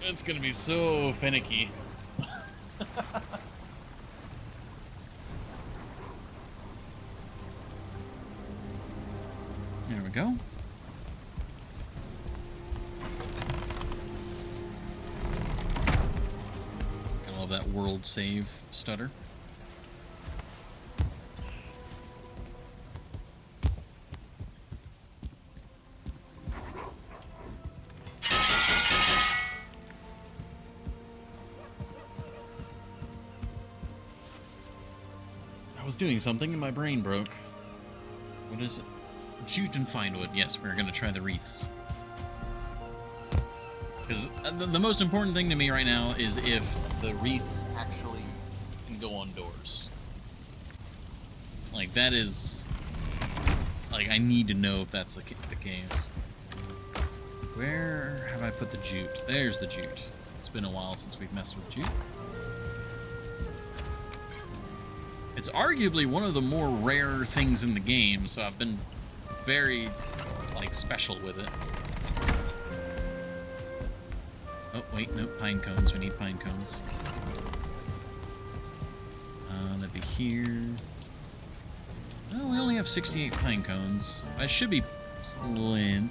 It's going to be so finicky. There we go. That world save stutter. I was doing something and my brain broke. What is it? Jute and fine wood. Yes, we're going to try the wreaths. Because the most important thing to me right now is if the wreaths actually can go on doors. Like, that is Like, I need to know if that's the case. Where have I put the jute? There's the jute. It's been a while since we've messed with jute. It's arguably one of the more rare things in the game, so I've been very, like, special with it. Oh, wait, no, pine cones. We need pine cones. That'd be here. Oh, we only have 68 pine cones. That should be plenty.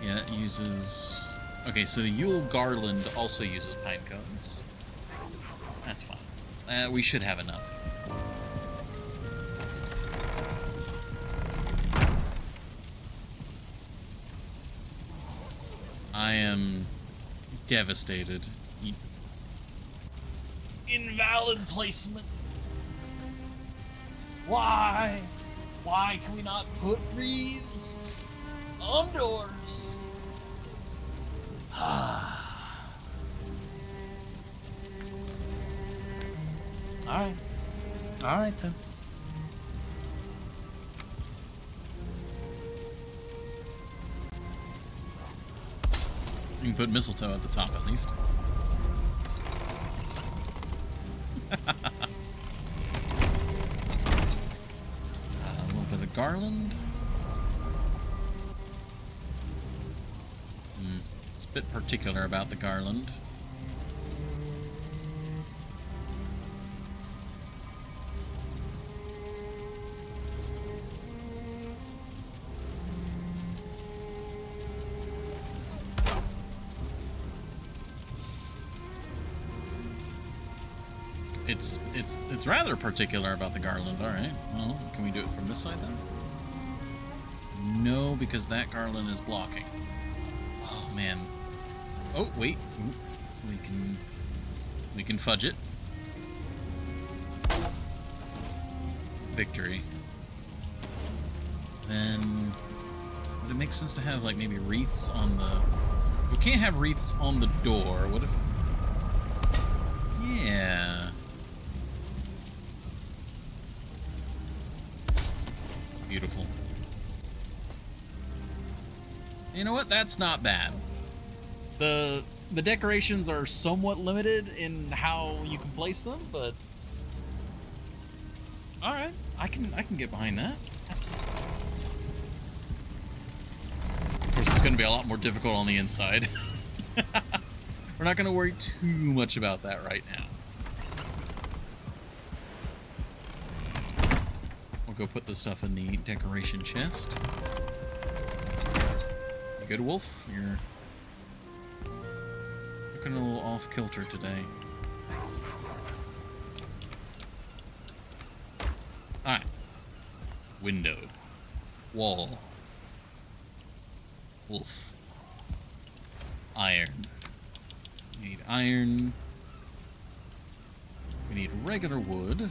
Yeah, it uses... Okay, so the Yule Garland also uses pine cones. That's fine. We should have enough. I am devastated. Invalid placement. Why? Why can we not put wreaths on doors? Alright. Alright then. You can put mistletoe at the top at least. A little bit of garland. It's a bit particular about the garland. It's rather particular about the garland. All right. Well, can we do it from this side then? No, because that garland is blocking. Oh man. Oh wait. Ooh. We can fudge it. Victory. Then would it make sense to have like maybe wreaths on the? We can't have wreaths on the door. What if? Yeah. Beautiful. You know what? That's not bad. The decorations are somewhat limited in how you can place them, but all right, I can get behind that. That's of course it's going to be a lot more difficult on the inside. We're not going to worry too much about that right now. We'll go put the stuff in the decoration chest. You good, Wolf? You're looking a little off kilter today. Alright. Windowed. Wall. Wolf. Iron. We need iron. We need regular wood.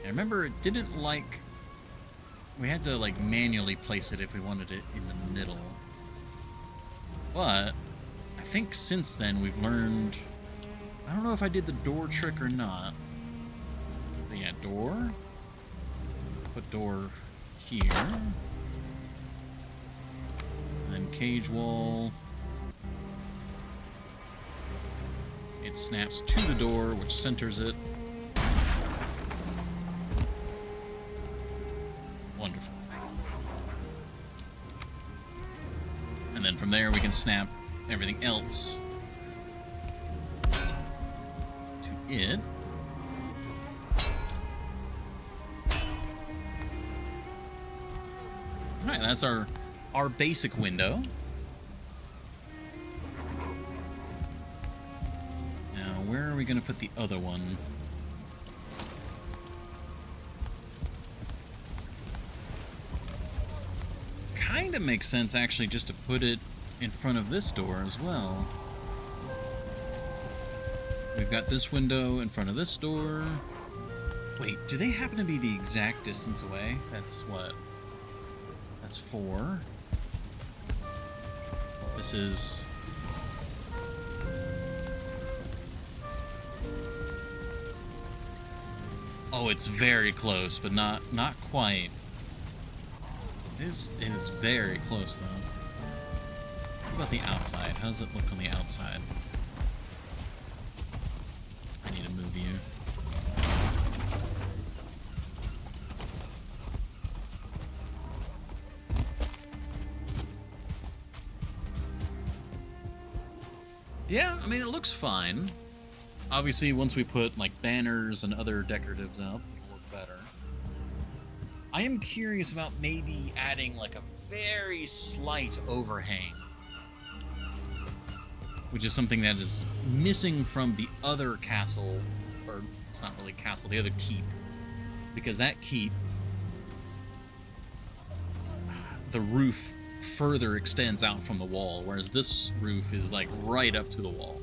I remember it didn't like... We had to, like, manually place it if we wanted it in the middle. But I think since then we've learned... I don't know if I did the door trick or not. But yeah, door. Put door here. And then cage wall. It snaps to the door, which centers it. Wonderful. And then from there we can snap everything else to it. Alright, that's our basic window. Now, where are we going to put the other one? Kind of makes sense, actually, just to put it in front of this door as well. We've got this window in front of this door. Wait, do they happen to be the exact distance away? That's what? That's 4. This is... Oh, it's very close, but not quite. It is very close, though. What about the outside? How does it look on the outside? I need to move you. Yeah, I mean, it looks fine. Obviously, once we put, like, banners and other decoratives up, it'll look better. I am curious about maybe adding, like, a very slight overhang. Which is something that is missing from the other castle, or it's not really castle, the other keep. Because that keep, the roof further extends out from the wall, whereas this roof is like right up to the wall.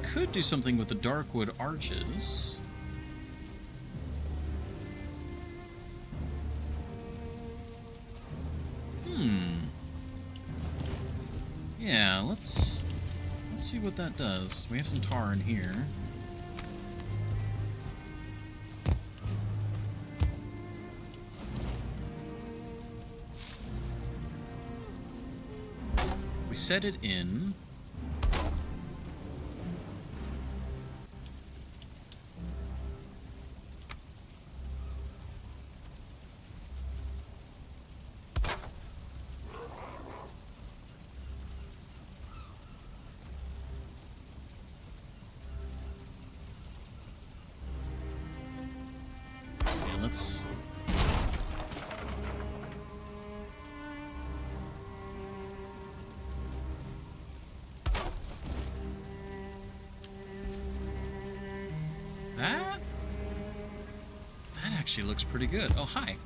Could do something with the Darkwood arches. Yeah, let's see what that does. We have some tar in here. We set it in. Let's... That actually looks pretty good. Oh, hi.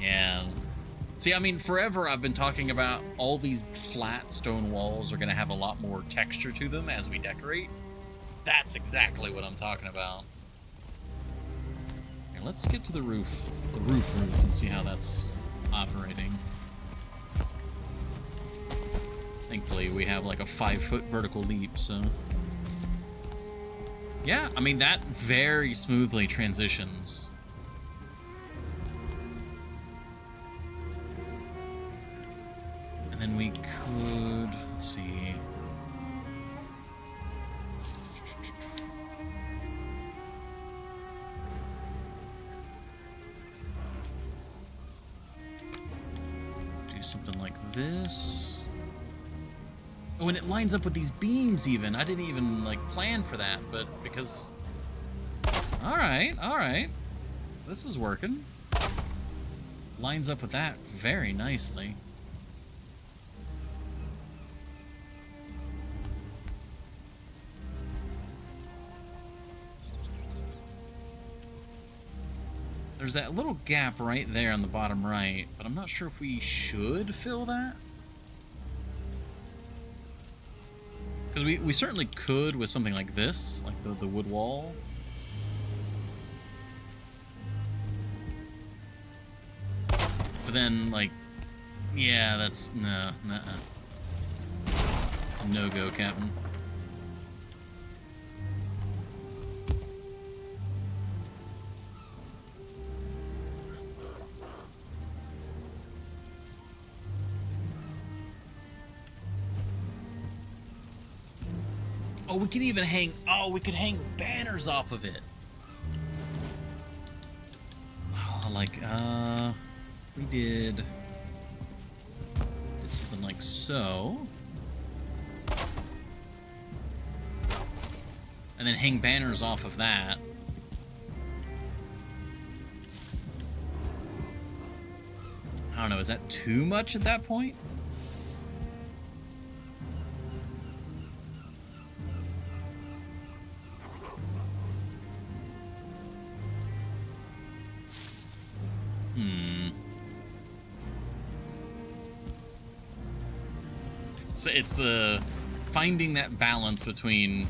Yeah. See, I mean, forever I've been talking about all these flat stone walls are going to have a lot more texture to them as we decorate. That's exactly what I'm talking about. Okay, let's get to the roof, and see how that's operating. Thankfully, we have like a 5-foot vertical leap, so... Yeah, I mean, that very smoothly transitions. And then we could, let's see. Do something like this. Oh, and it lines up with these beams even. I didn't even, like, plan for that, but because... Alright. This is working. Lines up with that very nicely. There's that little gap right there on the bottom right, but I'm not sure if we should fill that. Because we certainly could with something like this, like the wood wall. But then, like, yeah, that's, nuh-uh. It's a no-go, Captain. Oh, we could even hang... Oh, we could hang banners off of it. Oh, like, we did... like so. And then hang banners off of that. I don't know, is that too much at that point? So it's the finding that balance between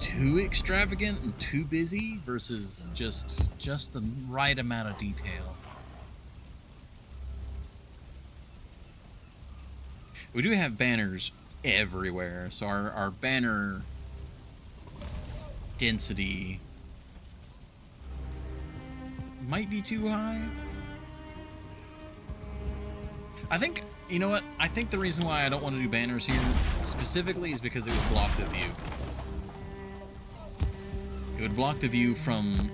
too extravagant and too busy versus just the right amount of detail. We do have banners everywhere, so our banner density might be too high. I think, you know what? I think the reason why I don't want to do banners here specifically is because it would block the view. It would block the view from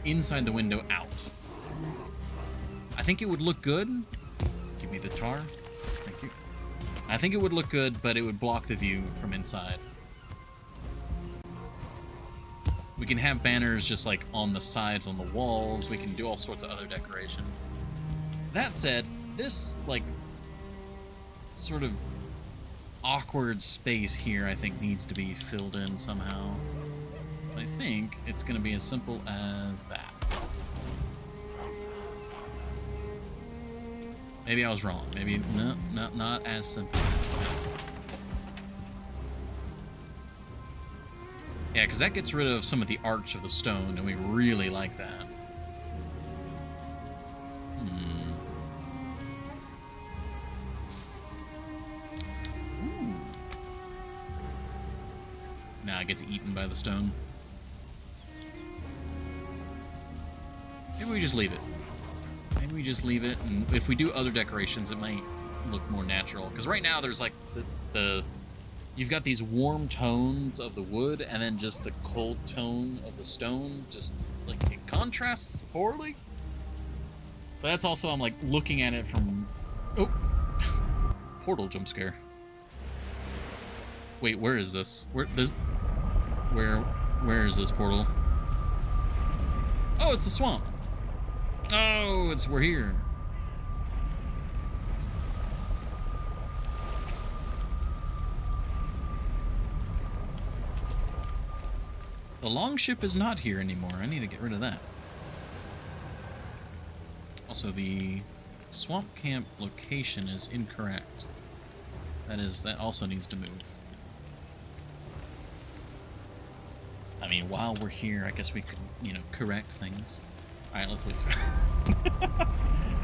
inside the window out. I think it would look good. Give me the tar. Thank you. I think it would look good, but it would block the view from inside. We can have banners just like on the sides, on the walls. We can do all sorts of other decoration. That said, this like sort of awkward space here, I think, needs to be filled in somehow. I think it's going to be as simple as that. Maybe I was wrong. Maybe no, not as simple as that. Yeah, because that gets rid of some of the arch of the stone, and we really like that. Now it gets eaten by the stone. Maybe we just leave it. Maybe we just leave it, and if we do other decorations, it might look more natural. Because right now there's like you've got these warm tones of the wood, and then just the cold tone of the stone. Just like it contrasts poorly. But that's also, I'm like looking at it from portal jump scare. Wait, where is this? Where is this portal? Oh, it's the swamp. Oh, we're here. The longship is not here anymore. I need to get rid of that. Also, the swamp camp location is incorrect. That also needs to move. I mean, while we're here, I guess we could, correct things. All right, let's leave.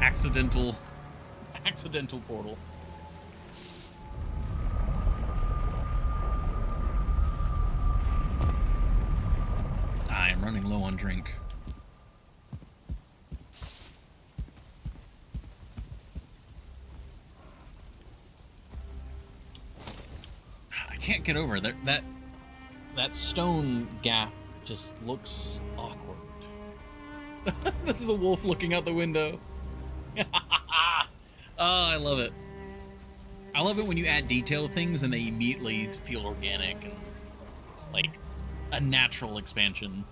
Accidental portal. I'm running low on drink. I can't get over it. That stone gap just looks awkward. This is a wolf looking out the window. Oh, I love it. I love it when you add detail to things and they immediately feel organic and like a natural expansion.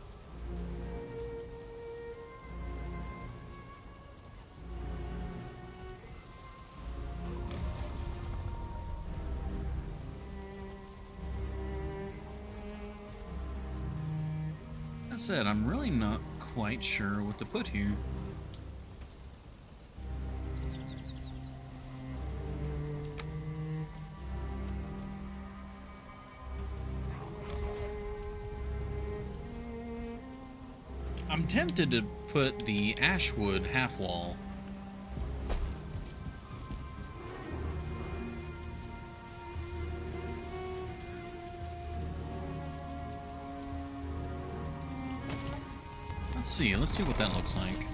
That said, I'm really not quite sure what to put here. I'm tempted to put the ashwood half wall. Let's see what that looks like.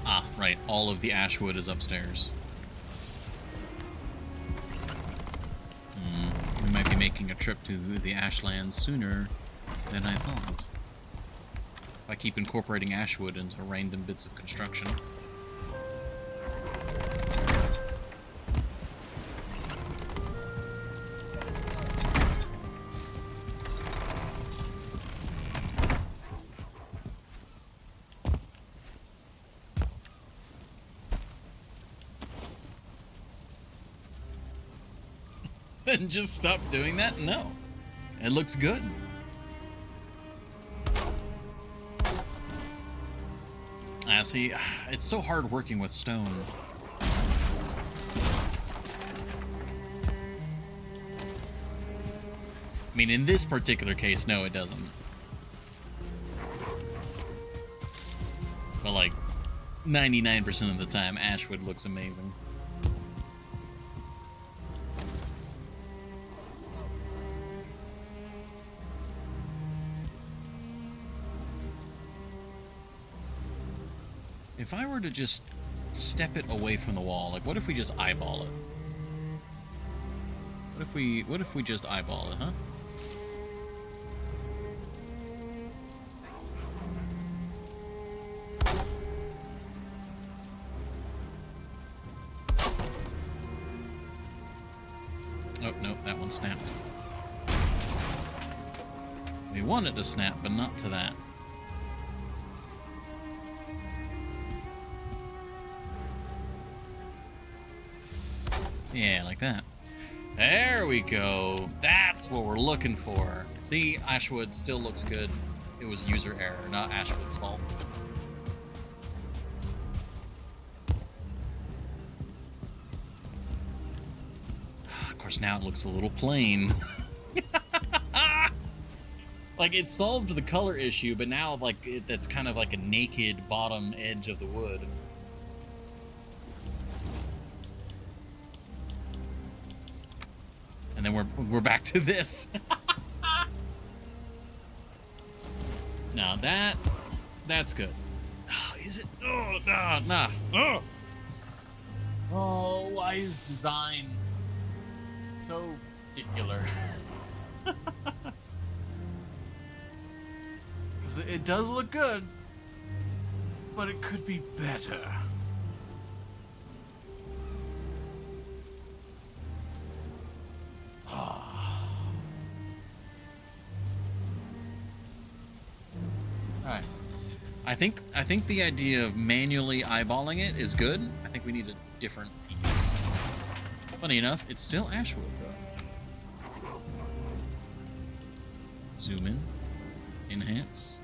Ah, right, all of the ashwood is upstairs. We might be making a trip to the Ashlands sooner than I thought. If I keep incorporating ashwood into random bits of construction. and just stop doing that? No. It looks good. See, it's so hard working with stone. I mean, in this particular case, no, it doesn't. But like 99% of the time, Ashwood looks amazing. If I were to just step it away from the wall, like what if we just eyeball it? What if we just eyeball it, huh? Oh, no, that one snapped. We want it to snap, but not to that. Yeah, like that. There we go. That's what we're looking for. See, Ashwood still looks good. It was user error, not Ashwood's fault. Of course, now it looks a little plain. Like, it solved the color issue, but now, like, that's kind of like a naked bottom edge of the wood. And then we're back to this. Now that's good. Oh, is it? Oh, nah. Oh, why is design so particular? Because it does look good, but it could be better. Alright. I think the idea of manually eyeballing it is good. I think we need a different piece. Funny enough, it's still Ashwood though. Zoom in. Enhance.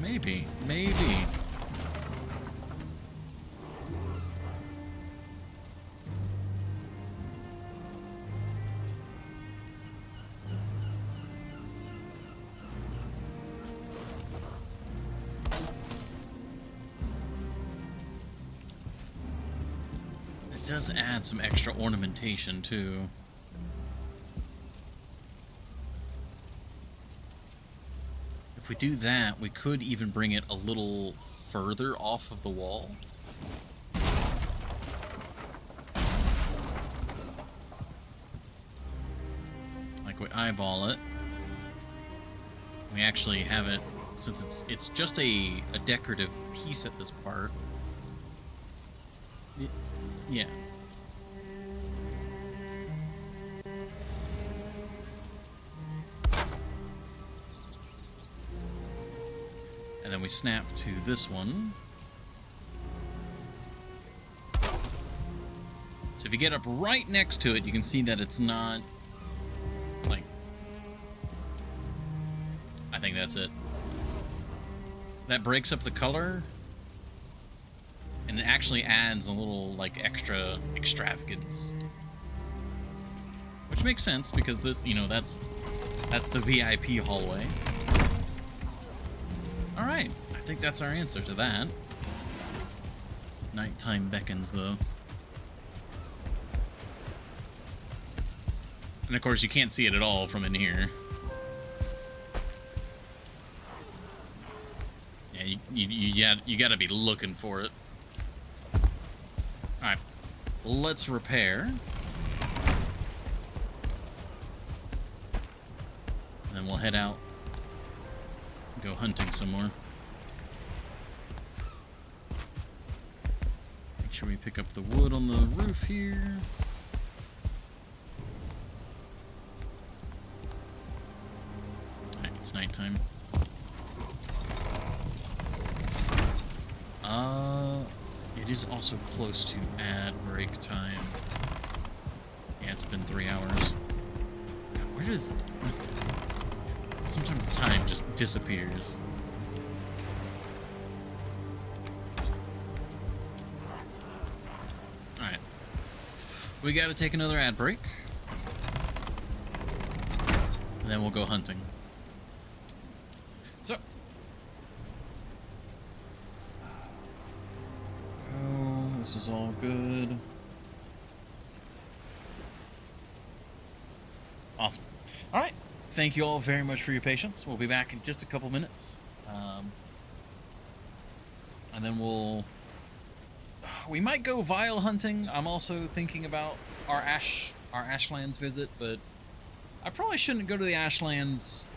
Maybe. It does add some extra ornamentation too. If we do that, we could even bring it a little further off of the wall. Like we eyeball it. We actually have it, since it's just a decorative piece at this part. Yeah. And then we snap to this one. So if you get up right next to it, you can see that it's not, like, I think that's it. That breaks up the color, and it actually adds a little, like, extra extravagance. Which makes sense, because this, you know, that's the VIP hallway. Alright, I think that's our answer to that. Nighttime beckons, though. And of course, you can't see it at all from in here. Yeah, you gotta be looking for it. Alright, let's repair. And then we'll head out. Go hunting some more. Make sure we pick up the wood on the roof here. Right. it's nighttime. It is also close to ad break time. Yeah, it's been 3 hours. Where does... Sometimes time just disappears. Alright. We gotta take another ad break. And then we'll go hunting. So... Oh, this is all good. Awesome. Alright. Thank you all very much for your patience. We'll be back in just a couple minutes. And then we might go vial hunting. I'm also thinking about our Ashlands visit, but I probably shouldn't go to the Ashlands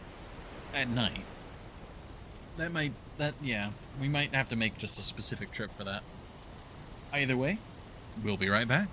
at night. Yeah, we might have to make just a specific trip for that. Either way, we'll be right back.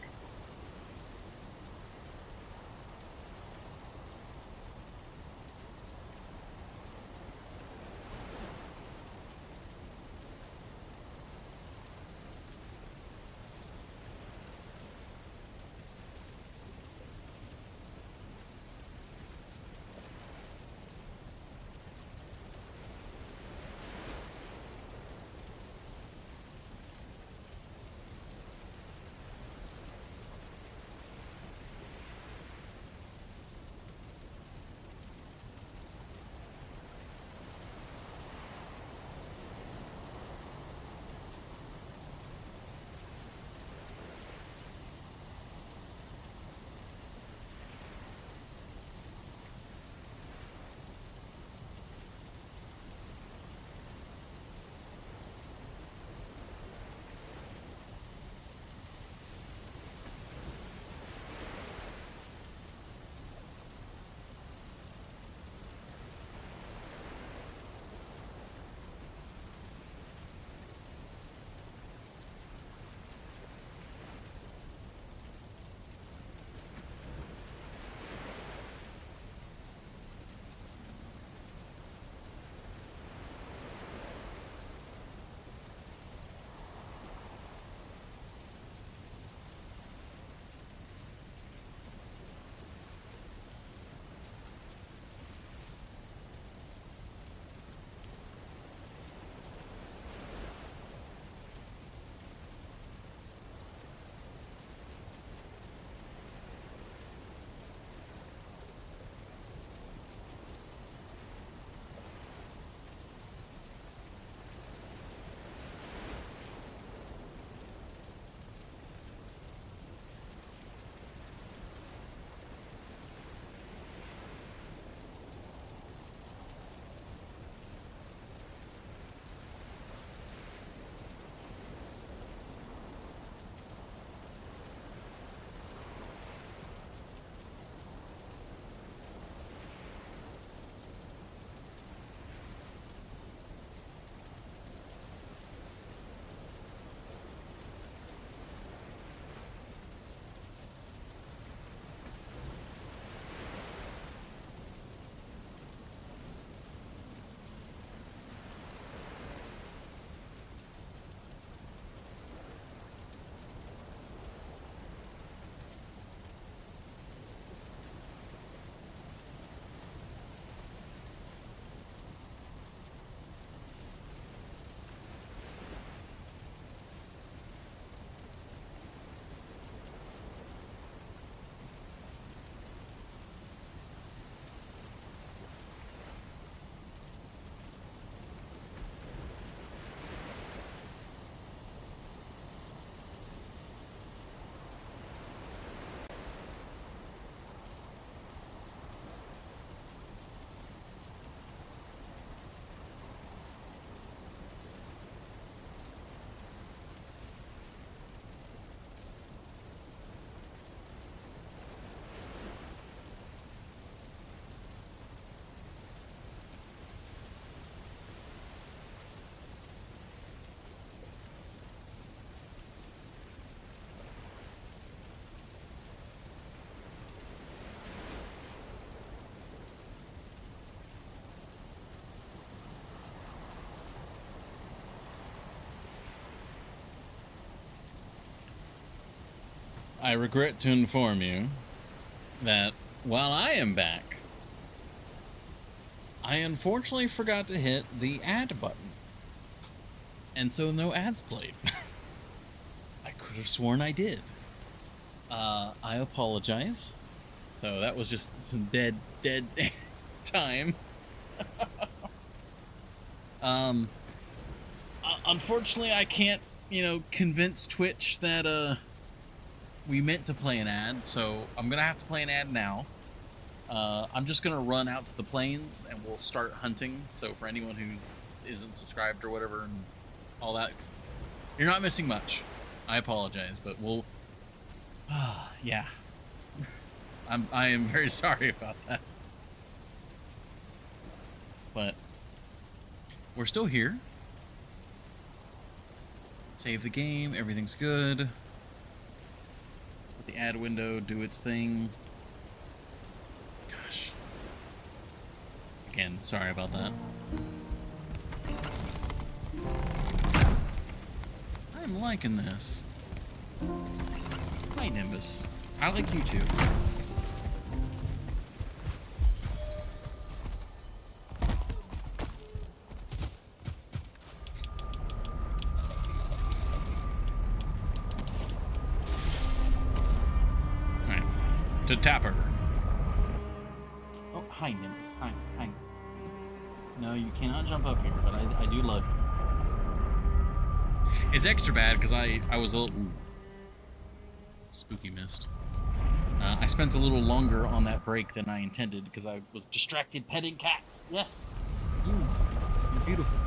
I regret to inform you that while I am back, I unfortunately forgot to hit the add button. And so no ads played. I could have sworn I did. I apologize. So that was just some dead time. Unfortunately, I can't, convince Twitch that we meant to play an ad, so I'm gonna have to play an ad now. I'm just gonna run out to the plains and we'll start hunting. So for anyone who isn't subscribed or whatever and all that, you're not missing much. I apologize, but we'll. Yeah. I am very sorry about that. But we're still here. Save the game, everything's good. Let the ad window do its thing. Gosh. Again, sorry about that. I'm liking this. Hi, Nimbus. I like you too. Alright. To Tapper. Oh, hi, Nimbus. Hi. No, you cannot jump up here, but I do love you. It's extra bad because I was a little... Spooky mist. I spent a little longer on that break than I intended because I was distracted petting cats. Yes. You're beautiful.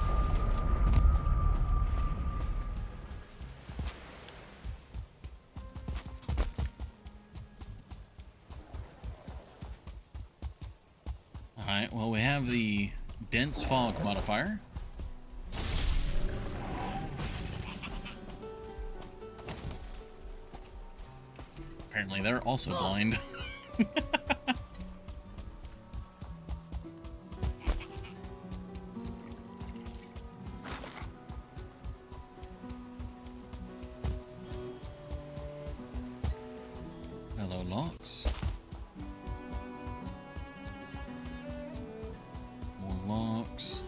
Alright, well, we have the dense fog modifier. Apparently they're also blind. Hello, locks. More locks.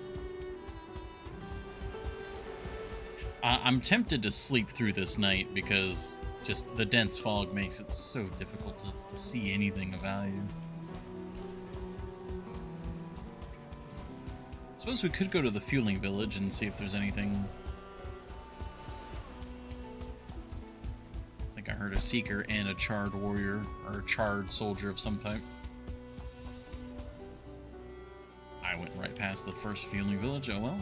I'm tempted to sleep through this night because just the dense fog makes it so difficult to see anything of value. Suppose we could go to the fueling village and see if there's anything. I think I heard a seeker and a charred warrior, or a charred soldier of some type. I went right past the first fueling village, oh well.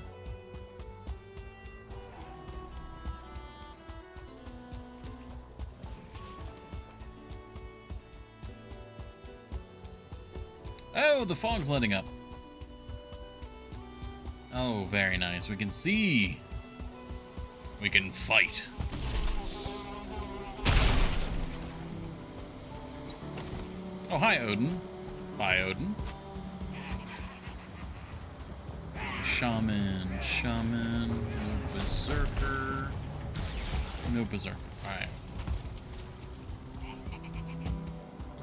Oh, the fog's letting up. Oh, very nice. We can see. We can fight. Oh, hi, Odin. Bye, Odin. Shaman. No berserker. No berserker. Alright.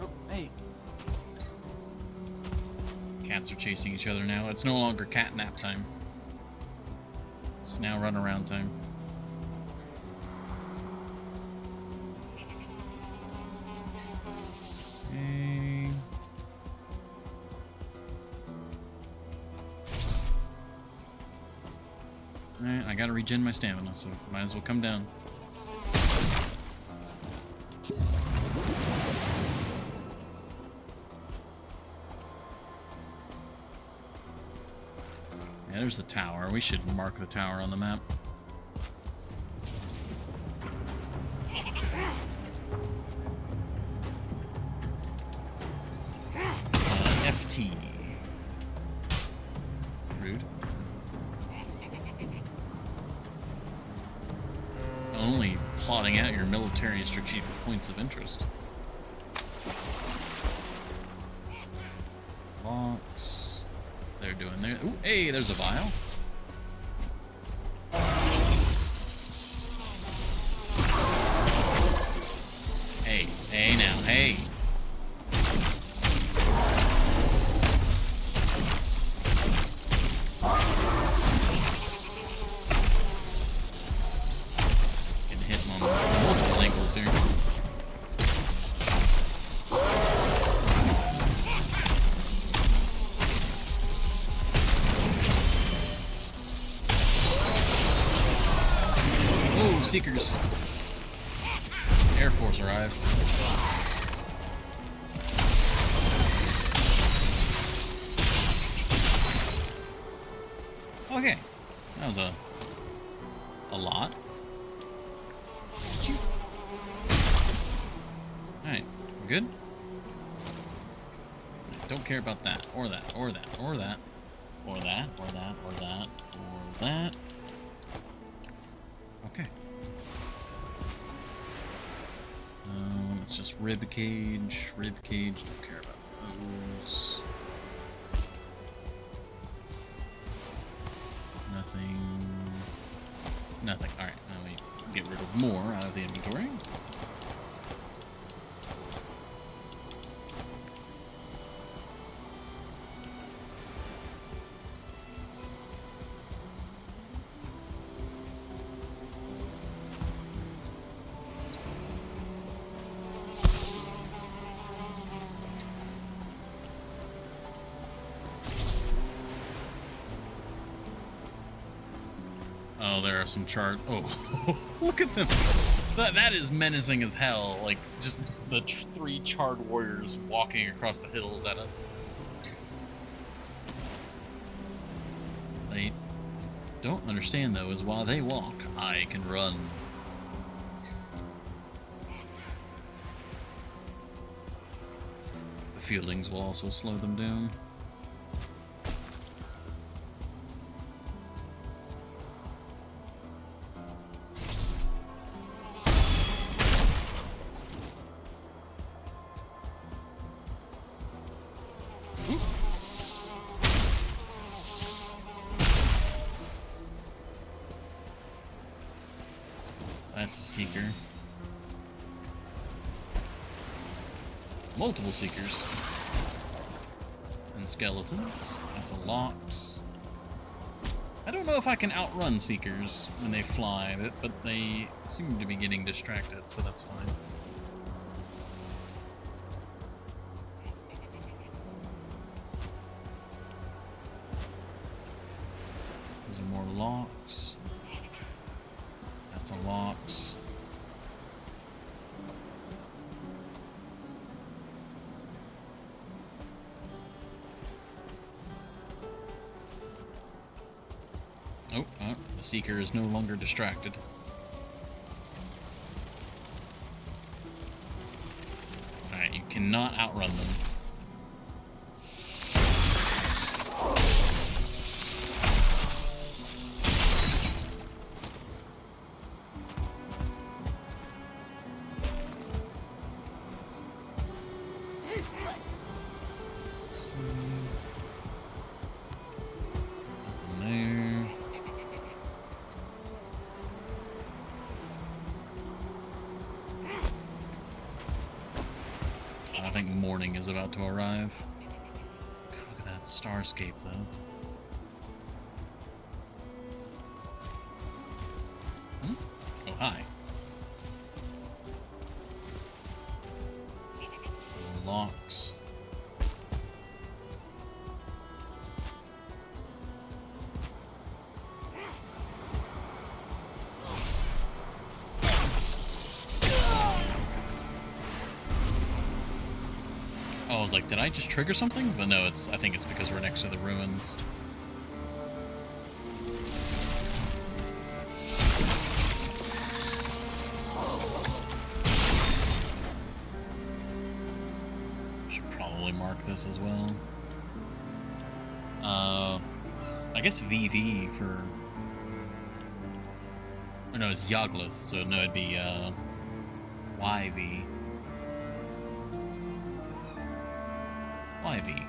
Oh, hey. Cats are chasing each other now. It's no longer cat nap time. It's now run around time. Okay. Alright, I gotta regen my stamina, so might as well come down. Yeah, there's the tower. We should mark the tower on the map. FT. Rude. Only plotting out your military and strategic points of interest. Box. They're doing there. Ooh, hey, there's a vial. Hey. Seekers. Air Force arrived. Okay. That was a lot. Alright, we're good? Don't care about that, or that, or that, or that, or that, or that, or that, or that. Okay. It's just rib cage, don't care about those. Nothing. Alright, now we get rid of more out of the inventory. Oh, there are some charred. Oh, look at them. That is menacing as hell. Like, just the 3 charred warriors walking across the hills at us. They don't understand, though, is while they walk, I can run. The feelings will also slow them down. That's a seeker. Multiple seekers. And skeletons. That's a lox. I don't know if I can outrun seekers when they fly, but they seem to be getting distracted, so that's fine. Those are more lox. That's a lox. Oh, the seeker is no longer distracted. Alright, you cannot outrun them. I think morning is about to arrive. God, look at that starscape, though. Oh, hi. Locks. Oh, I was like, did I just trigger something? But no, I think it's because we're next to the ruins. Should probably mark this as well. I guess VV for... Oh no, it's Yogloth, so no, it'd be YV. YV.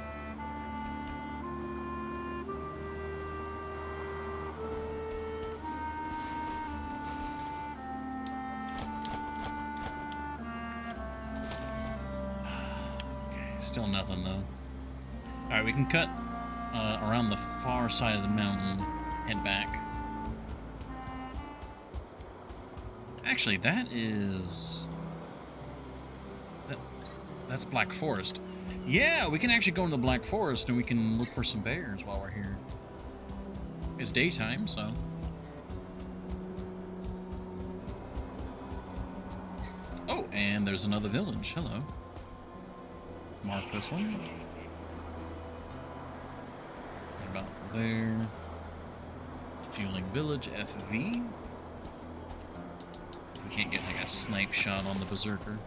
Okay, still nothing though. Alright, we can cut around the far side of the mountain, head back. Actually, that is... That's Black Forest. Yeah, we can actually go into the Black Forest and we can look for some bears while we're here. It's daytime, so... and there's another village. Hello. Mark this one. What about there? Fueling village, FV. See if we can't get like a snipe shot on the berserker.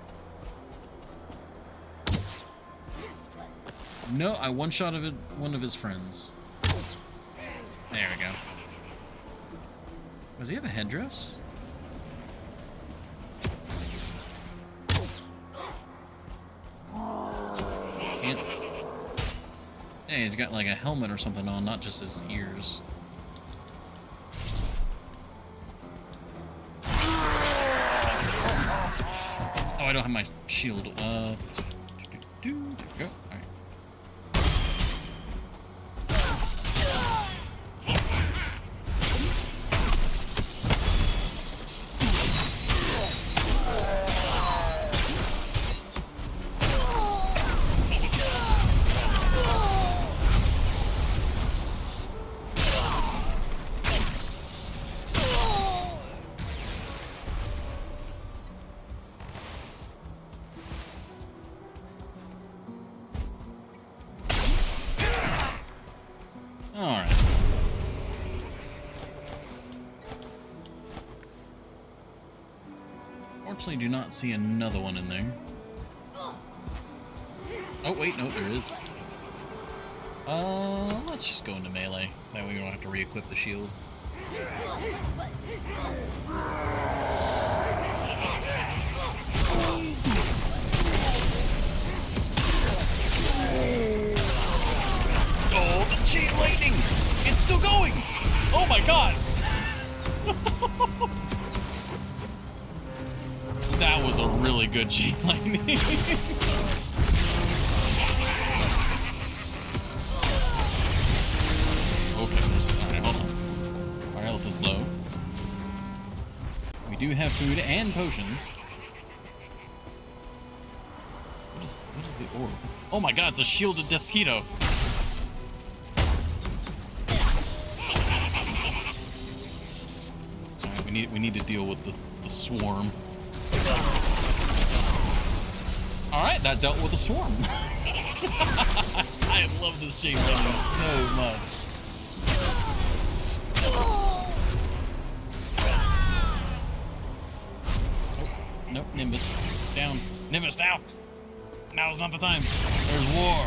No, I one-shot of it, one of his friends. There we go. Does he have a headdress? Can't. Hey, he's got like a helmet or something on, not just his ears. Oh, I don't have my shield. There we go. All right. Alright. Fortunately, do not see another one in there. Oh, wait, no, there is. Let's just go into melee. That way we don't have to re-equip the shield. Oh, the chain lightning! It's still going! Oh my god! That was a really good chain lightning. Okay, alright, hold on. Our health is low. We do have food and potions. What is the orb? Oh my god, it's a shielded Deathsquito. Alright, we need to deal with the swarm. Alright, that dealt with the swarm. I love this chain lightning so much. Oh, nope, Nimbus. Down. Nimbus, down! Now's not the time. There's war.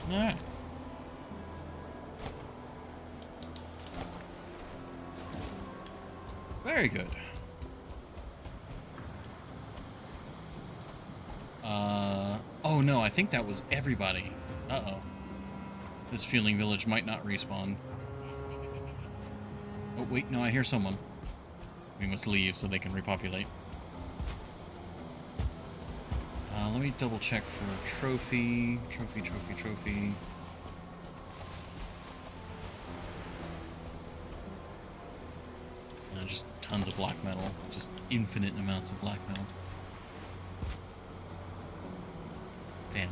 Alright. Very good. Oh no, I think that was everybody. Uh-oh. This fueling village might not respawn. Oh wait, no, I hear someone. We must leave so they can repopulate. Let me double check for trophy. Trophy. Just tons of black metal. Just infinite amounts of black metal. Damn.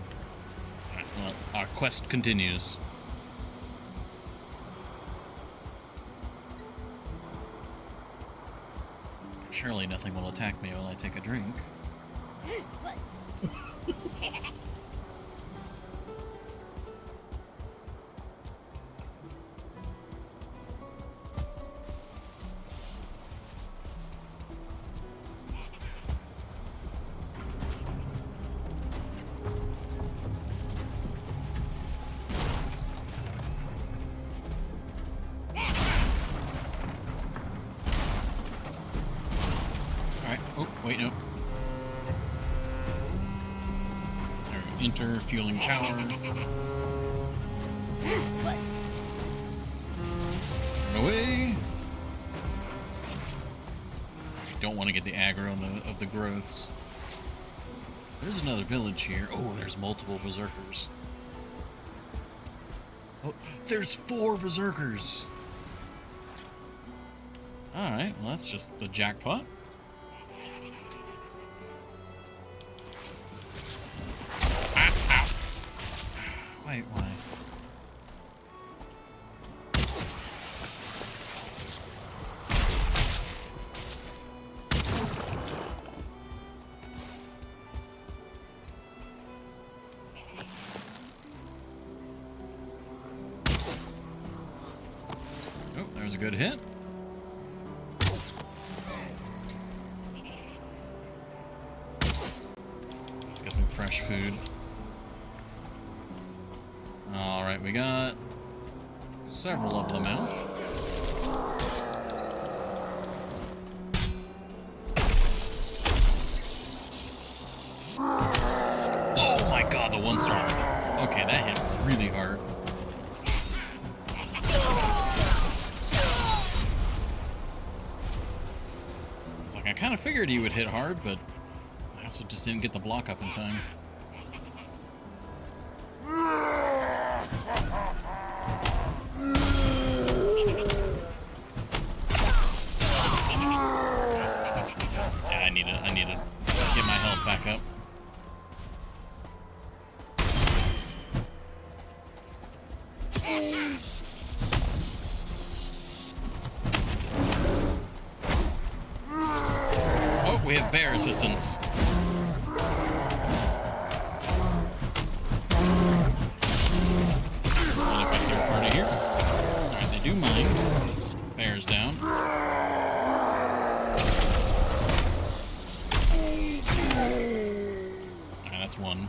Alright, well, our quest continues. Surely nothing will attack me while I take a drink. Wait, no. There we go. Enter fueling tower. Away. I don't want to get the aggro of the growths. There's another village here. Oh, there's multiple berserkers. Oh, there's 4 berserkers. All right, well that's just the jackpot. Wait, why? Oh, there's a good hit. Let's get some fresh food. Alright, we got several of them out. Oh my god, the one star. Okay, that hit really hard. It's like I kind of figured he would hit hard, but I also just didn't get the block up in time. I need to get my health back up. Oh, we have bear assistance. Look at third party here. Alright, they do mind. Bear's down. That's one.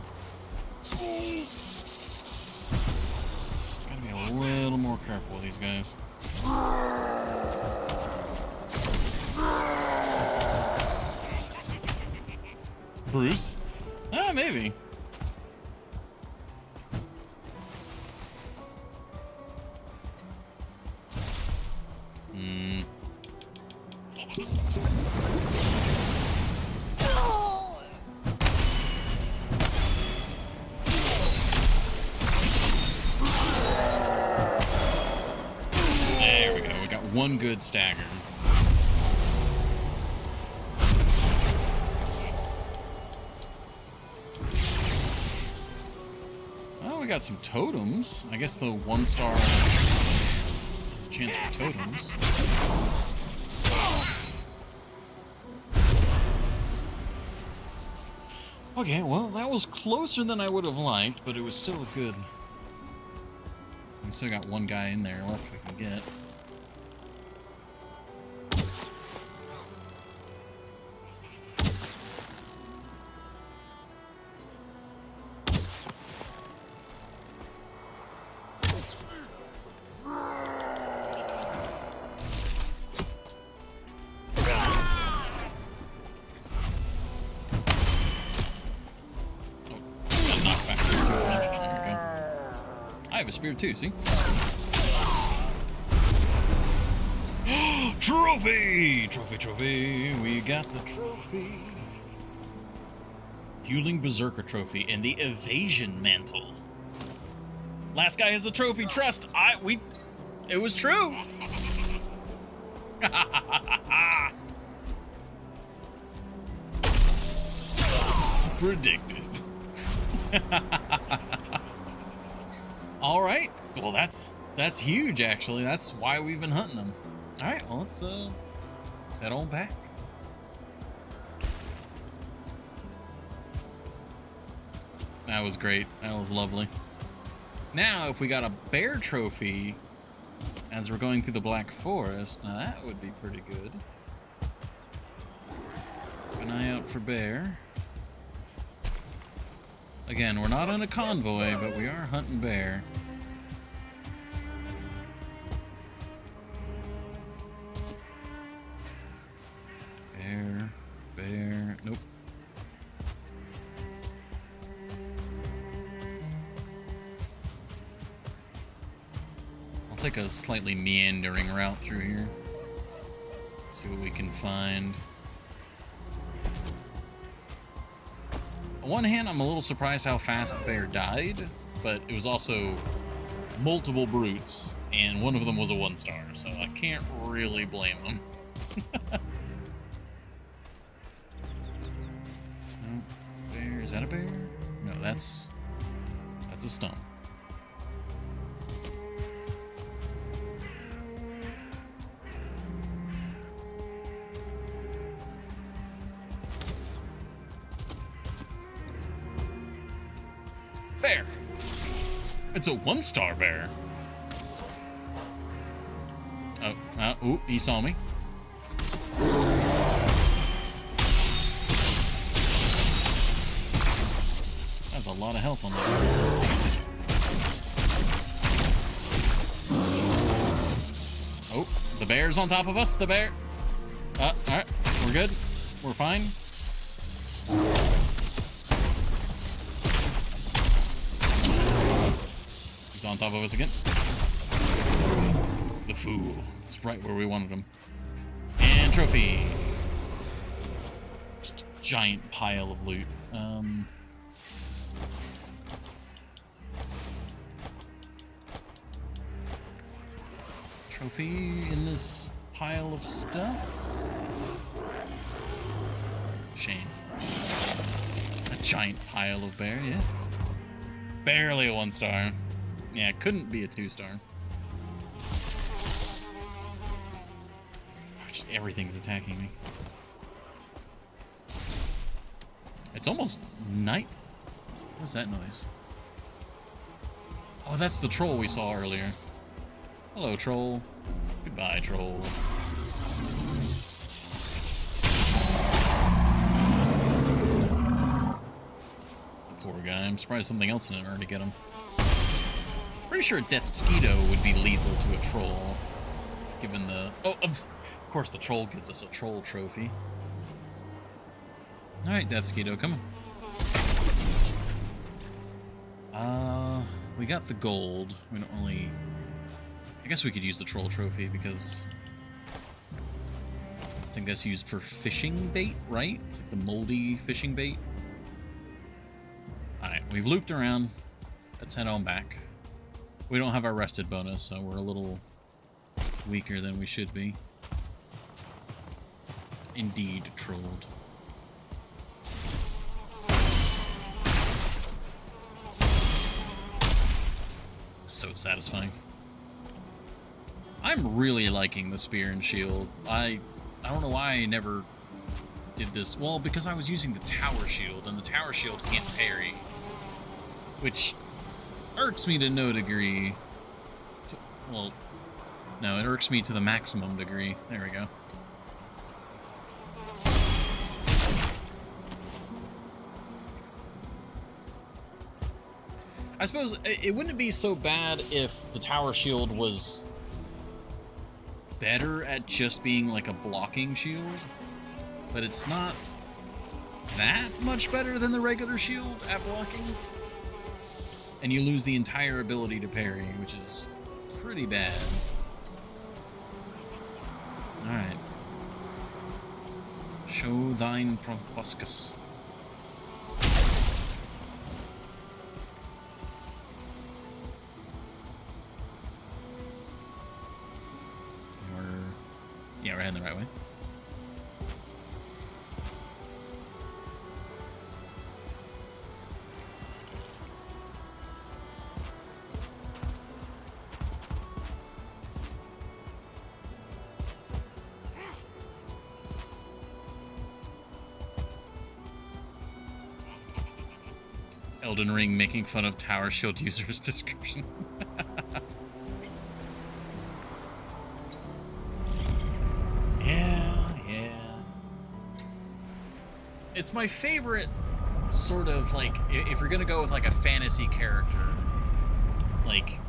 Gotta be a little more careful with these guys. Bruce? Ah, maybe. There we go. We got one good stagger. Oh, we got some totems. I guess the one star has a chance for totems. Okay, well, that was closer than I would have liked, but it was still a good... We still got one guy in there left we can get. I have a spear too, see? Trophy! Trophy, trophy! We got the trophy. Fueling Berserker trophy and the evasion mantle. Last guy has a trophy, trust! It was true! Predicted. All right. Well, that's huge, actually. That's why we've been hunting them. All right. Well, let's head on back. That was great. That was lovely. Now, if we got a bear trophy as we're going through the Black Forest, now that would be pretty good. Keep an eye out for bear. Again, we're not on a convoy, but we are hunting bear. Bear, nope. I'll take a slightly meandering route through here. See what we can find. On one hand, I'm a little surprised how fast the bear died, but it was also multiple brutes, and one of them was a 1-star, so I can't really blame them. Bear, is that a bear? No, that's a stump. Bear. It's a 1-star bear. Ooh, he saw me. That's a lot of health on that. Oh, the bear's on top of us. The bear. All right, we're good. We're fine. He's on top of us again. The fool. It's right where we wanted him. And trophy. Just a giant pile of loot. Trophy in this pile of stuff? Shame. A giant pile of bear, yes. Barely a 1-star. Yeah, it couldn't be a 2-star. Just everything's attacking me. It's almost night. What's that noise? Oh, that's the troll we saw earlier. Hello, troll. Goodbye, troll. The poor guy. I'm surprised something else didn't already get him. Pretty sure a Deathsquito would be lethal to a troll. Given the... Oh, of course the troll gives us a troll trophy. Alright, Deathsquito, come on. We got the gold. We don't really... I guess we could use the troll trophy because I think that's used for fishing bait, right? It's like the moldy fishing bait. Alright, we've looped around. Let's head on back. We don't have our rested bonus, so we're a little weaker than we should be. Indeed, trolled. So satisfying. I'm really liking the spear and shield. I don't know why I never did this. Well, because I was using the tower shield, and the tower shield can't parry. Which irks me to no degree. Well, no, it irks me to the maximum degree. There we go. I suppose it wouldn't be so bad if the tower shield was better at just being like a blocking shield, but it's not that much better than the regular shield at blocking. And you lose the entire ability to parry, which is pretty bad. Alright. Show thine proboscis. Yeah, we're heading the right way. Elden Ring making fun of Tower Shield users' description. It's my favorite sort of, like, if you're gonna go with, like, a fantasy character, like,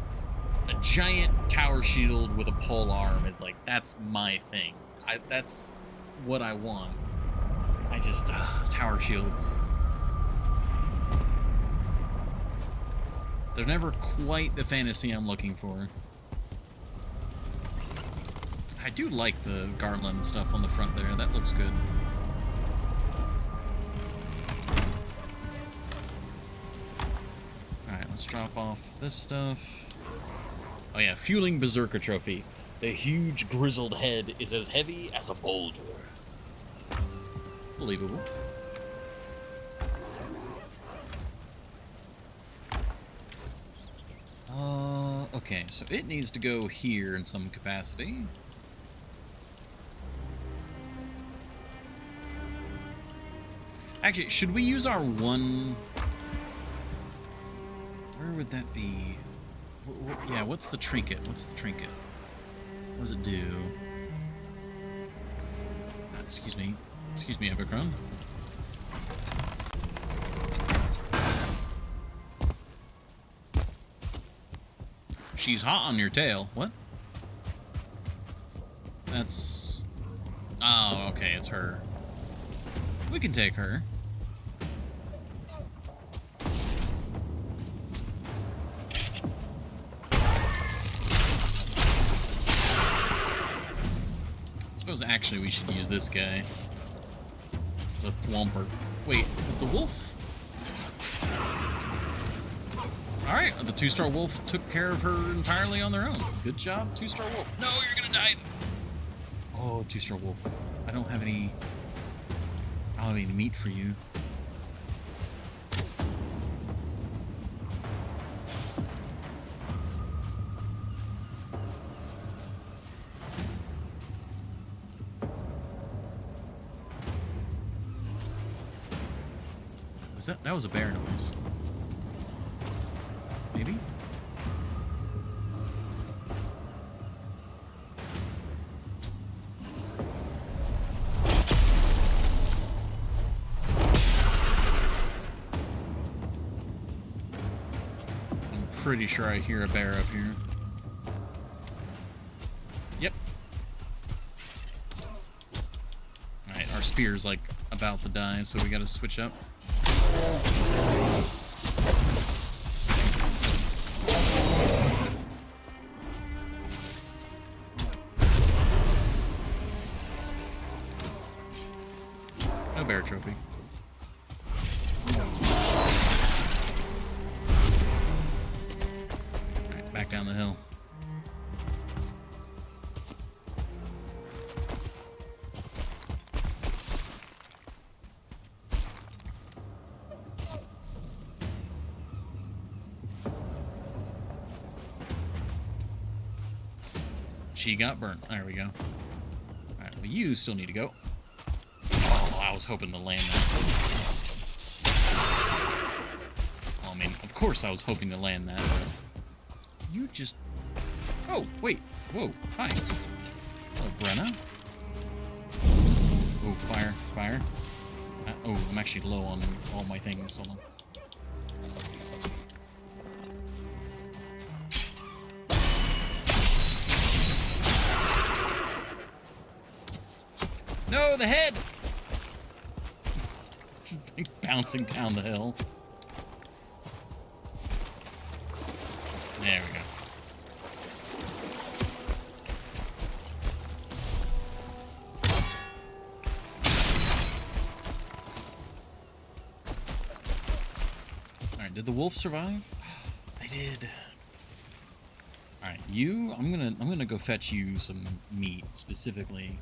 a giant tower shield with a pole arm is, like, that's my thing. That's what I want. I just, tower shields. They're never quite the fantasy I'm looking for. I do like the Garland stuff on the front there. That looks good. Let's drop off this stuff. Oh yeah, fueling Berserker trophy. The huge grizzled head is as heavy as a boulder. Believable. Okay, so it needs to go here in some capacity. Actually, should we use our one... would that be? Yeah, what's the trinket? What's the trinket? What does it do? Excuse me. Excuse me, Evergrun. She's hot on your tail. What? That's... Oh, okay, it's her. We can take her. I suppose actually we should use this guy. The Thwomper. Wait, is the wolf? Alright, the 2-star wolf took care of her entirely on their own. Good job, 2-star wolf. No, you're gonna die! Oh, 2-star wolf. I don't have any meat for you. That was a bear noise. Maybe? I'm pretty sure I hear a bear up here. Yep. Alright, our spear's like about to die, so we gotta switch up. No bear trophy. Alright, back down the hill. She got burnt. There we go. Alright, well, you still need to go. Oh, I was hoping to land that. Well, I mean, of course I was hoping to land that. You just... Oh, wait. Whoa. Hi. Hello, Brenna. Oh, fire. Fire. Oh, I'm actually low on all my things. Hold on. No, the head! Just like bouncing down the hill. There we go. Alright, did the wolf survive? They did. Alright, you, I'm gonna go fetch you some meat specifically.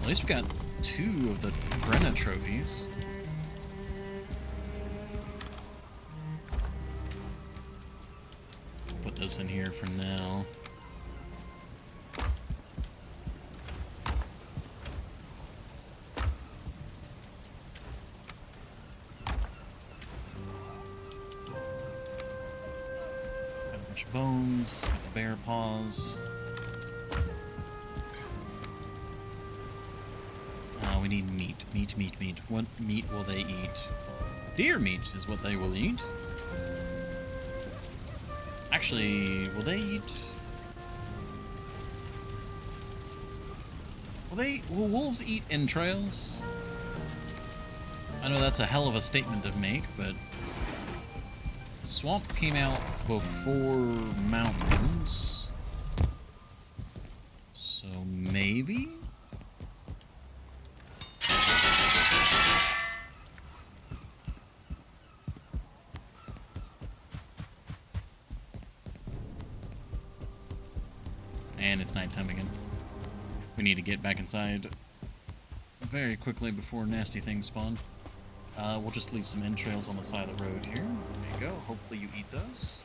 At least we got 2 of the Brenna trophies. Put this in here for now. Got a bunch of bones, got the bear paws. We need meat. Meat. What meat will they eat? Deer meat is what they will eat. Actually, will they eat... Will wolves eat entrails? I know that's a hell of a statement to make, but... Swamp came out before mountains. So maybe? And it's nighttime again. We need to get back inside very quickly before nasty things spawn. We'll just leave some entrails on the side of the road here. There you go. Hopefully you eat those.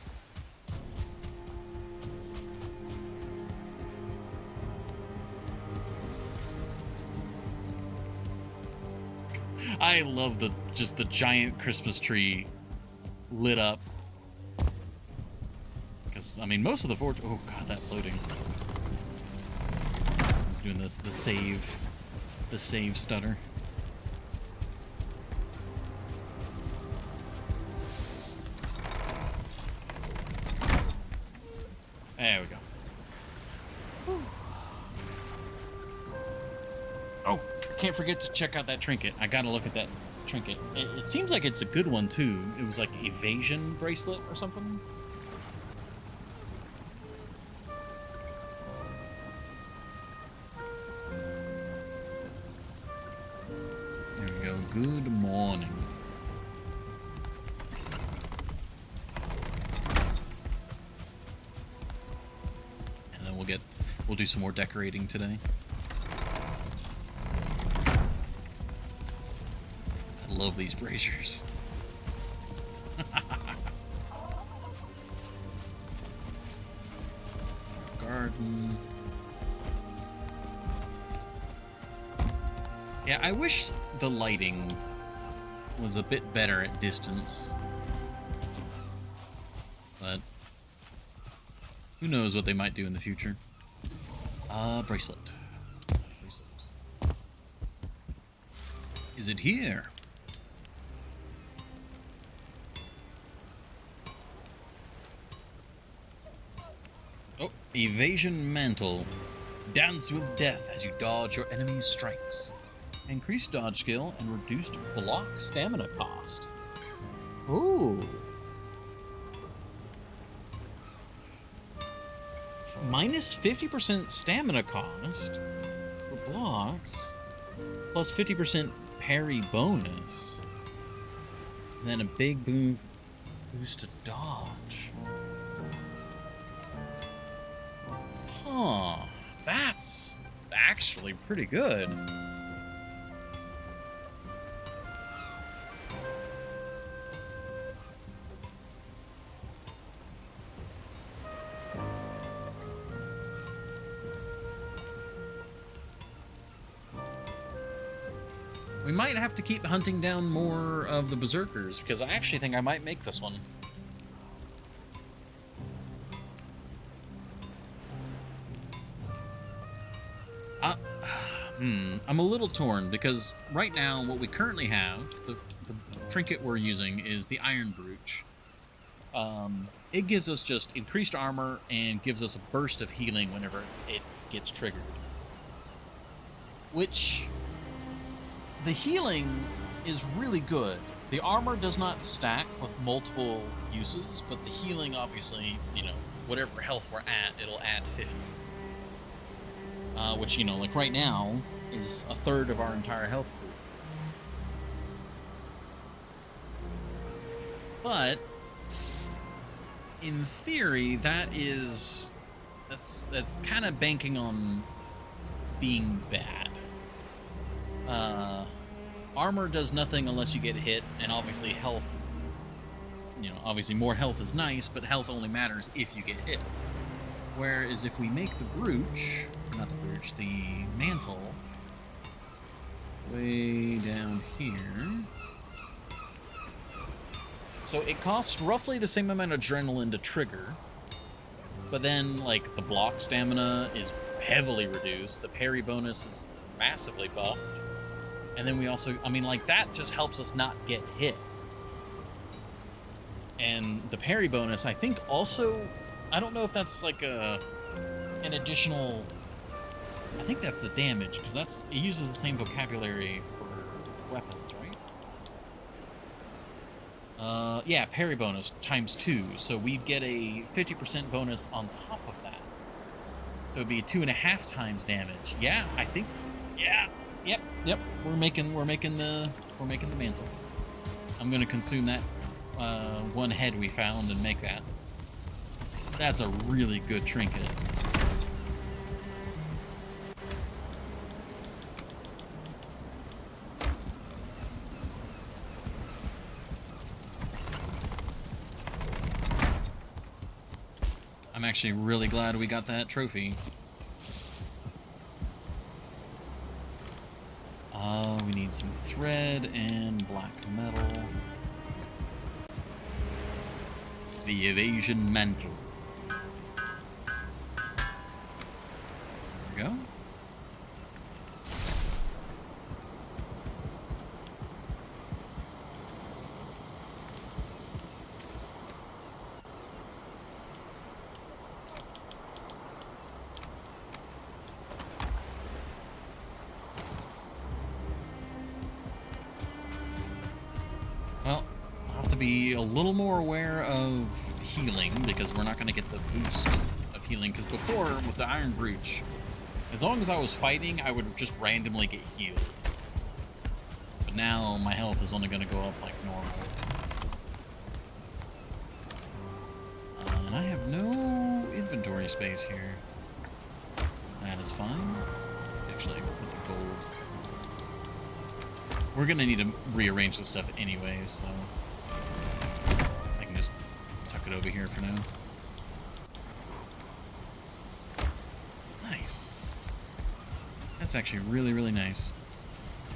I love just the giant Christmas tree lit up. Because, I mean, most of the forge... Oh, God, that loading. I was doing this, the save stutter. There we go. Whew. Oh, I can't forget to check out that trinket. I gotta look at that trinket. It seems like it's a good one, too. It was like evasion bracelet or something. There we go. Good morning. And then we'll do some more decorating today. I love these braziers. Garden. Yeah, I wish the lighting was a bit better at distance. But who knows what they might do in the future. Bracelet. Bracelet. Is it here? Oh, evasion mantle. Dance with death as you dodge your enemy's strikes. Increased dodge skill and reduced block stamina cost. Ooh. Minus 50% stamina cost for blocks, plus 50% parry bonus, and then a big boost to dodge. Huh. That's actually pretty good. We might have to keep hunting down more of the berserkers, because I actually think I might make this one. I'm a little torn, because right now what we currently have, the trinket we're using, is the Iron Brooch. It gives us just increased armor and gives us a burst of healing whenever it gets triggered. Which... the healing is really good. The armor does not stack with multiple uses, but the healing, obviously, you know, whatever health we're at, it'll add 50. Which, you know, like right now, is a third of our entire health pool. But, in theory, that's kind of banking on being bad. Armor does nothing unless you get hit, and obviously health, you know, obviously more health is nice, but health only matters if you get hit. Whereas if we make the brooch, not the brooch, the mantle, way down here. So it costs roughly the same amount of adrenaline to trigger, but then, like, the block stamina is heavily reduced, the parry bonus is massively buffed. And then we also, I mean, like, that just helps us not get hit. And the parry bonus, I think also, I don't know if that's like an additional, I think that's the damage, because it uses the same vocabulary for weapons, right? Yeah, parry bonus times 2, so we'd get a 50% bonus on top of that. So it'd be 2.5 times damage. Yeah, I think, yeah. Yep. We're making the mantle. I'm gonna consume that one head we found and make that. That's a really good trinket. I'm actually really glad we got that trophy. We need some thread and black metal. The evasion mantle. There we go. Well, I'll have to be a little more aware of healing, because we're not going to get the boost of healing. Because before, with the Iron Brooch, as long as I was fighting, I would just randomly get healed. But now, my health is only going to go up like normal. And I have no inventory space here. That is fine. Actually, with the gold. We're gonna need to rearrange this stuff anyway, so I can just tuck it over here for now. Nice. That's actually really, really nice.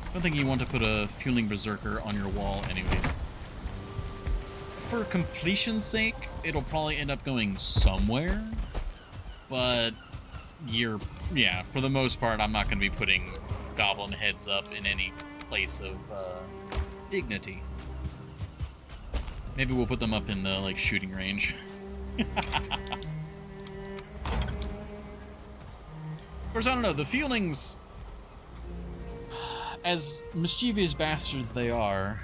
I don't think you want to put a Fueling Berserker on your wall anyways. For completion's sake, it'll probably end up going somewhere, but yeah, for the most part, I'm not going to be putting goblin heads up in any place of dignity. Maybe we'll put them up in the like shooting range. Of course, I don't know, the Feelings, as mischievous bastards they are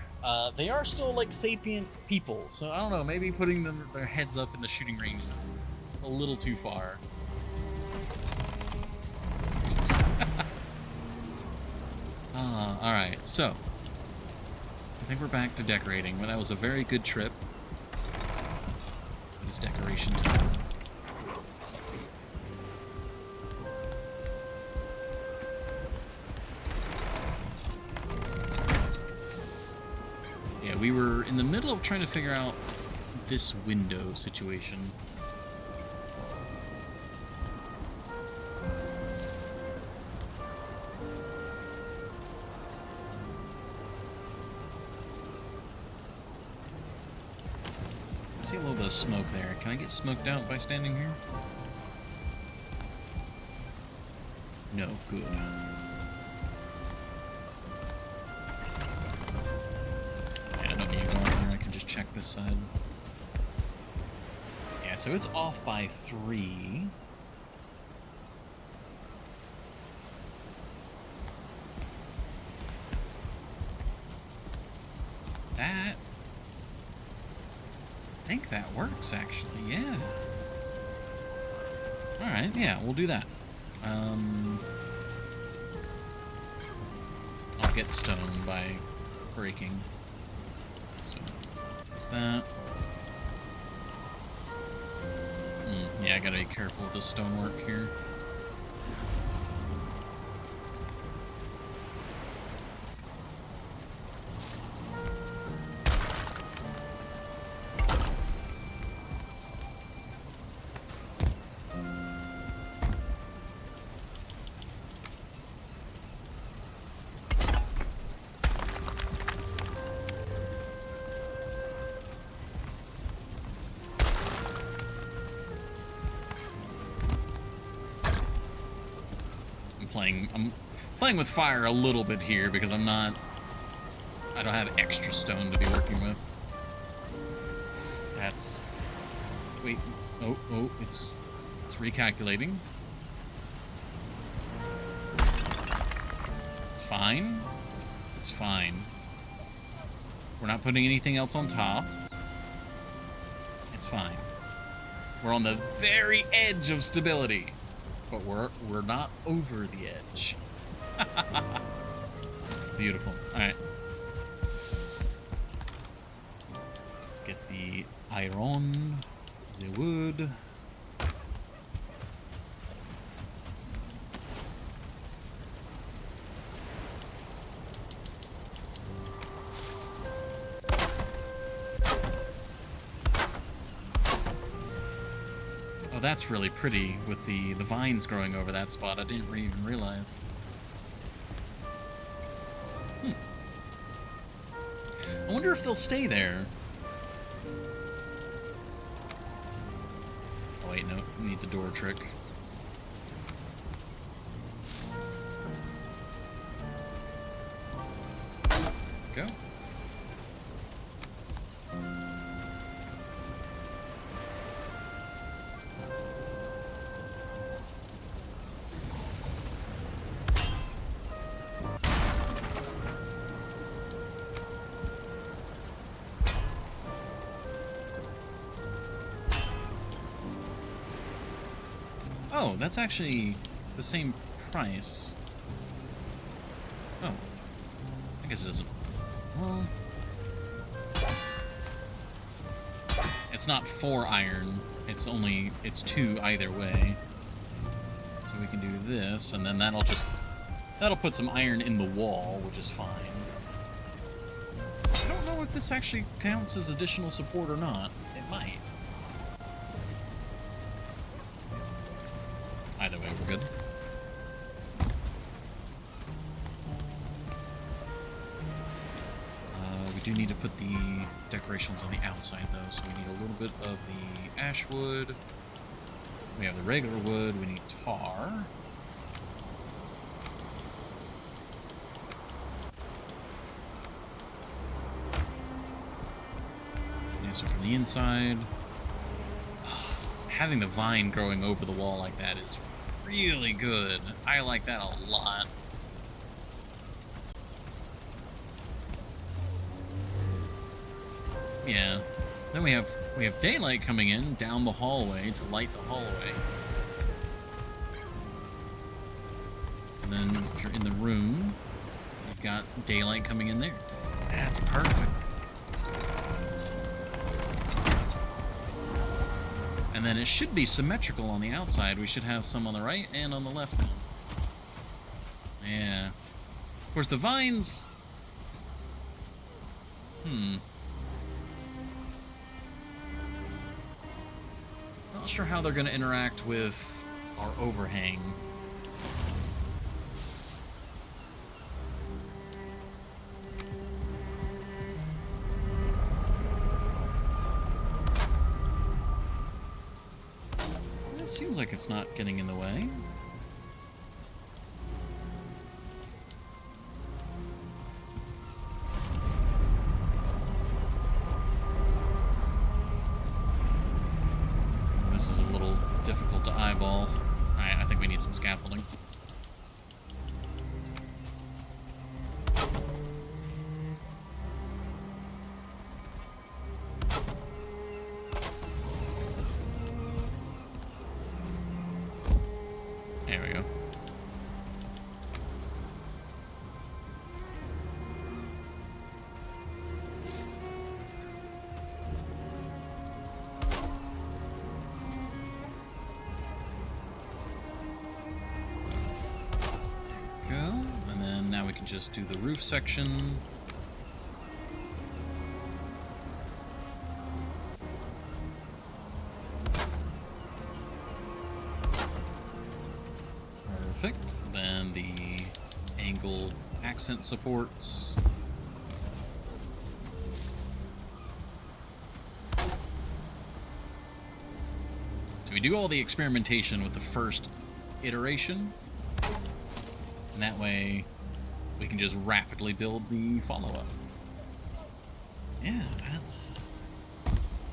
still like sapient people, so I don't know, maybe putting their heads up in the shooting range is a little too far. Alright, so I think we're back to decorating. Well, that was a very good trip. It's decoration time. Yeah, we were in the middle of trying to figure out this window situation. I see a little bit of smoke there. Can I get smoked out by standing here? No, good. Yeah, I don't need to go in there. I can just check this side. Yeah, so it's off by 3. That... I think that works, actually, yeah. Alright, yeah, we'll do that. I'll get stone by breaking. So, that's that. Yeah, I gotta be careful with the stonework here. I'm playing with fire a little bit here because I don't have extra stone to be working with. That's... Wait. Oh, it's recalculating. It's fine. It's fine. We're not putting anything else on top. It's fine. We're on the very edge of stability. But we're not over the edge. Beautiful. Alright. Let's get the iron, the wood. That's really pretty with the vines growing over that spot. I didn't even realize. I wonder if they'll stay there. Oh wait, no, need the door trick. Go. Oh, that's actually the same price. Oh. I guess it doesn't. Well, it's not 4 iron. It's 2 either way. So we can do this, and then that'll put some iron in the wall, which is fine. I don't know if this actually counts as additional support or not. It might. Either way, we're good. We do need to put the decorations on the outside, though, so we need a little bit of the ash wood. We have the regular wood. We need tar. Yeah, so from the inside, having the vine growing over the wall like that is really good. I like that a lot. Yeah. Then we have daylight coming in down the hallway to light the hallway. And then if you're in the room, you've got daylight coming in there. That's perfect. And then it should be symmetrical on the outside. We should have some on the right and on the left now. Yeah. Of course, the vines... Not sure how they're going to interact with our overhang. It seems like it's not getting in the way. This is a little difficult to eyeball. Alright, I think we need some scaffolding. There we go. And then now we can just do the roof section. Perfect. Then the angled accent supports. So we do all the experimentation with the first iteration, and that way we can just rapidly build the follow-up. Yeah,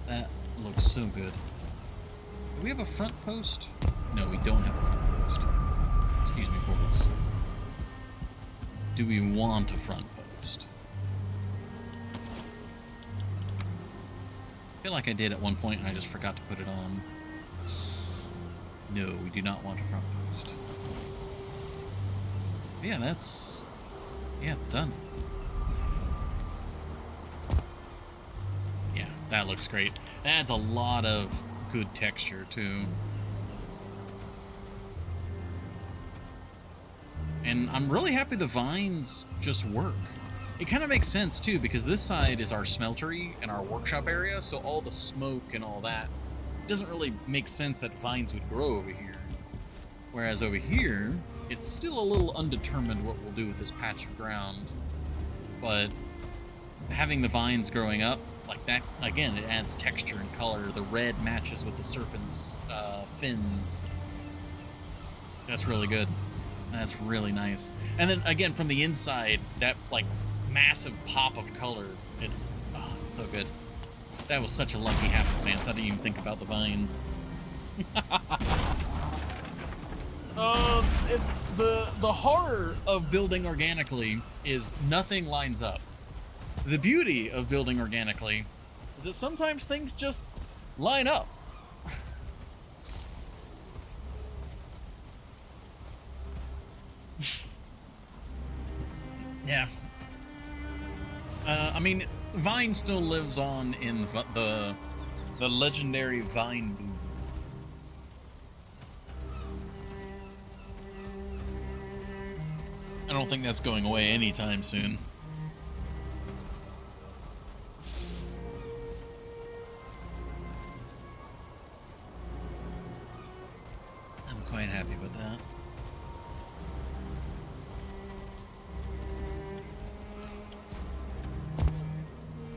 that looks so good. Do we have a front post? No, we don't have a front post. Excuse me, portals. Do we want a front post? I feel like I did at one point and I just forgot to put it on. No, we do not want a front post. Yeah, that's... yeah, done. Yeah, that looks great. That adds a lot of good texture, too. And I'm really happy the vines just work. It kind of makes sense, too, because this side is our smeltery and our workshop area, so all the smoke and all that doesn't really make sense that vines would grow over here. Whereas over here, it's still a little undetermined what we'll do with this patch of ground. But having the vines growing up like that, again, it adds texture and color. The red matches with the serpent's fins. That's really good. That's really nice. And then again, from the inside, that like massive pop of color, it's so good. That was such a lucky happenstance. I didn't even think about the vines. The horror of building organically is nothing lines up. The beauty of building organically is that sometimes things just line up. Yeah. I mean, Vine still lives on in the legendary Vine boom. I don't think that's going away anytime soon. I'm quite happy with that.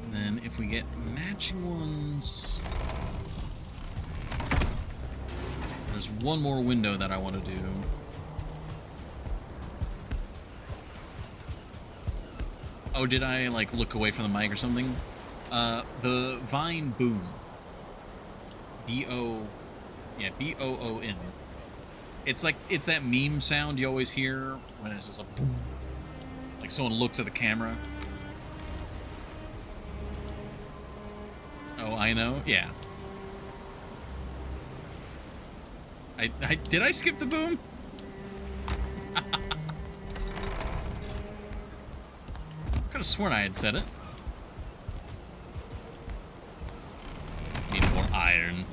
And then if we get matching ones, there's one more window that I want to do. Oh, did I, like, look away from the mic or something? The Vine Boom. B-O-O-N. It's like, it's that meme sound you always hear when it's just a boom. Like someone looks at the camera. Oh, I know? Yeah. Did I skip the boom? Could have sworn I had said it. Need more iron.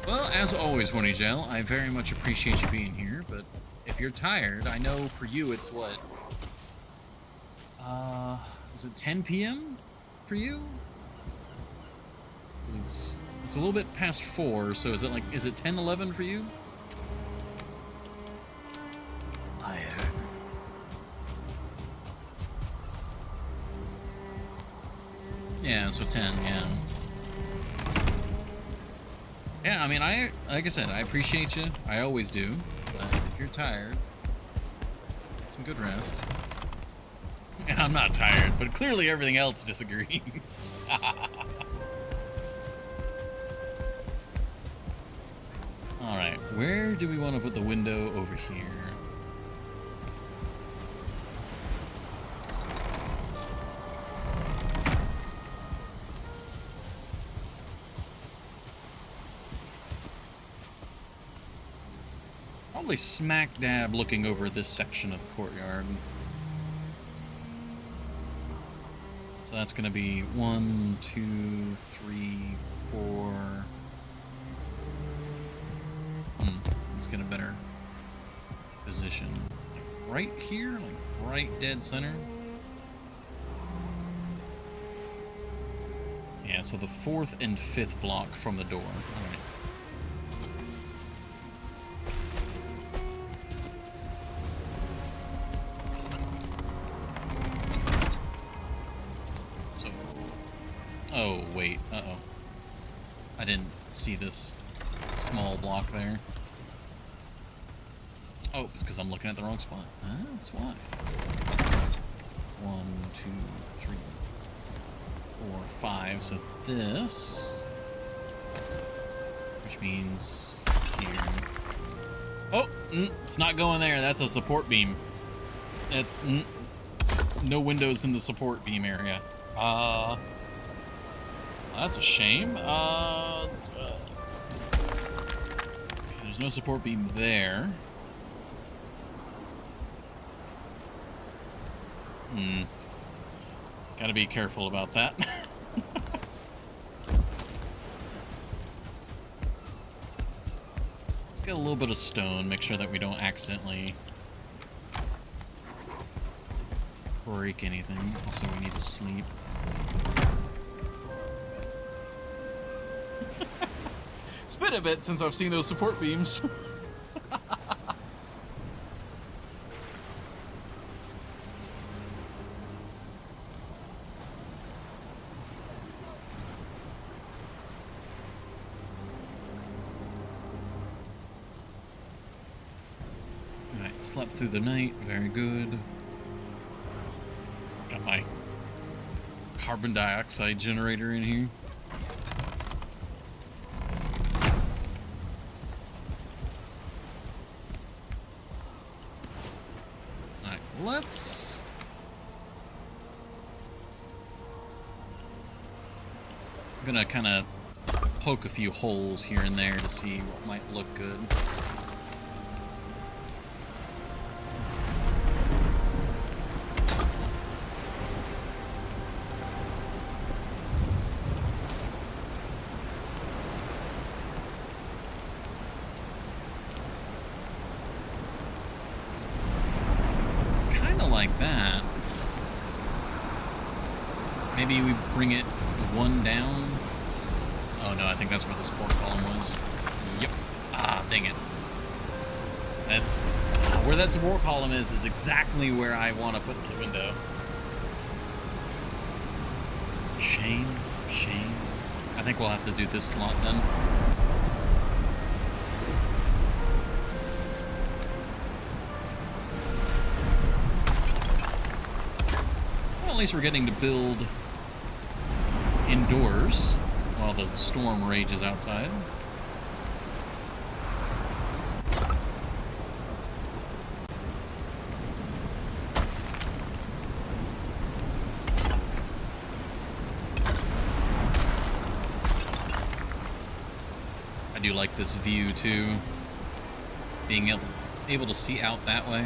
Well, as always, Hornygel, I very much appreciate you being here, but if you're tired, I know for you it's what? Is it 10 p.m. for you? It's a little bit past 4, so is it 10, 11 for you? Yeah, so 10, yeah. Yeah, I mean, like I said, I appreciate you. I always do. But if you're tired, get some good rest. And I'm not tired, but clearly everything else disagrees. Alright, where do we want to put the window over here? Probably smack dab looking over this section of the courtyard. So that's going to be 1, 2, 3, 4. Let's get a better position. Like right here, like right dead center. Yeah, so the 4th and 5th block from the door. All right. Oh, wait. Uh-oh. I didn't see this small block there. Oh, it's because I'm looking at the wrong spot. That's why. 1, 2, 3, 4, 5. So this... which means here. Oh! It's not going there. That's a support beam. That's... no windows in the support beam area. That's a shame. There's no support beam there. Gotta be careful about that. Let's get a little bit of stone, make sure that we don't accidentally break anything. Also, we need to sleep. It's been a bit since I've seen those support beams. Slept through the night. Very good. Got my carbon dioxide generator in here. Alright, let's... I'm gonna kind of poke a few holes here and there to see what might look good. Like that. Maybe we bring it one down. Oh no, I think that's where the support column was. Yep. Ah, dang it. That, where that support column is exactly where I want to put the window. Shame. I think we'll have to do this slot then. At least we're getting to build indoors while the storm rages outside. I do like this view too, being able to see out that way.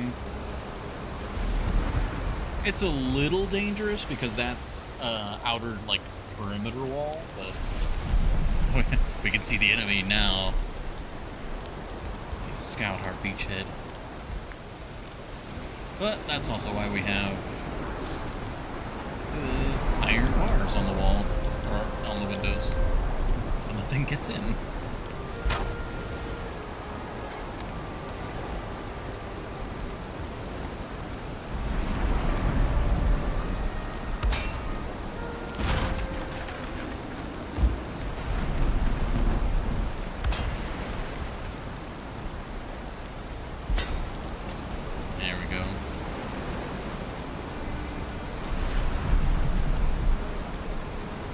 It's a little dangerous because that's outer, like, perimeter wall, but we can see the enemy now. Scout our beachhead. But that's also why we have iron bars on the wall, or on the windows, so nothing gets in.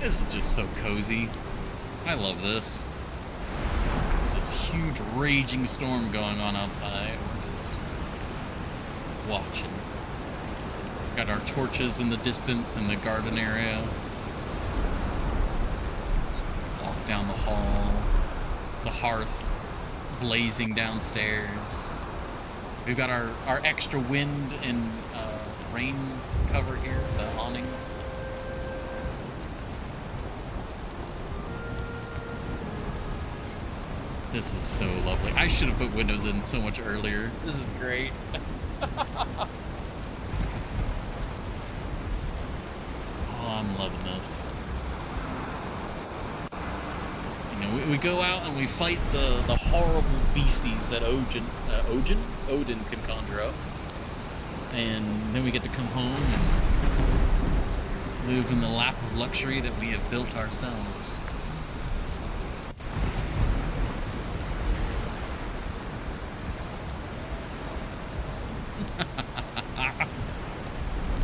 This is just so cozy. I love this. There's this huge raging storm going on outside. We're just watching. Got our torches in the distance in the garden area. Just walk down the hall. The hearth blazing downstairs. We've got our extra wind and rain cover here, the awning. This is so lovely. I should have put windows in so much earlier. This is great. Oh, I'm loving this. You know, we go out and we fight the horrible beasties that Odin can conjure up. And then we get to come home and live in the lap of luxury that we have built ourselves.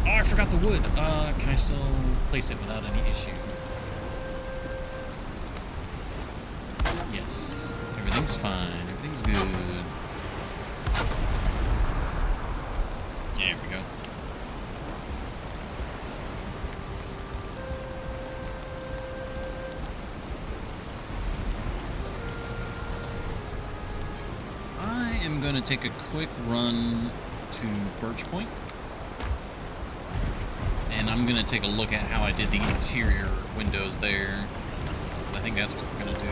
Oh, I forgot the wood. Can I still place it without any issue? Yes. Everything's fine. Everything's good. There we go. I am going to take a quick run to Birch Point. And I'm going to take a look at how I did the interior windows there. I think that's what we're going to do.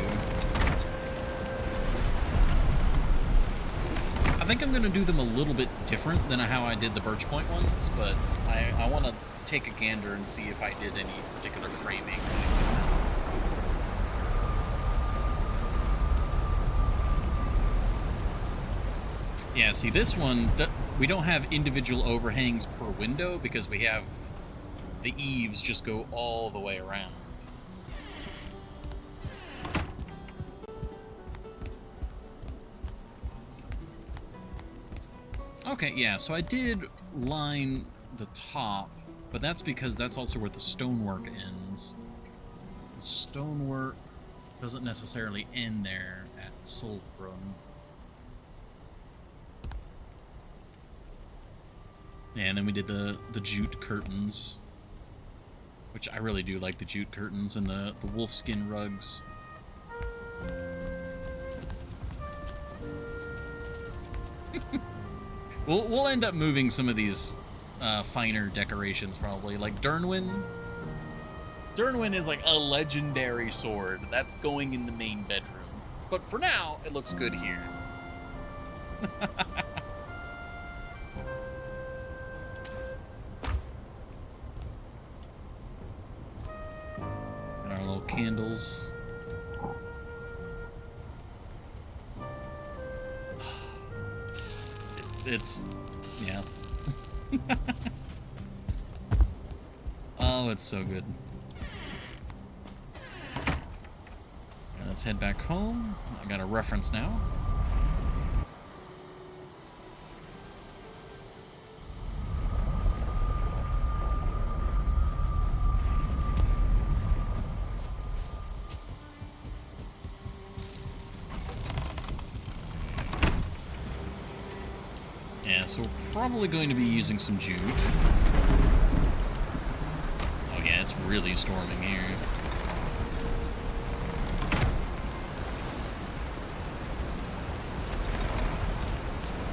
I think I'm going to do them a little bit different than how I did the Birch Point ones, but I want to take a gander and see if I did any particular framing. Yeah, see, this one, we don't have individual overhangs per window because we have the eaves just go all the way around. Okay, yeah, so I did line the top, but that's because that's also where the stonework ends. The stonework doesn't necessarily end there at Sulfbrum. Yeah, and then we did the jute curtains, which I really do like the jute curtains and the wolfskin rugs. We'll end up moving some of these finer decorations probably, like Dernwyn. Dernwyn is like a legendary sword that's going in the main bedroom, but for now it looks good here. And our little candles. It's, yeah. Oh, it's so good. Yeah, let's head back home. I got a reference now. Yeah, so we're probably going to be using some jute. Oh yeah, it's really storming here.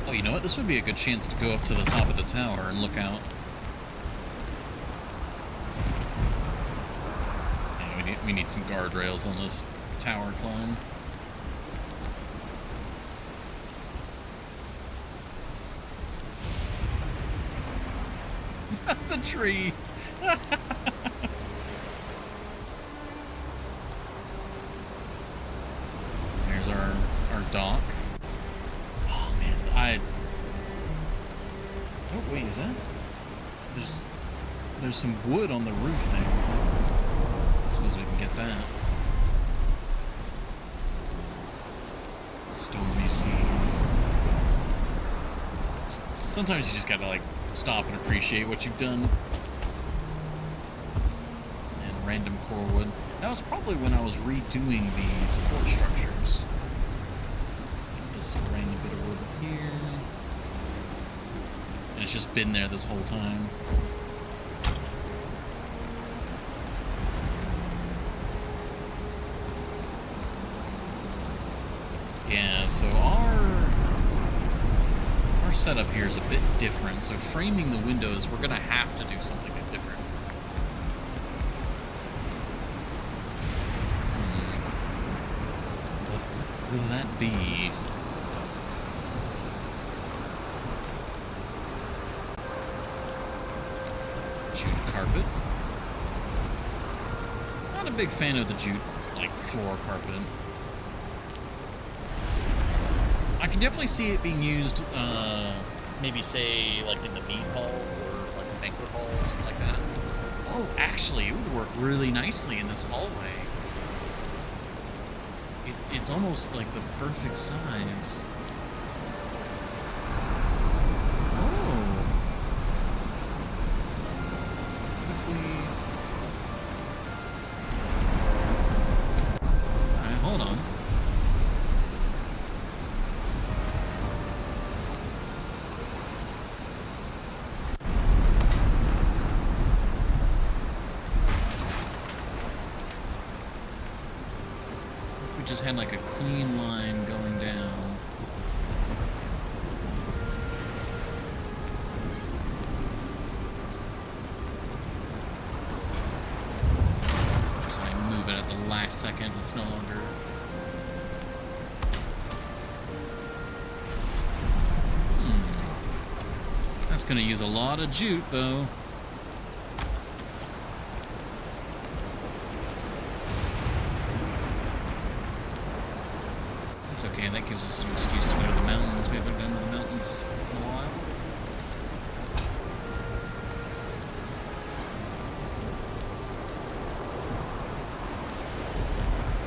Oh, you know what? This would be a good chance to go up to the top of the tower and look out. Yeah, we need some guardrails on this tower climb. The tree. There's our dock. Oh man, oh wait, is that? There's some wood on the roof there. I suppose we can get that. Stormy seas. Sometimes you just gotta like stop and appreciate what you've done. And random core wood. That was probably when I was redoing the support structures. This random bit of wood here. And it's just been there this whole time. Yeah, so our setup here is a bit different, so framing the windows, we're gonna have to do something different. What will that be? Jute carpet. Not a big fan of the jute, like, floor carpet. I can definitely see it being used, maybe say, like in the mead hall or like a banquet hall or something like that. Oh, actually, it would work really nicely in this hallway. It's almost like the perfect size. Oh. What if we... Alright, hold on. Just had like a clean line going down. So I move it at the last second. It's no longer. That's gonna use a lot of jute though. Okay, that gives us an excuse to go to the mountains. We haven't been to the mountains in a while.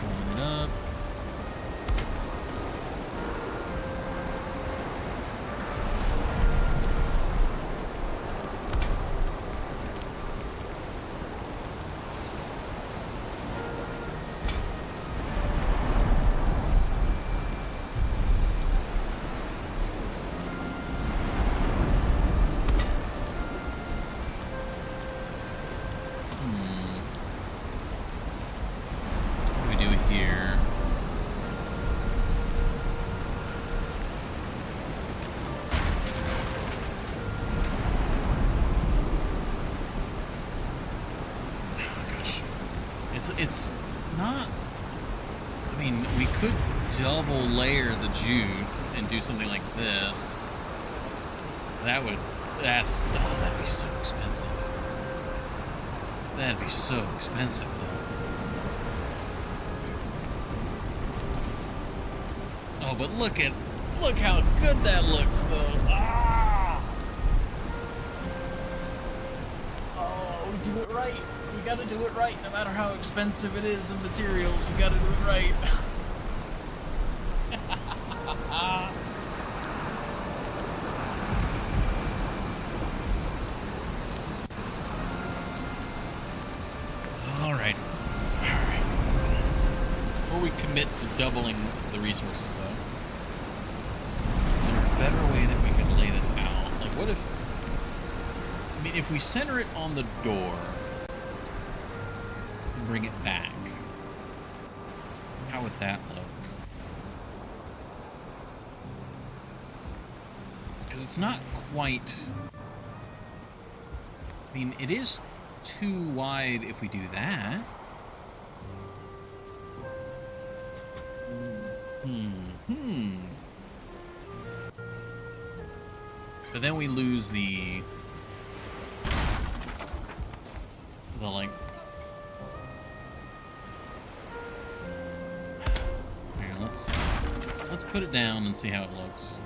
Line it up. it's not... I mean, we could double layer the jute and do something like this. That'd be so expensive. That'd be so expensive, though. Oh, but look how good that looks, though. Ah! Oh, we do it right. We gotta do it right, no matter how expensive it is in materials. We gotta do it right. Alright. Before we commit to doubling the resources, though, is there a better way that we can lay this out? Like, what if... I mean, if we center it on the door and bring it back, how would that look? Because it's not quite... I mean, it is too wide if we do that. But then we lose the like... Here, let's put it down and see how it looks.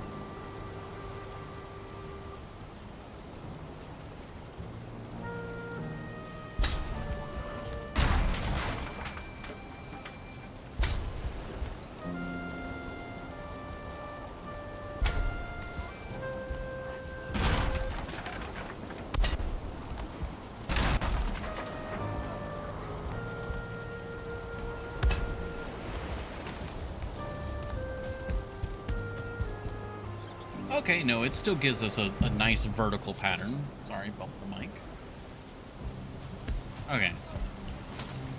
Okay, no, it still gives us a nice vertical pattern. Sorry, bumped the mic. Okay.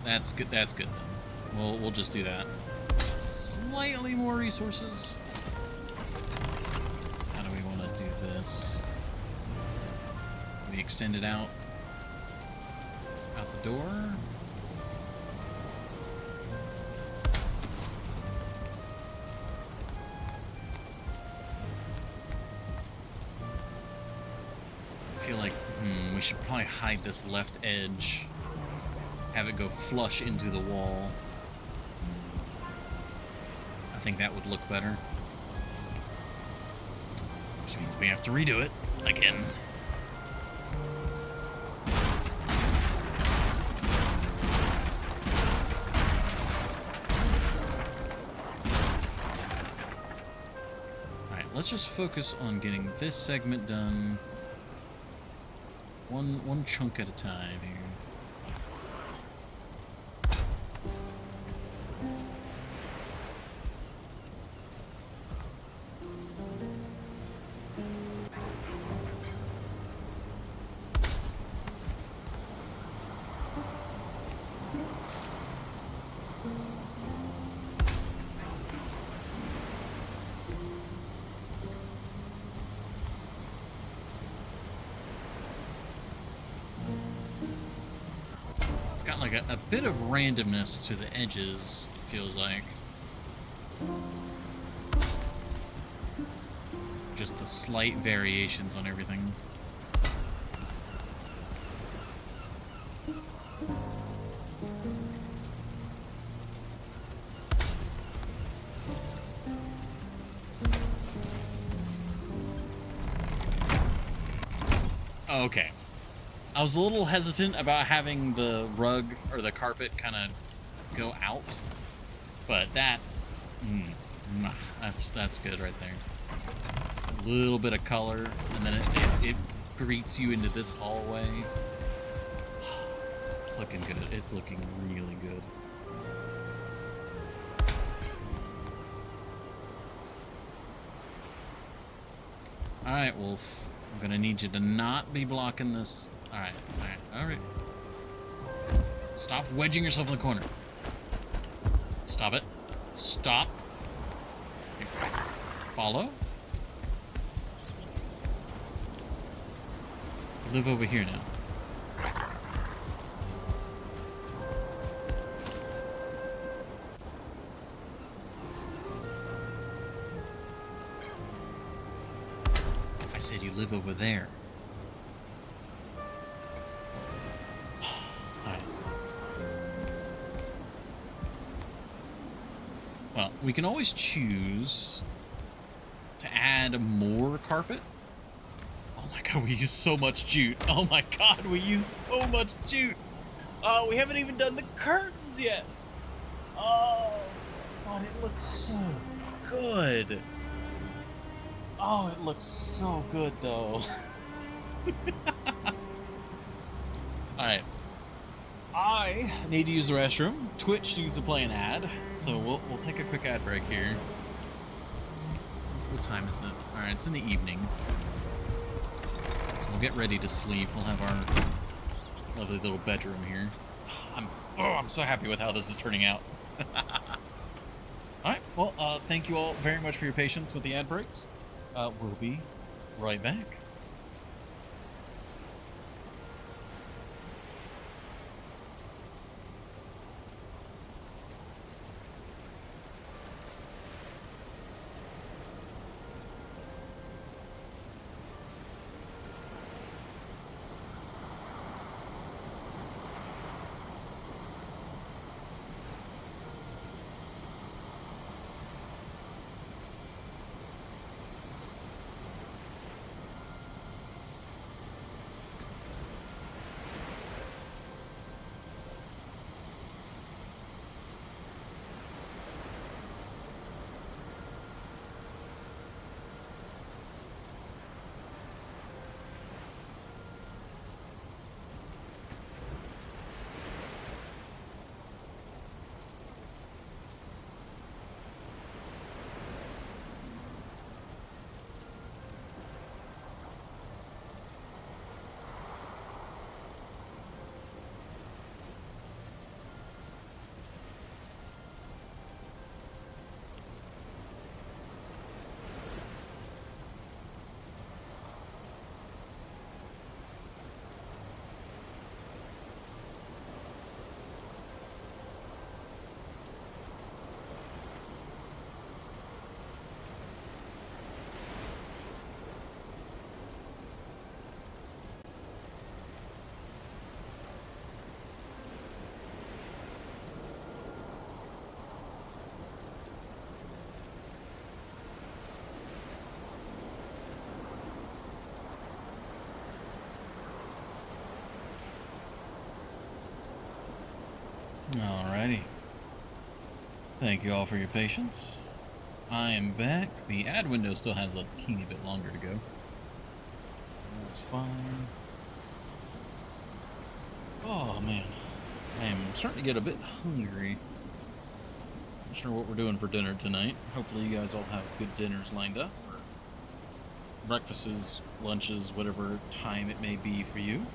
That's good. That's good then. We'll just do that. Slightly more resources. So how do we want to do this? We extend it out the door. I feel like we should probably hide this left edge, have it go flush into the wall. I think that would look better. Which means we have to redo it again. Alright, let's just focus on getting this segment done. One chunk at a time here. Like a bit of randomness to the edges, it feels like. Just the slight variations on everything. Okay. I was a little hesitant about having the rug or the carpet kind of go out, but that's good right there. A little bit of color, and then it greets you into this hallway. It's looking good. It's looking really good. All right, Wolf. I'm gonna need you to not be blocking this. All right. Stop wedging yourself in the corner. Stop it. Stop. Follow. Live over here now. said you live over there. Alright. Well, we can always choose to add more carpet. Oh my god, we use so much jute. Oh my god, we use so much jute. Oh, we haven't even done the curtains yet. Oh, God, it looks so good. Oh, it looks so good, though. Alright. I need to use the restroom. Twitch needs to play an ad, so we'll take a quick ad break here. What time is it? Alright, it's in the evening. So we'll get ready to sleep. We'll have our lovely little bedroom here. I'm so happy with how this is turning out. Alright, well, thank you all very much for your patience with the ad breaks. We'll be right back. Alrighty. Thank you all for your patience. I am back. The ad window still has a teeny bit longer to go. That's fine. Oh man, I am starting to get a bit hungry. Not sure what we're doing for dinner tonight. Hopefully you guys all have good dinners lined up. Or breakfasts, lunches, whatever time it may be for you.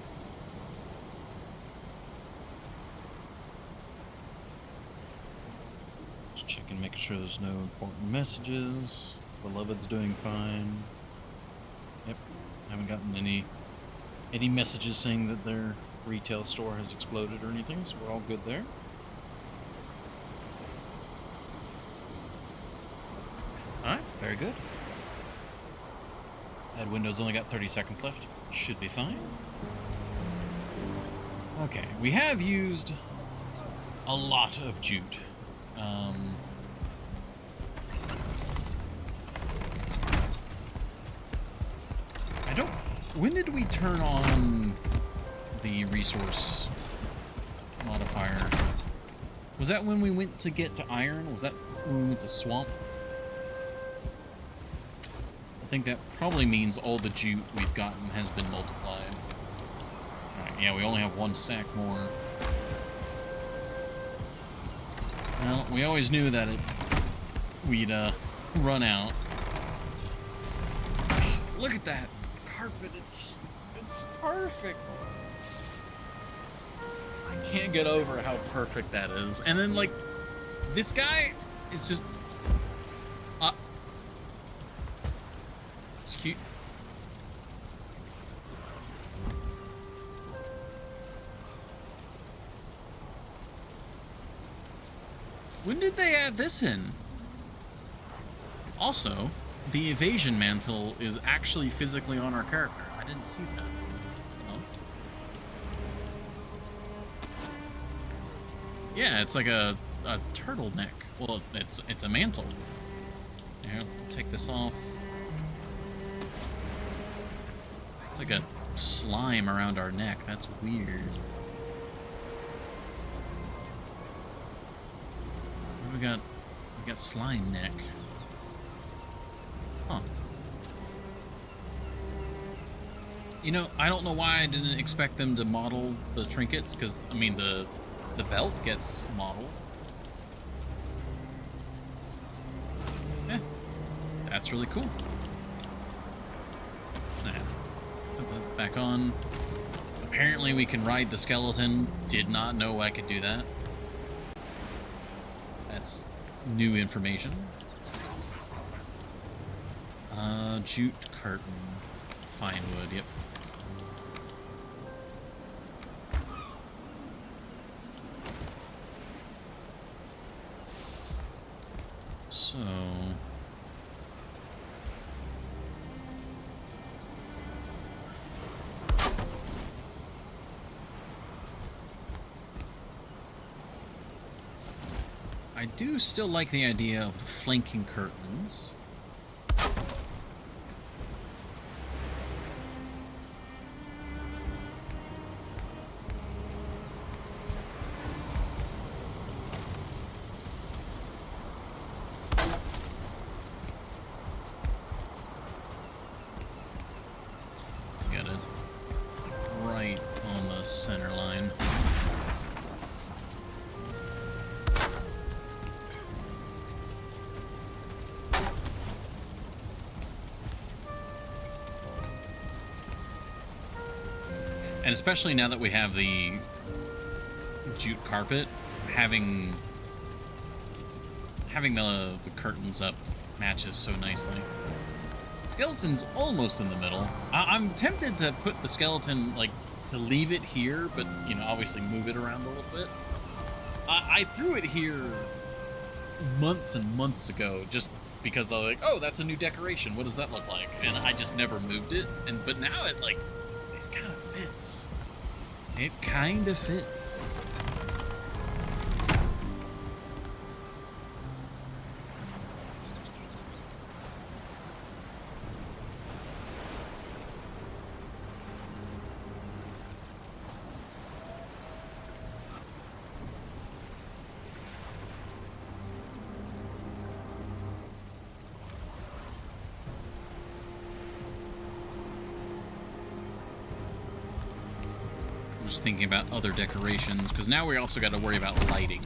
Checking, making sure there's no important messages. Beloved's doing fine. Yep, haven't gotten any messages saying that their retail store has exploded or anything, so we're all good there. Alright, very good. That window's only got 30 seconds left. Should be fine. Okay, we have used a lot of jute. When did we turn on the resource modifier? Was that when we went to get to iron? Was that when we went to swamp? I think that probably means all the jute we've gotten has been multiplied. Alright, yeah, we only have one stack more. Well, we always knew that we'd run out. Look at that carpet, it's perfect. I can't get over how perfect that is. And then like this guy is just it's cute. When did they add this in? Also, the evasion mantle is actually physically on our character. I didn't see that. Oh. Yeah, it's like a turtleneck. Well, it's a mantle. Here, I'll take this off. It's like a slime around our neck. That's weird. We got slime neck. Huh. You know, I don't know why I didn't expect them to model the trinkets, because I mean the belt gets modeled. Yeah, that's really cool. Nah, put that back on. Apparently we can ride the skeleton. Did not know I could do that. That's new information. Jute curtain. Fine wood, yep. So... I do still like the idea of the flanking curtains. Got it right on the center line. And especially now that we have the jute carpet, having the curtains up matches so nicely. Skeleton's almost in the middle. I'm tempted to put the skeleton, like, to leave it here, but, you know, obviously move it around a little bit. I threw it here months and months ago just because I was like, oh, that's a new decoration. What does that look like? And I just never moved it. But now it, like, it kind of fits. It kind of fits. Just thinking about other decorations, because now we also got to worry about lighting.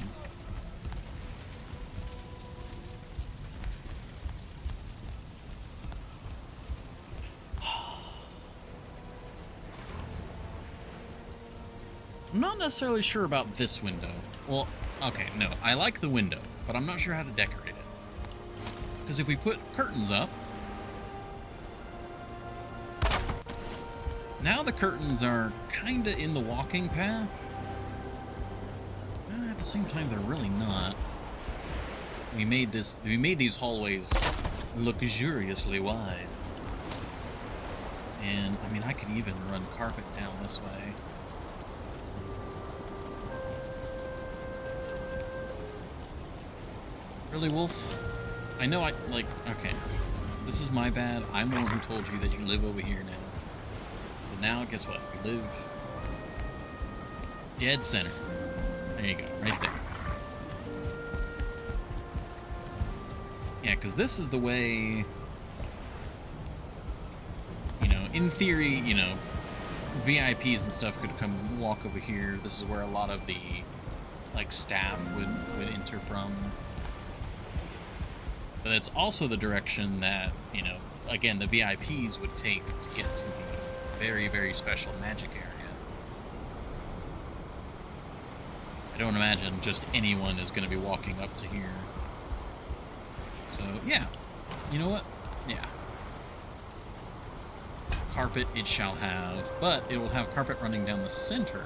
I'm not necessarily sure about this window. Well, okay, no, I like the window, but I'm not sure how to decorate it. Because if we put curtains up, now the curtains are kind of in the walking path. At the same time, they're really not. We made these hallways luxuriously wide. And, I mean, I could even run carpet down this way. Really, Wolf? I know okay. This is my bad. I'm the one who told you that you live over here now. So now, guess what? We live dead center. There you go, right there. Yeah, because this is the way, you know, in theory, you know, VIPs and stuff could come walk over here. This is where a lot of the, like, staff would enter from. But it's also the direction that, you know, again, the VIPs would take to get to the very, very special magic area. I don't imagine just anyone is going to be walking up to here. So, yeah. You know what? Yeah. Carpet it shall have, but it will have carpet running down the center.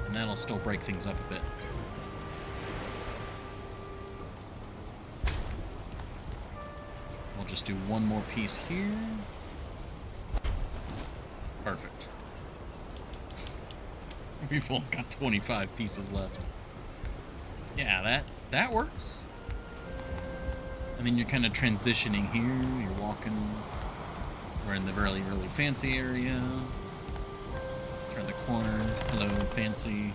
And that'll still break things up a bit. I'll just do one more piece here. Perfect. We've only got 25 pieces left. Yeah, that works. And then you're kind of transitioning here. You're walking. We're in the really, really fancy area. Turn the corner. Hello, fancy.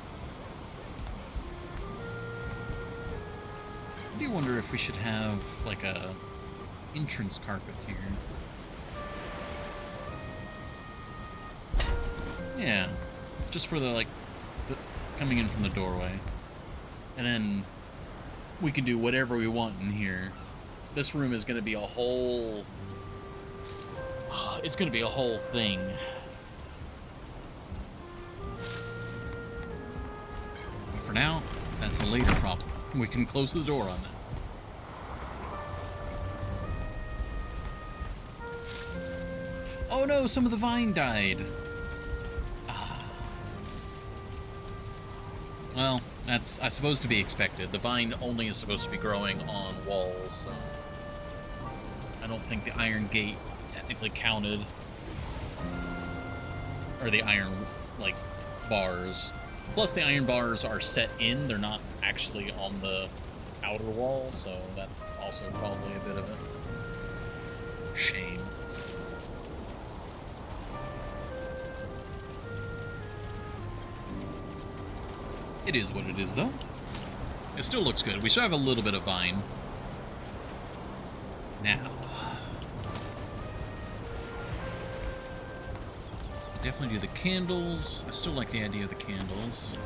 I do wonder if we should have like a entrance carpet here. Yeah, just for the coming in from the doorway, and then we can do whatever we want in here. This room is going to be a whole. It's going to be a whole thing. But for now, that's a later problem. We can close the door on that. Oh no, some of the vine died. Well, that's, I suppose, to be expected. The vine only is supposed to be growing on walls, so I don't think the iron gate technically counted. Or the iron, bars. Plus, the iron bars are set in. They're not actually on the outer wall, so that's also probably a bit of a shame. It is what it is, though. It still looks good. We still have a little bit of vine. Now. Definitely do the candles. I still like the idea of the candles.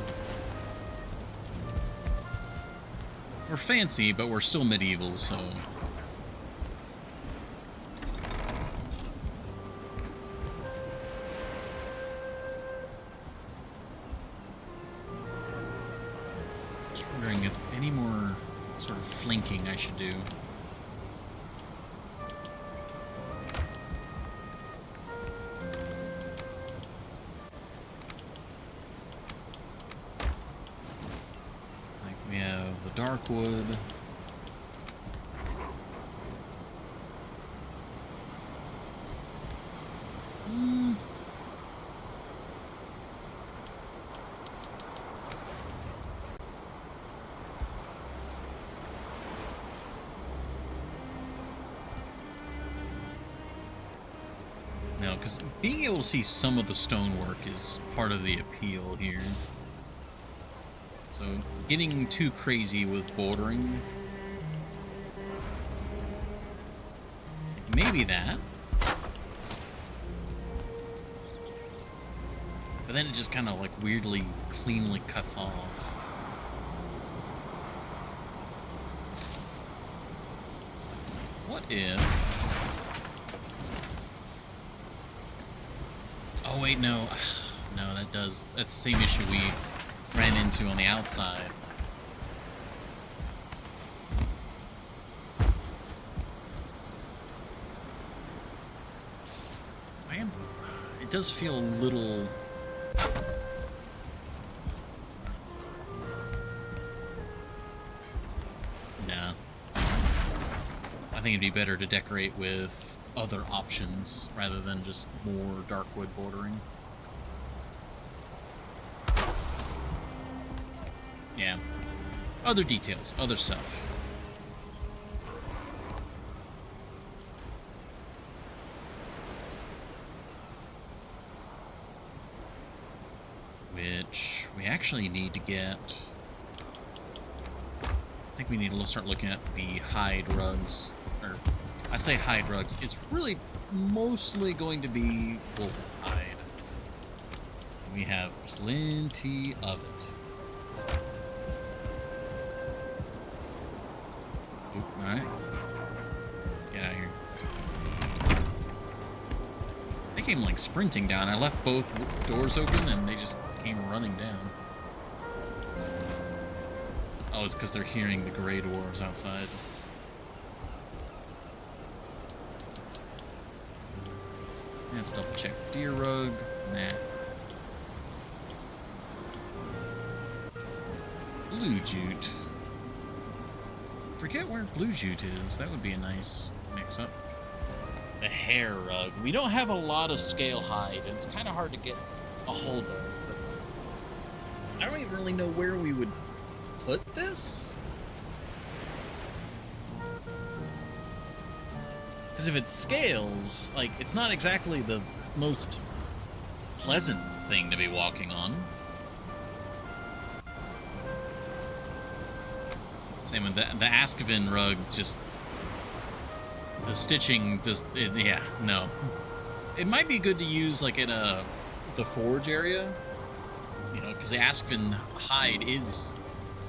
We're fancy, but we're still medieval, so... Just wondering if any more sort of flanking I should do. Dark wood. No, because being able to see some of the stonework is part of the appeal here. So, getting too crazy with bordering. Maybe that. But then it just kind of weirdly, cleanly cuts off. What if... Oh wait, no. No, that's the same issue we ran into on the outside. It does feel a little... Nah. I think it'd be better to decorate with other options rather than just more dark wood bordering. Yeah. Other details, other stuff. Which we actually need to get... I think we need to start looking at the hide rugs. Or, I say hide rugs. It's really mostly going to be wolf hide. We have plenty of it. Alright. Get out of here. They came sprinting down. I left both doors open and they just came running down. Oh, it's because they're hearing the Grey Dwarves outside. Let's double check. Deer rug. Nah. Blue jute. Forget where blue jute is. That would be a nice mix-up. the hair rug. We don't have a lot of scale hide, and it's kind of hard to get a hold of. But I don't even really know where we would put this. Because if it scales, like, it's not exactly the most pleasant thing to be walking on. Same with the Askvin rug, just... the stitching just... yeah, no. It might be good to use, like, in the forge area. You know, because the Askvin hide is,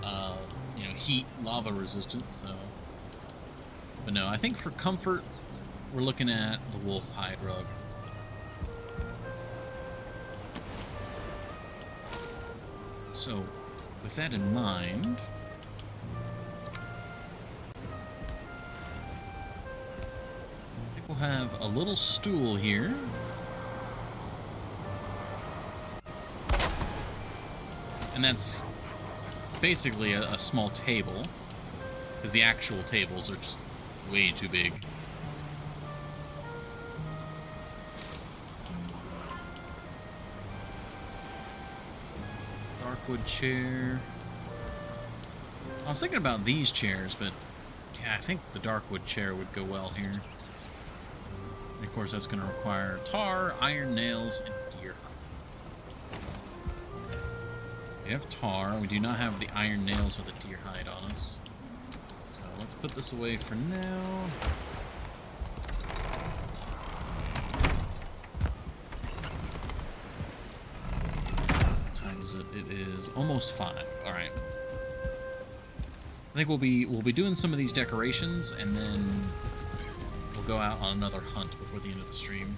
you know, heat, lava resistant, so... But no, I think for comfort, we're looking at the wolf hide rug. So, with that in mind, I think we'll have a little stool here. And that's basically a small table, because the actual tables are just way too big. Darkwood chair. I was thinking about these chairs, but yeah, I think the Darkwood chair would go well here. And of course, that's going to require tar, iron nails, and deer hide. We have tar. We do not have the iron nails or the deer hide on us. So let's put this away for now. What time is it? It is almost 5. All right. I think we'll be doing some of these decorations, and then we'll go out on another hunt before the end of the stream.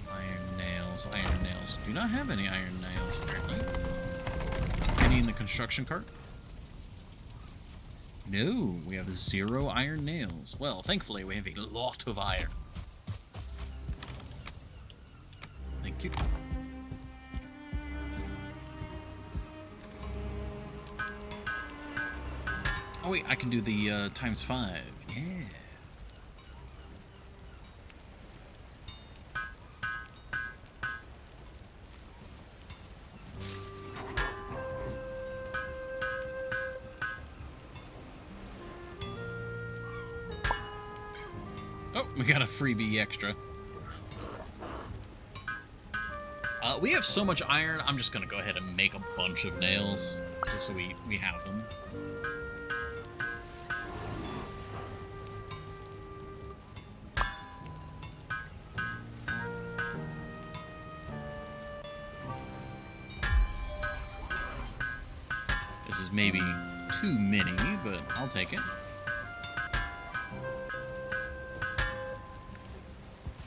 Iron nails, iron nails. We do not have any iron nails, apparently. Any in the construction cart? No, we have 0 iron nails. Well, thankfully, we have a lot of iron. Thank you. Oh wait, I can do the ×5. Yeah. Oh, we got a freebie extra. We have so much iron, I'm just gonna go ahead and make a bunch of nails, just so we have them. This is maybe too many, but I'll take it.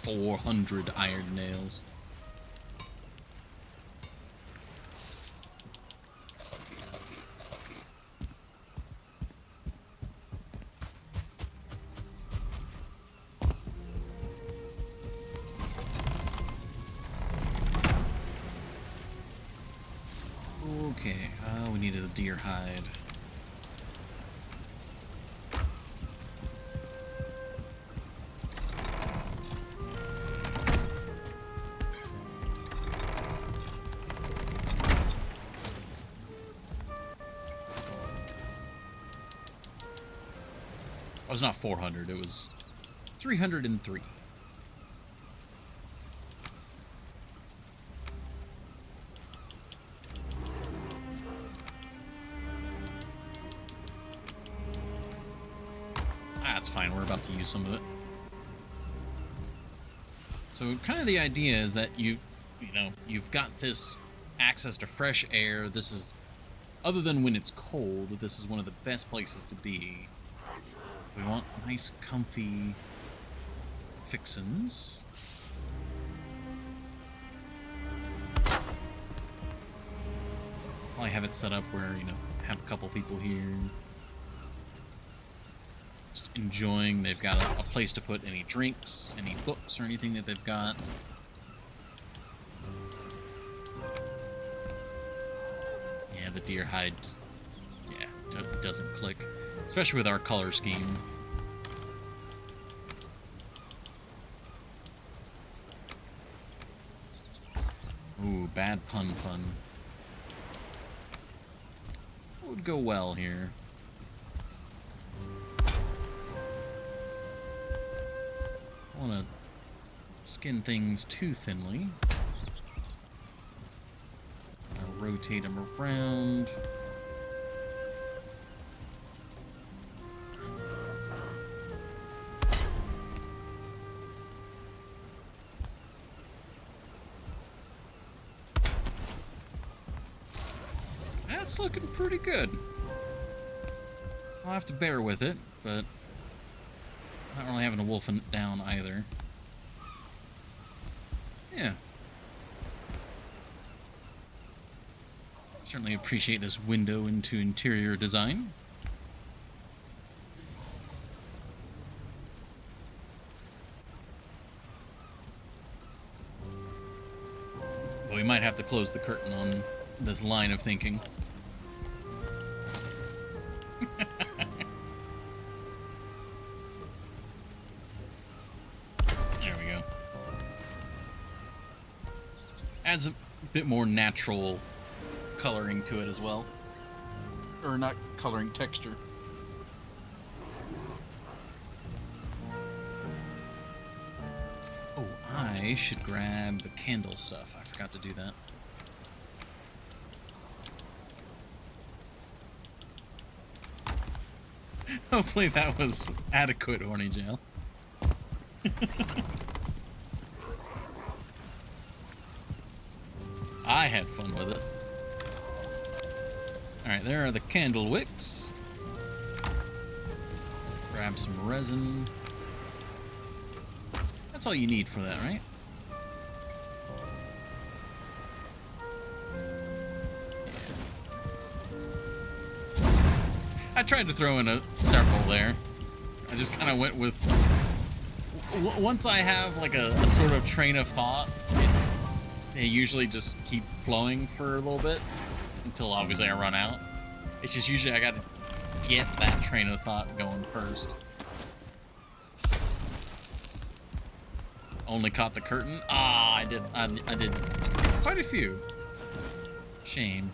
400 iron nails. Okay, we needed a deer hide. It was not 400, it was 303. That's fine, we're about to use some of it. So kind of the idea is that you've got this access to fresh air. This is, other than when it's cold, this is one of the best places to be. We want nice, comfy fixins. Probably have it set up where, have a couple people here. Just enjoying. They've got a place to put any drinks, any books, or anything that they've got. Yeah, the deer hide just, doesn't click. Especially with our color scheme. Ooh, bad pun fun. What would go well here? I want to skin things too thinly. I'll rotate them around. That's looking pretty good. I'll have to bear with it, but not really having to wolf it down either. Yeah. Certainly appreciate this window into interior design. But we might have to close the curtain on this line of thinking. There we go. Adds a bit more natural coloring to it as well. Or not coloring, texture. Oh, I should grab the candle stuff. I forgot to do that. Hopefully that was adequate, Horny Jail. I had fun with it. Alright, there are the candle wicks. Grab some resin. That's all you need for that, right? I tried to throw in several there. I just kind of went with... Once I have like a sort of train of thought, they usually just keep flowing for a little bit until obviously I run out. It's just usually I gotta get that train of thought going first. Only caught the curtain? Ah, I did quite a few. Shame.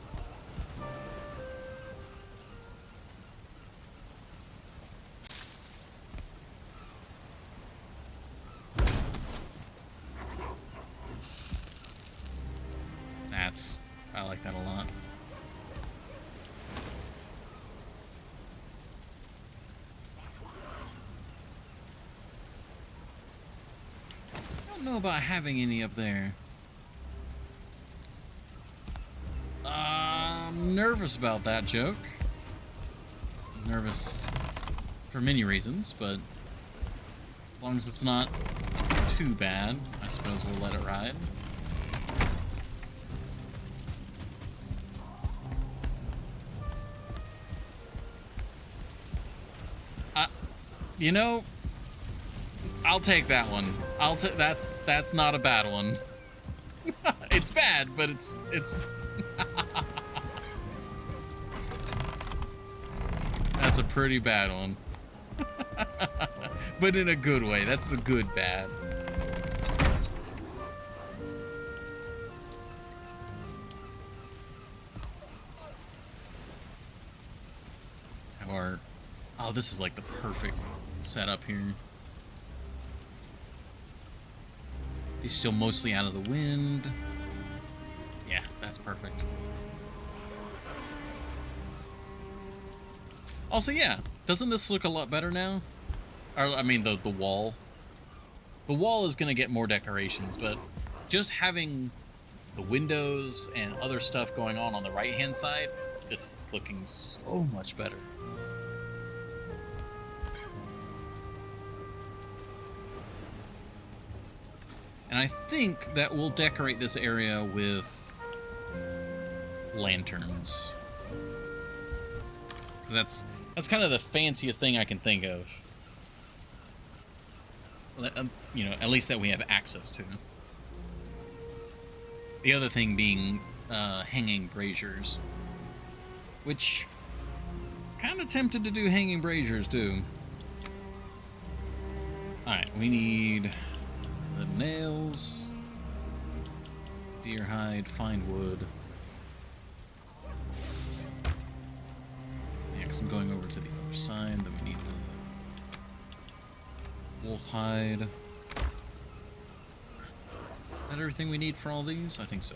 I like that a lot. I don't know about having any up there. I'm nervous about that joke. I'm nervous for many reasons, but as long as it's not too bad, I suppose we'll let it ride. You know, I'll take that one. That's not a bad one. It's bad, but it's That's a pretty bad one. But in a good way. That's the good bad. Or oh, this is like the perfect setup here. He's still mostly out of the wind. Yeah, that's perfect. Also, yeah, doesn't this look a lot better now? Or, I mean, the wall. The wall is going to get more decorations, but just having the windows and other stuff going on the right-hand side, this is looking so much better. And I think that we'll decorate this area with lanterns. That's kind of the fanciest thing I can think of. You know, at least that we have access to. The other thing being hanging braziers. Which, kind of tempted to do hanging braziers too. Alright, we need the nails. Deer hide, find wood. Yeah, because I'm going over to the other side. Then we need the wolf hide. Is that everything we need for all these? I think so.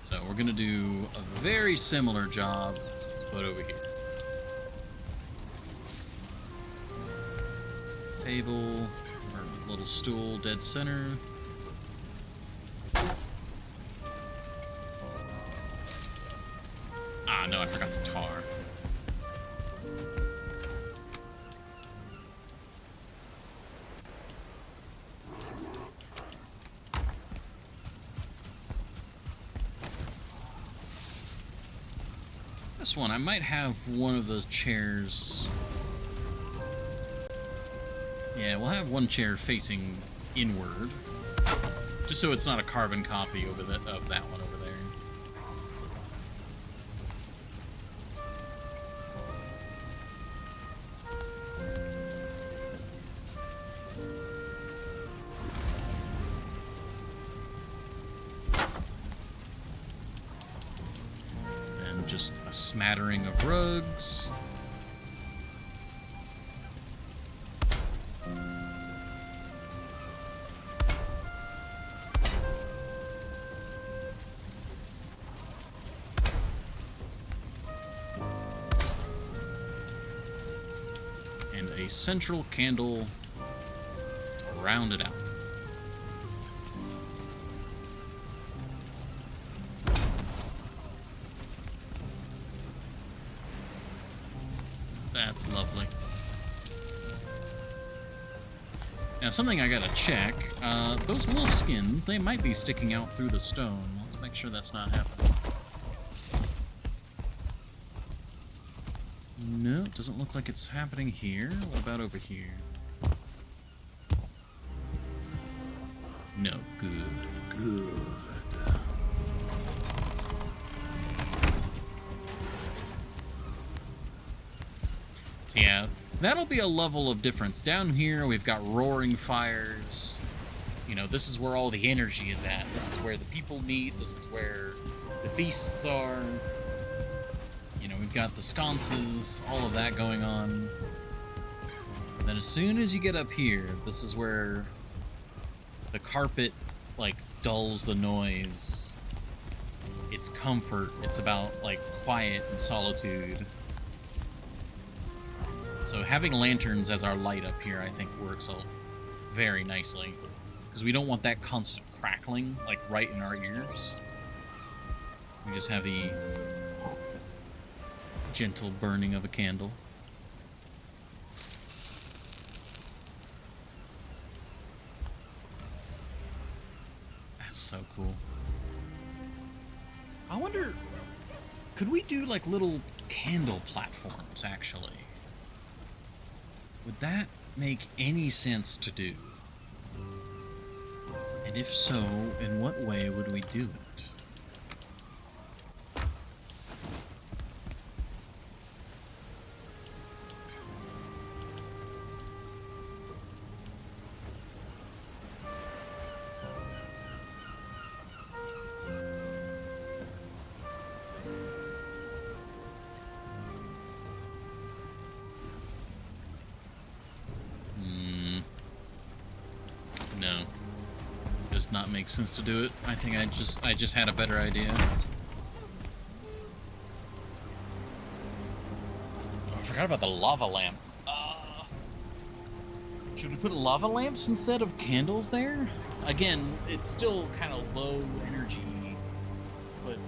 So we're going to do a very similar job, but over here. Table, or little stool, dead center. Ah, no, I forgot the tar. This one, I might have one of those chairs. Yeah, we'll have one chair facing inward, just so it's not a carbon copy over of that one over there. And just a smattering of rugs. A central candle to round it out. That's lovely. Now, something I gotta check. Those wolf skins, they might be sticking out through the stone. Let's make sure that's not happening. No, it doesn't look like it's happening here. What about over here? No, good. So yeah, that'll be a level of difference. Down here, we've got roaring fires. You know, this is where all the energy is at. This is where the people meet. This is where the feasts are. We've got the sconces, all of that going on. And then as soon as you get up here, this is where the carpet, like, dulls the noise. It's comfort. It's about, like, quiet and solitude. So having lanterns as our light up here, I think, works very nicely. Because we don't want that constant crackling, like, right in our ears. We just have the gentle burning of a candle. That's so cool. I wonder, could we do like little candle platforms, actually? Would that make any sense to do? And if so, in what way would we do it? No. Does not make sense to do it. I think I just had a better idea. Oh, I forgot about the lava lamp. Should we put lava lamps instead of candles there? Again, it's still kind of low energy, but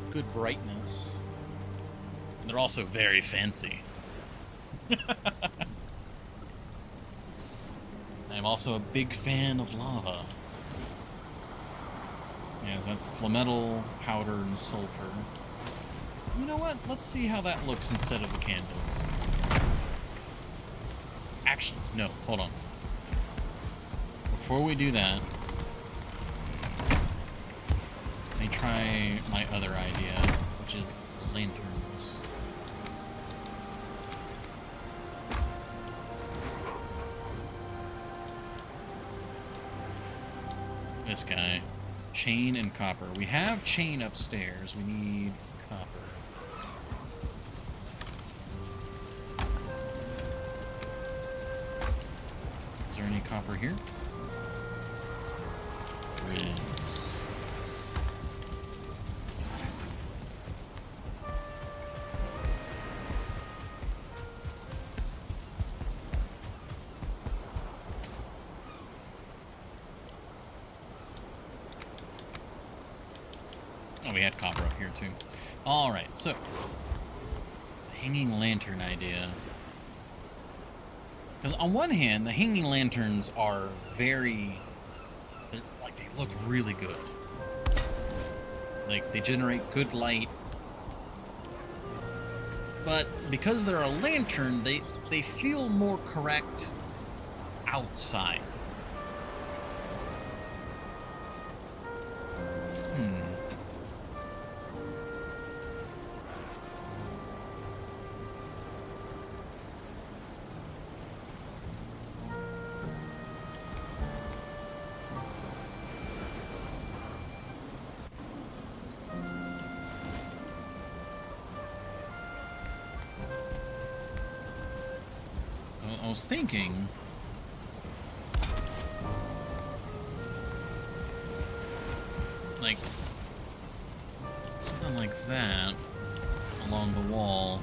good brightness. And they're also very fancy. I'm also a big fan of lava. Yeah, that's flametal, powder, and sulfur. You know what? Let's see how that looks instead of the candles. Actually, no, hold on. Before we do that, let me try my other idea, which is lanterns. This guy. Chain and copper. We have chain upstairs. We need copper. Is there any copper here? There is. Oh, we had copper up here too. All right, so hanging lantern idea. Because on one hand, the hanging lanterns are they look really good. Like, they generate good light. But because they're a lantern, they feel more correct outside. I was thinking, like, something like that along the wall.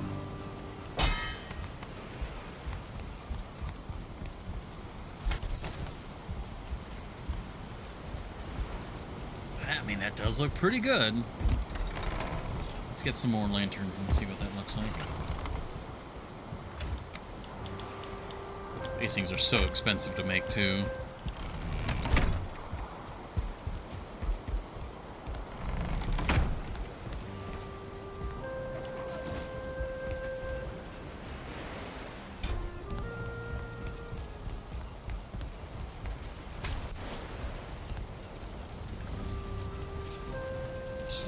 I mean, that does look pretty good. Let's get some more lanterns and see what that looks like. These things are so expensive to make, too.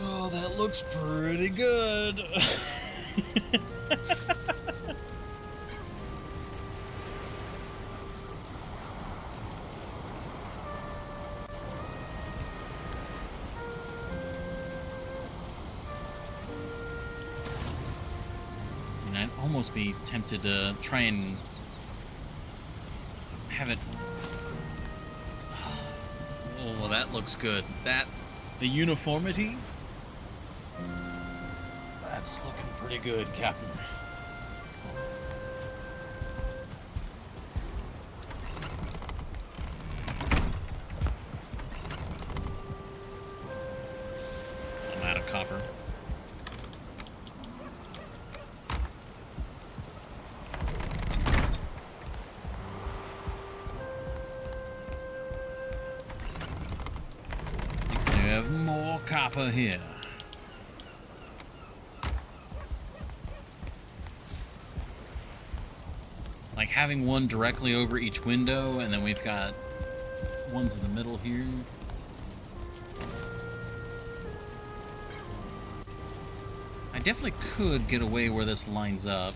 Oh, that looks pretty good. I'd almost be tempted to try and have it. Oh, well, that looks good. The uniformity, that's looking pretty good, Captain. I'm out of copper. We have more copper here. Like having one directly over each window, and then we've got ones in the middle here. I definitely could get away where this lines up.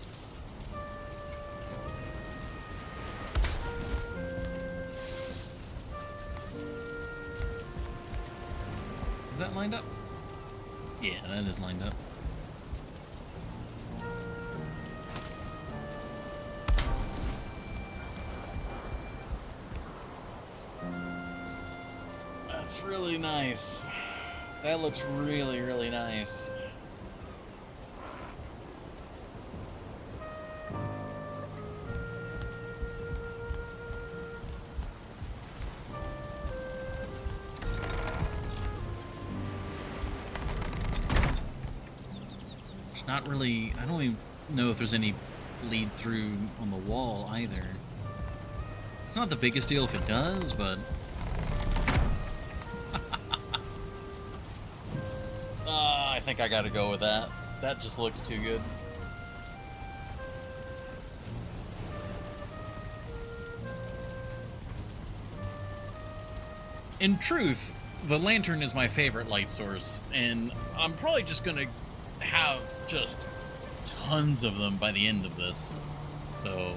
Is that lined up? Yeah, that is lined up. That's really nice. That looks really, really nice. Not really, I don't even know if there's any bleed through on the wall either. It's not the biggest deal if it does, but I think I gotta go with that. That just looks too good. In truth, the lantern is my favorite light source, and I'm probably just gonna have just tons of them by the end of this. So,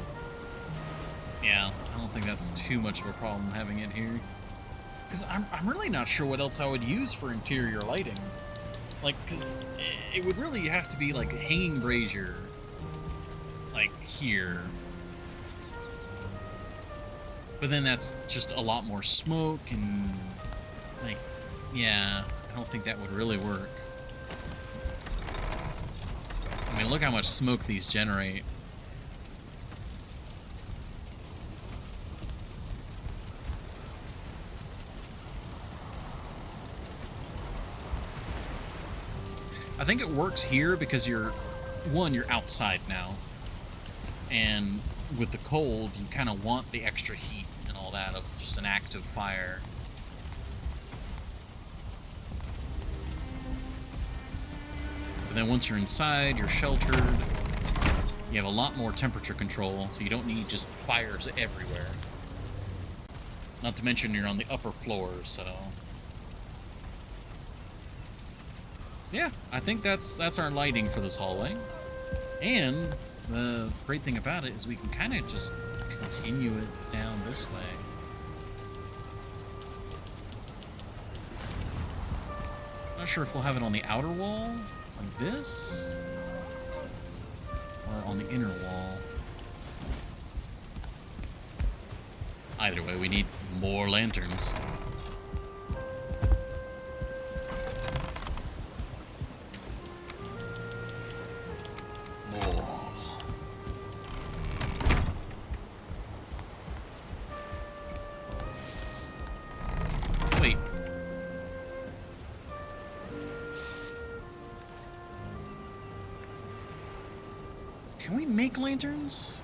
yeah, I don't think that's too much of a problem having it here. Because I'm really not sure what else I would use for interior lighting. Like, because it would really have to be like a hanging brazier, like here. But then that's just a lot more smoke and, like, yeah, I don't think that would really work. I mean, look how much smoke these generate. I think it works here because you're outside now. And with the cold, you kind of want the extra heat and all that of just an active fire. But then once you're inside, you're sheltered. You have a lot more temperature control, so you don't need just fires everywhere. Not to mention you're on the upper floor, so... Yeah, I think that's our lighting for this hallway. And the great thing about it is we can kind of just continue it down this way. Not sure if we'll have it on the outer wall, like this, or on the inner wall. Either way, we need more lanterns. Can we make lanterns?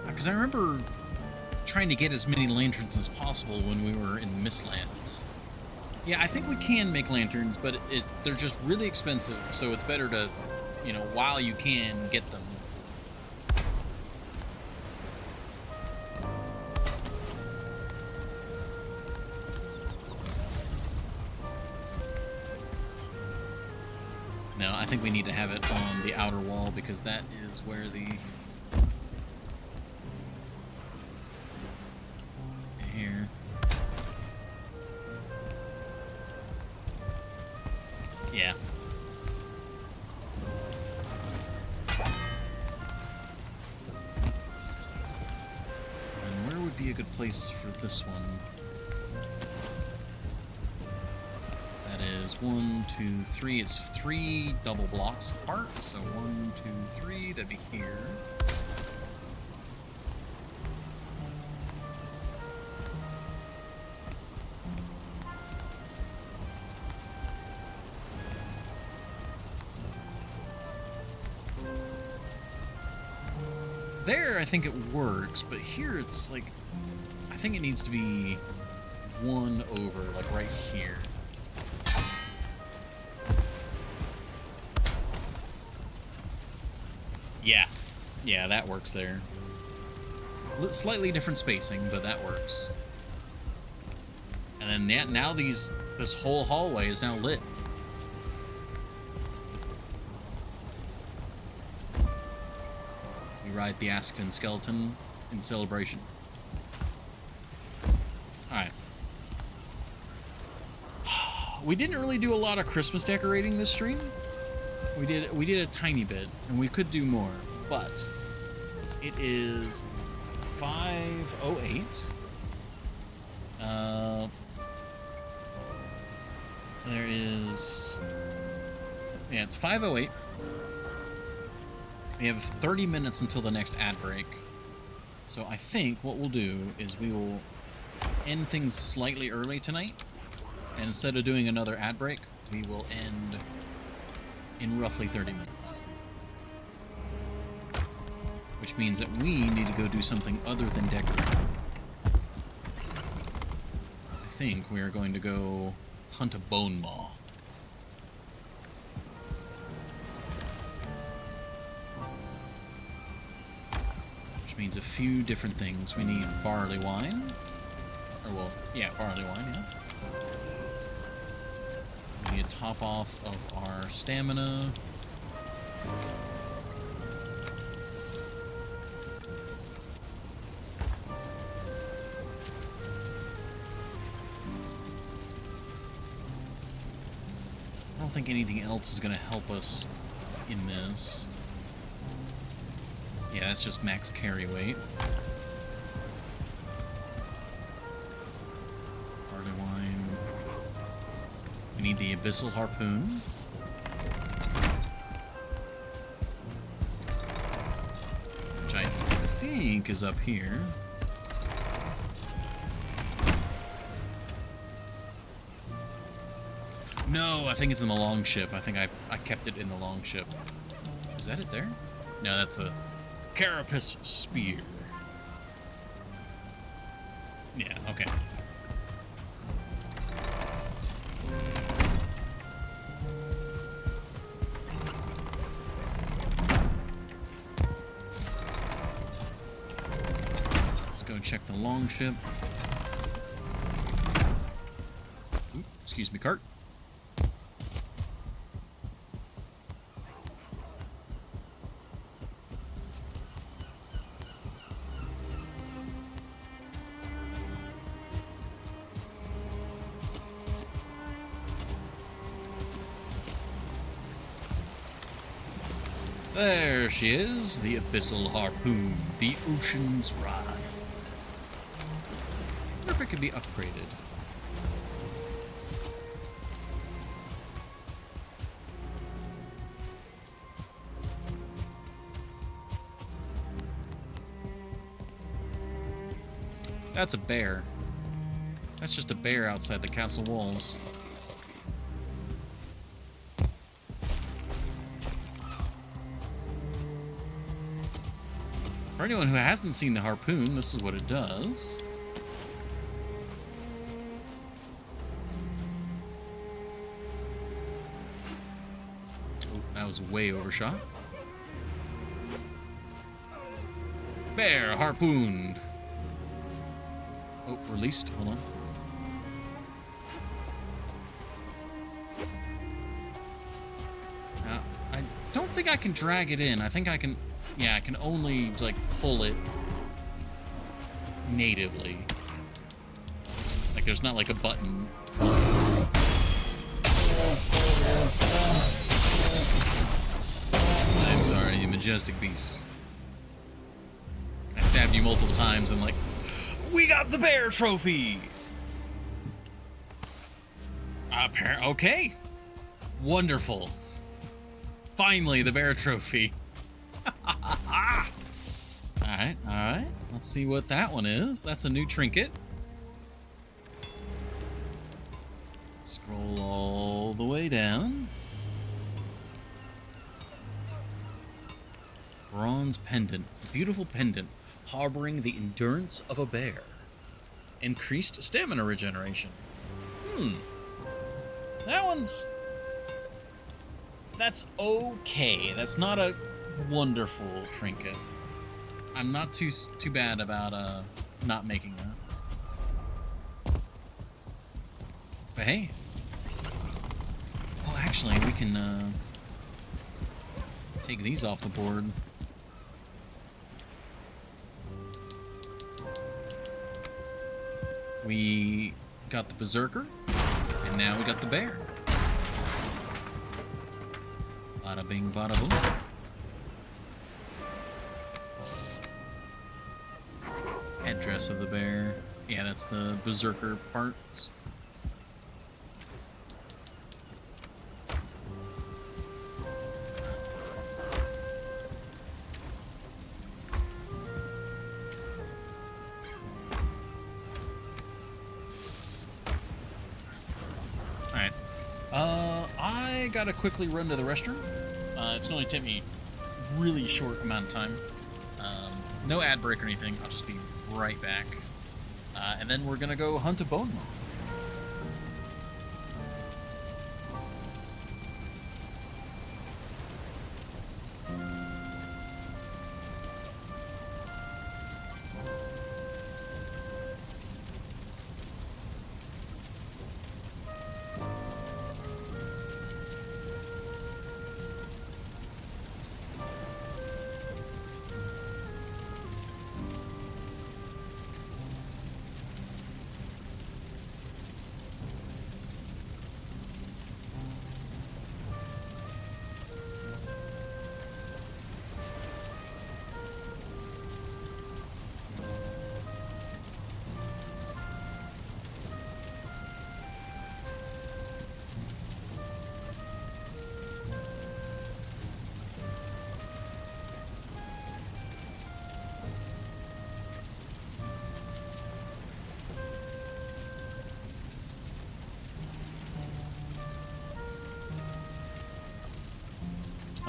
Because I remember trying to get as many lanterns as possible when we were in Mistlands. Yeah, I think we can make lanterns, but they're just really expensive, so it's better to, you know, while you can, get them. No, I think we need to have it on the outer wall because that is where the... Here. Yeah. And where would be a good place for this one? That is 1, 2, 3. It's 3 double blocks apart. So 1, 2, 3. That'd be here. There, I think it works, but here it's like, I think it needs to be 1 over, like right here. Yeah, that works there. Slightly different spacing, but that works. And then now this whole hallway is now lit. We ride the Askin skeleton in celebration. Alright. We didn't really do a lot of Christmas decorating this stream. We did a tiny bit, and we could do more, but it is 5:08. There is... Yeah, it's 5:08. We have 30 minutes until the next ad break. So I think what we'll do is we will end things slightly early tonight. And instead of doing another ad break, we will end in roughly 30 minutes. Which means that we need to go do something other than decorate. I think we are going to go hunt a bone maw. Which means a few different things. We need barley wine. Or, well, yeah, barley wine, yeah. We need to top off of our stamina. don't think anything else is going to help us in this. Yeah, that's just max carry weight. Barley wine. We need the Abyssal Harpoon. Which I think is up here. No, I think it's in the longship. I think I kept it in the longship. Is that it there? No, that's the Carapace Spear. Yeah, okay. Let's go check the longship. Ooh, excuse me, cart. There she is, the Abyssal Harpoon, the Ocean's Wrath. I wonder if it can be upgraded. That's a bear. That's just a bear outside the castle walls. For anyone who hasn't seen the harpoon, this is what it does. Oh, that was way overshot. Bear harpooned. Oh, released. Hold on. Now, I don't think I can drag it in. I think I can... Yeah, I can only, like, pull it natively. Like, there's not, like, a button. I'm sorry, you majestic beast. I stabbed you multiple times and, like, we got the bear trophy! Okay. Wonderful. Finally, the bear trophy. Alright. Let's see what that one is. That's a new trinket. Scroll all the way down. Bronze pendant. Beautiful pendant. Harboring the endurance of a bear. Increased stamina regeneration. That one's... That's okay. That's not a wonderful trinket. I'm not too bad about not making that. But hey. Well, actually, we can take these off the board. We got the Berserker, and now we got the bear. Bada bing, bada boom. Headdress of the bear. Yeah, that's the Berserker parts. Alright. I gotta quickly run to the restroom. It's gonna take me a really short amount of time. No ad break or anything. I'll just be right back. And then we're gonna go hunt a bone moth.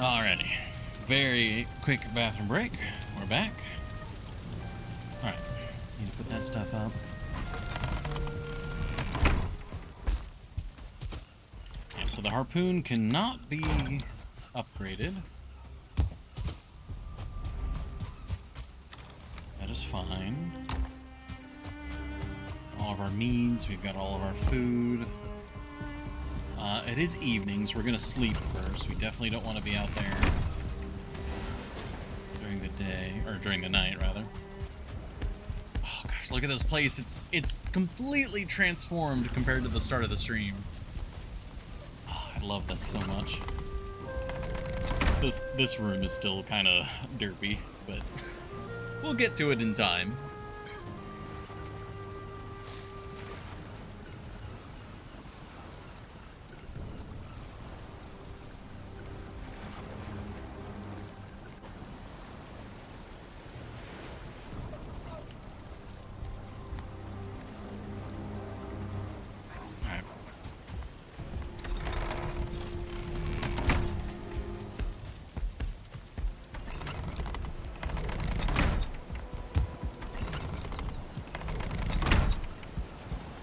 Alrighty. Very quick bathroom break. We're back. Alright. Need to put that stuff up. Yeah, so the harpoon cannot be upgraded. That is fine. All of our meats, we've got all of our food. It is evenings. We're gonna sleep first. We definitely don't want to be out there during the day, or during the night, rather. Oh gosh, look at this place. It's completely transformed compared to the start of the stream. Oh, I love this so much. This room is still kind of derpy, but we'll get to it in time.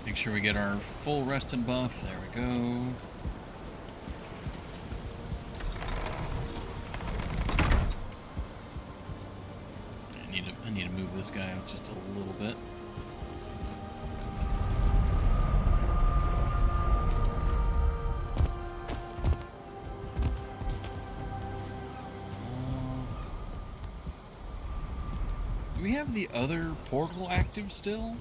Make sure we get our full rested buff. There we go. I need to move this guy out just a little bit. Do we have the other portal active still?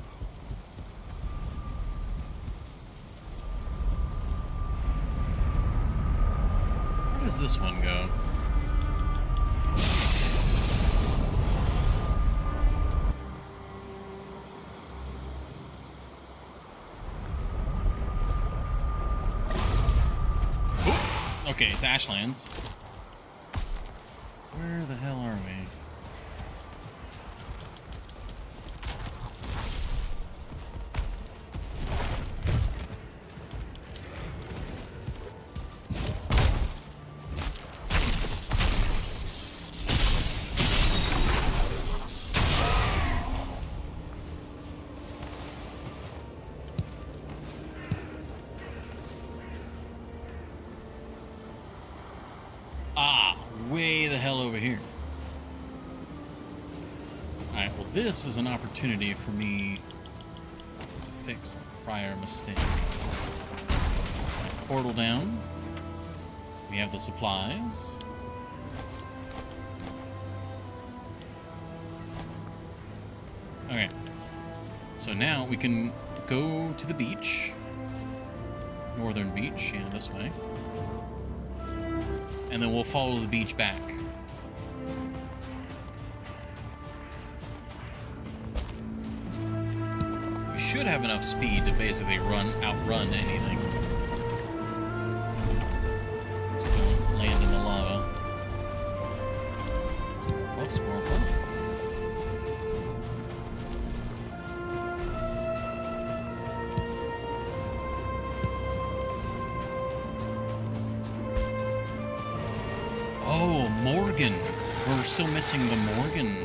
Where does this one go? Ooh, okay, it's Ashlands. Where the hell are we? Way the hell over here. Alright, well this is an opportunity for me to fix a prior mistake. Right, portal down. We have the supplies. Okay. So now we can go to the beach. Northern beach, yeah, this way. And then we'll follow the beach back. We should have enough speed to basically outrun anything. Just don't land in the lava. More buff. Oh, Morgan. We're still missing the Morgan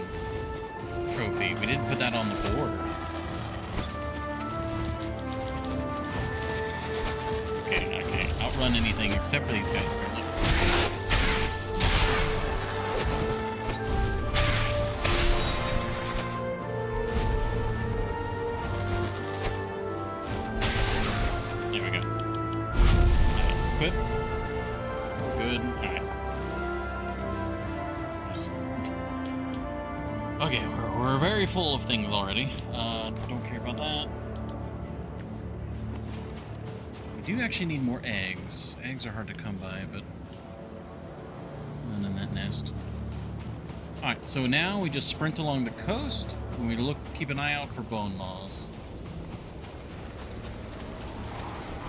trophy. We didn't put that on the board. Okay, I can't outrun anything except for these guys apparently. There we go. Equip. Good. Alright. Okay, we're very full of things already. Don't care about that. We do actually need more eggs. Eggs are hard to come by, but none in that nest. Alright, so now we just sprint along the coast, and we keep an eye out for bone maws.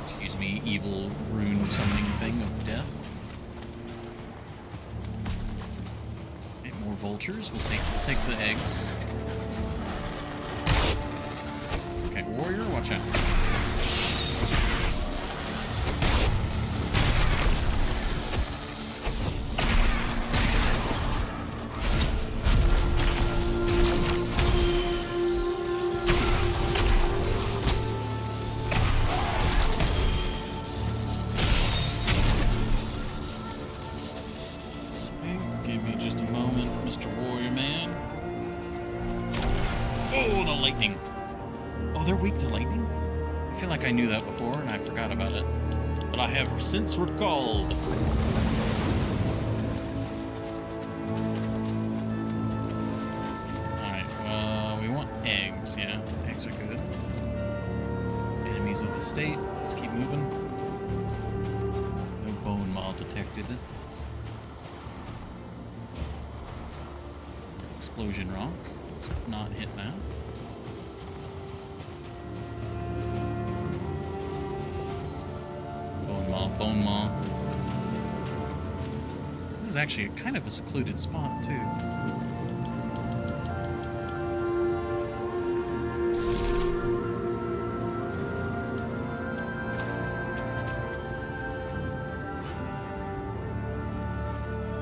Excuse me, evil rune summoning thing of death. More vultures. We'll take the eggs. Okay, warrior, watch out. Oh, the lightning. Oh, they're weak to lightning? I feel like I knew that before and I forgot about it. But I have since recalled. Alright, we want eggs, yeah. Eggs are good. Enemies of the state. Let's keep moving. No bone maw detected. Explosion rock. Let's not hit that. Bone maw. This is actually kind of a secluded spot, too.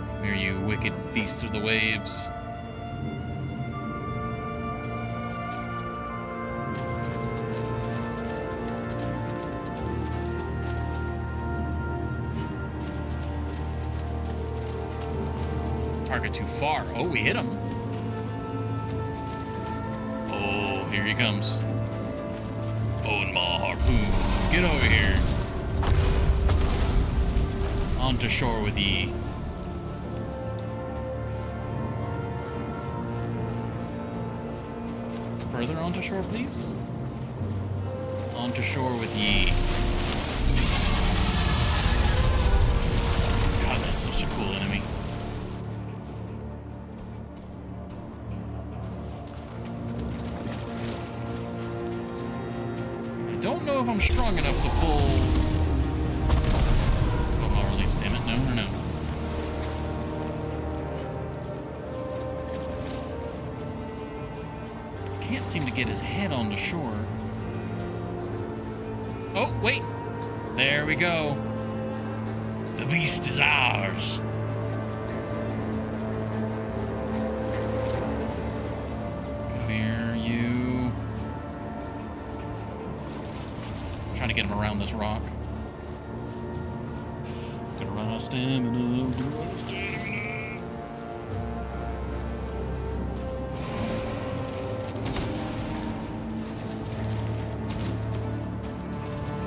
Come here, you wicked beasts of the waves. Target too far. Oh, we hit him. Oh, here he comes. Bone maw harpoon. Get over here. Onto shore with ye. Further onto shore, please. Onto shore with ye. God, that's such a cool enemy. Don't know if I'm strong enough to pull. Oh, not release, damn it. No. Can't seem to get his head on the shore. Oh, wait. There we go. The beast is ours. Come here, you. Trying to get him around this rock. Gonna run out of stamina.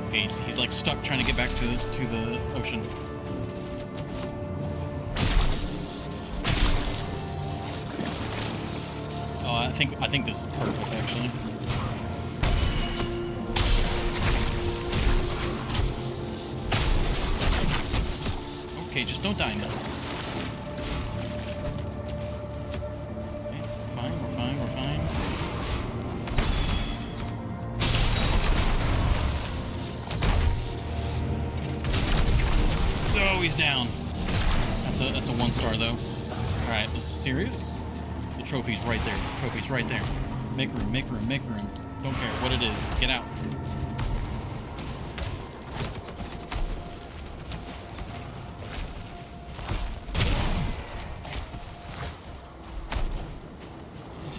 Okay, he's like stuck trying to get back to the ocean. Oh, I think this is perfect actually. Okay, just don't die now. Okay, we're fine. Oh, he's down. That's a 1-star though. Alright, this is serious. The trophy's right there. Make room. Don't care what it is. Get out.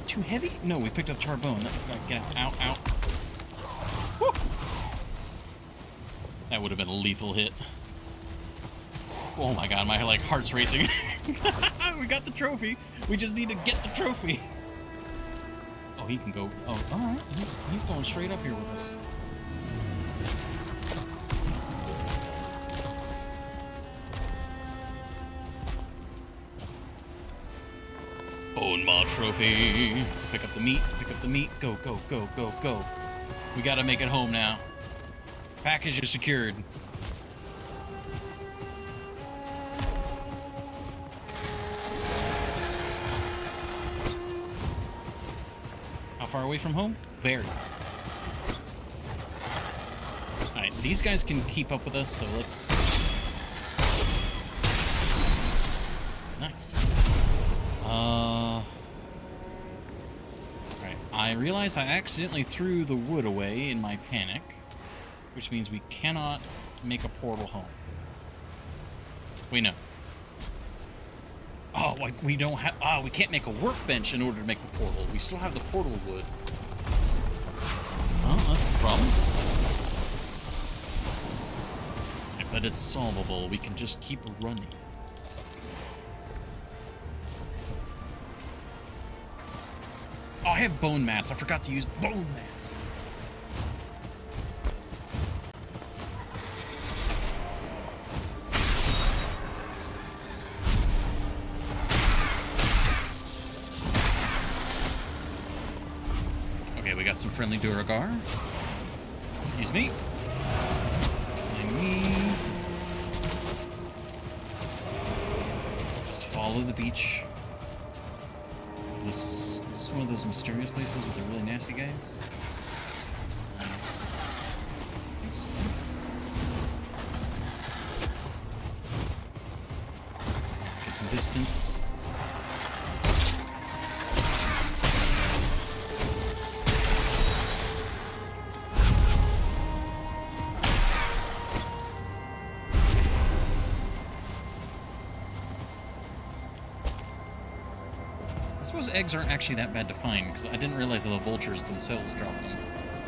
Too heavy? No, we picked up charbone. Get out. Out. Woo! That would have been a lethal hit. Oh my god, my heart's racing. We got the trophy. We just need to get the trophy. Oh, he can go. Oh, all right. He's going straight up here with us. Bone maw trophy. Pick up the meat. Go. We gotta make it home now. Package is secured. How far away from home? Very. Alright, these guys can keep up with us, so let's... Nice. Right. I realize I accidentally threw the wood away in my panic, which means we cannot make a portal home. Wait, no. Oh, like we don't have... Ah, we can't make a workbench in order to make the portal. We still have the portal wood. Well, that's the problem. But it's solvable. We can just keep running. Oh, I have bone mass. I forgot to use bone mass. Okay, we got some friendly Duragar. Excuse me. Just follow the beach. This is one of those mysterious places with the really nasty guys. I think so. Get some distance. I suppose eggs aren't actually that bad to find, because I didn't realize that the vultures themselves dropped them.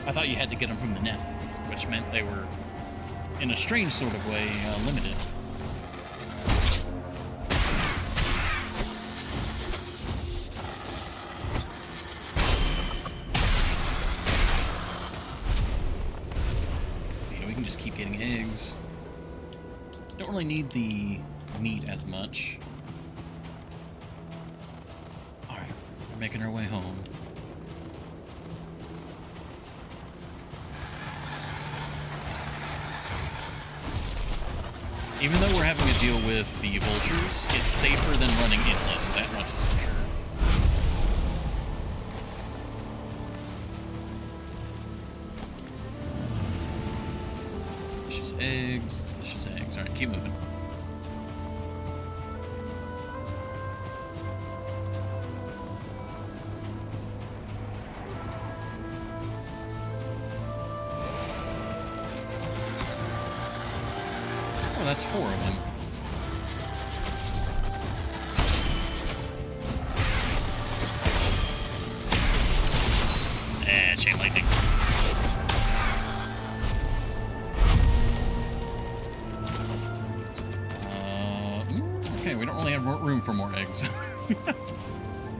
I thought you had to get them from the nests, which meant they were, in a strange sort of way, limited. Yeah, we can just keep getting eggs. Don't really need the meat as much. Making our way home. Even though we're having to deal with the vultures, it's safer than running inland, that much is for sure. Delicious eggs, delicious eggs. Alright, keep moving. That's 4 of them. Chain lightning. Okay, we don't really have room for more eggs.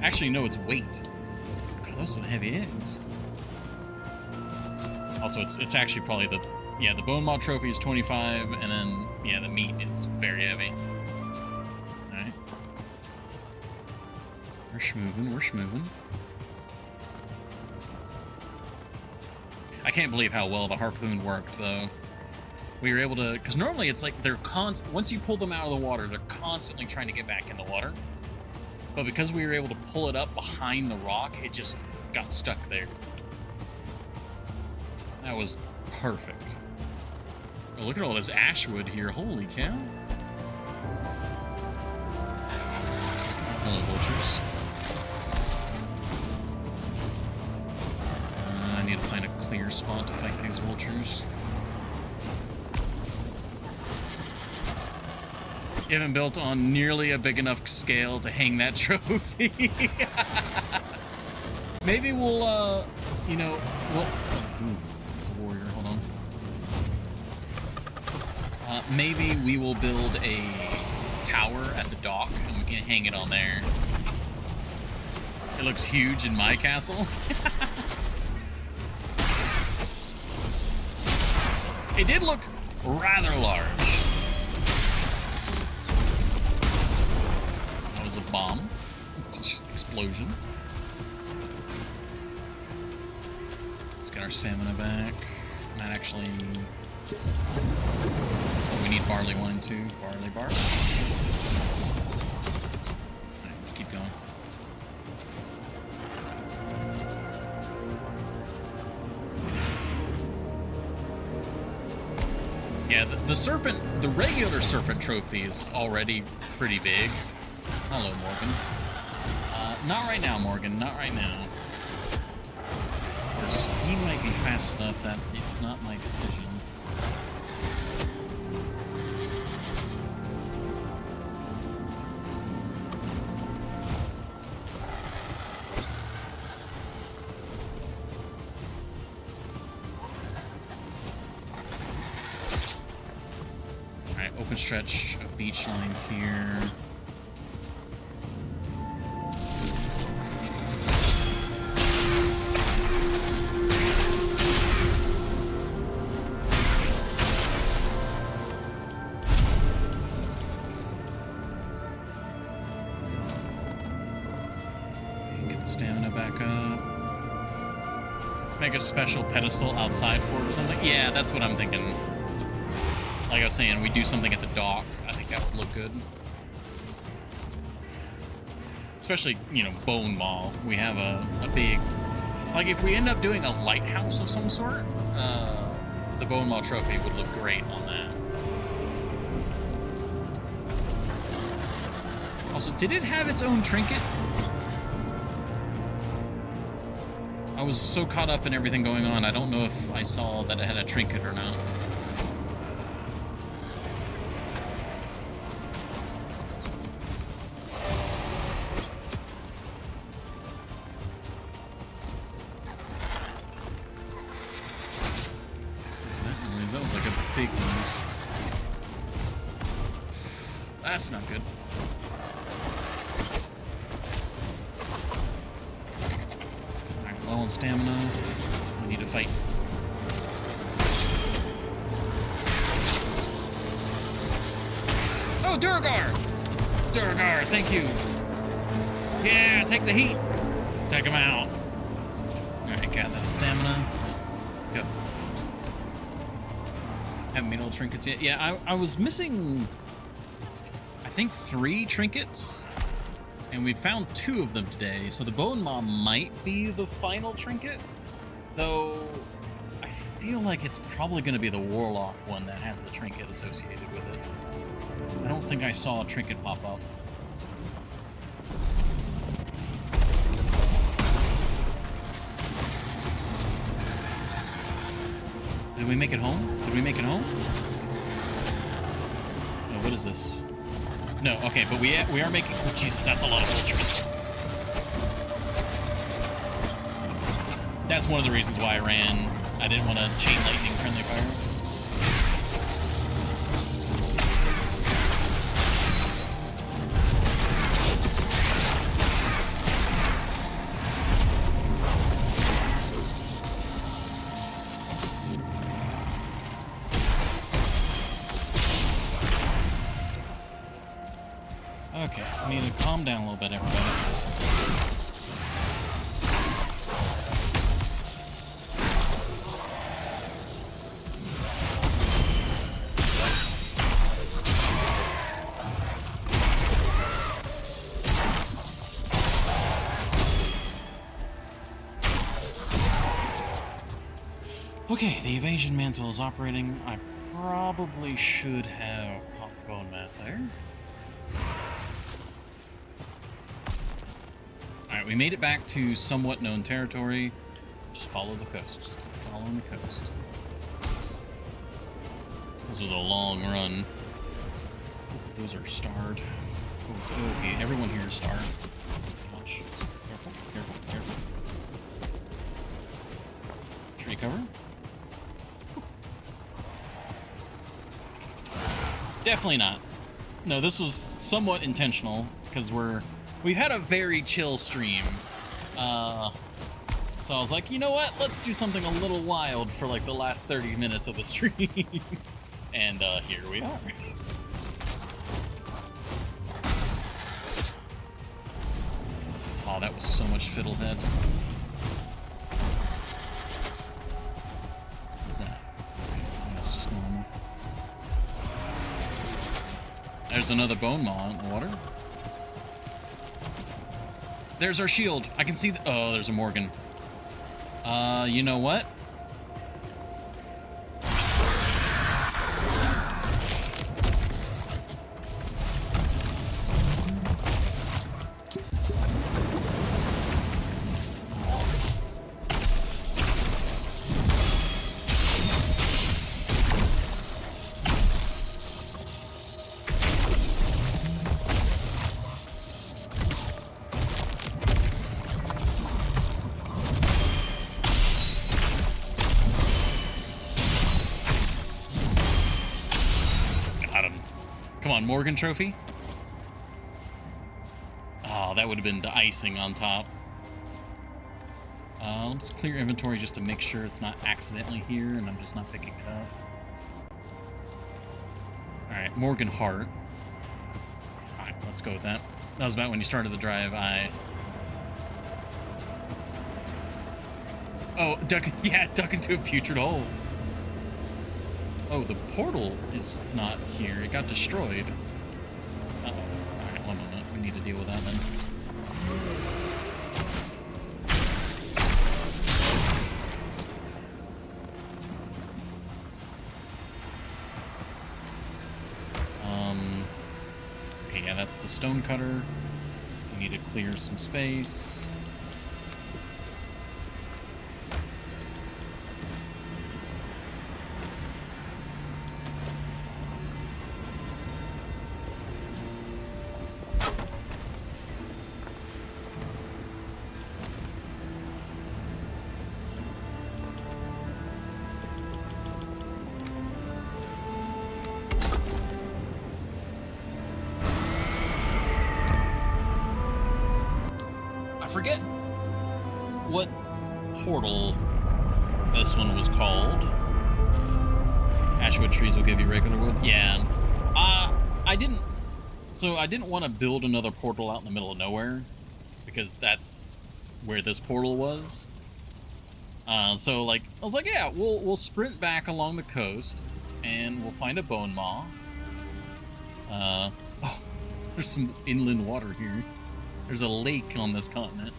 Actually, no, it's weight. God, those are heavy eggs. Also, it's actually probably the... Yeah, the bone maw trophy is 25, and then, yeah, the meat is very heavy. Alright. We're schmoovin', we're schmoovin'. I can't believe how well the harpoon worked, though. We were able to... Because normally it's like they're once you pull them out of the water, they're constantly trying to get back in the water. But because we were able to pull it up behind the rock, it just got stuck there. That was perfect. Oh, look at all this ashwood here. Holy cow. Hello, vultures. I need to find a clear spot to fight these vultures. You haven't built on nearly a big enough scale to hang that trophy. Maybe we'll, you know, it's a warrior, hold on. Maybe we will build a tower at the dock and we can hang it on there. It looks huge in my castle. It did look rather large. That was a bomb. Explosion. Let's get our stamina back. Not actually... Oh, we need barley wine too. Barley. Alright, let's keep going. Yeah, the serpent, the regular serpent trophy is already pretty big. Hello, Morgan. Not right now, Morgan. Not right now. Of course, he might be fast enough that it's not my decision. Alright, open stretch of beach line here. stamina back up. Make a special pedestal outside for it or something. Yeah, that's what I'm thinking. Like I was saying, we do something at the dock. I think that would look good. Especially, you know, Bone Maw. We have a big... Like, if we end up doing a lighthouse of some sort, the Bone Maw trophy would look great on that. Also, did it have its own trinket? I was so caught up in everything going on, I don't know if I saw that it had a trinket or not. What's that noise? That was like a big noise. That's not good. Low on stamina. We need to fight. Oh, Durgar! Durgar, thank you. Yeah, take the heat. Take him out. Alright, got that stamina. Go. Haven't made all trinkets yet. Yeah, I was missing, I think, 3 trinkets. And we found 2 of them today, so the Bone Maw might be the final trinket. Though, I feel like it's probably going to be the Warlock one that has the trinket associated with it. I don't think I saw a trinket pop up. Did we make it home? Did we make it home? No, what is this? No, okay, but we are making... Oh, Jesus, that's a lot of vultures. That's one of the reasons why I ran. I didn't want to chain lightning friendly fire. Okay, we need to calm down a little bit, everybody. Okay, the evasion mantle is operating. I probably should have popped bone mass there. Alright, we made it back to somewhat known territory. Just follow the coast. Just keep following the coast. This was a long run. Oh, those are starred. Oh, okay, everyone here is starred. Ouch. Careful, careful, careful. Tree cover. Definitely not. No, this was somewhat intentional, because we've had a very chill stream. So I was like, you know what? Let's do something a little wild for like the last 30 minutes of the stream. And here we are. Oh, that was so much fiddlehead. What was that? That's just normal. There's another Bone Maw in the water. There's our shield. I can see oh, there's a Morgan. You know what? Come on, Morgan trophy. Oh, that would have been the icing on top. Let's clear inventory just to make sure it's not accidentally here and I'm just not picking it up. Alright, Morgan Heart. Alright, let's go with that. That was about when you started the drive. Oh, duck, yeah, duck into a putrid hole. Oh, the portal is not here. It got destroyed. Uh-oh. Alright, one moment. We need to deal with that then. Okay, yeah, that's the stone cutter. We need to clear some space. I forget what portal this one was called. Ashwood trees will give you regular wood. Yeah. I didn't want to build another portal out in the middle of nowhere because that's where this portal was. So like I was like, yeah, we'll sprint back along the coast and we'll find a bone maw. Oh, there's some inland water here. There's a lake on this continent.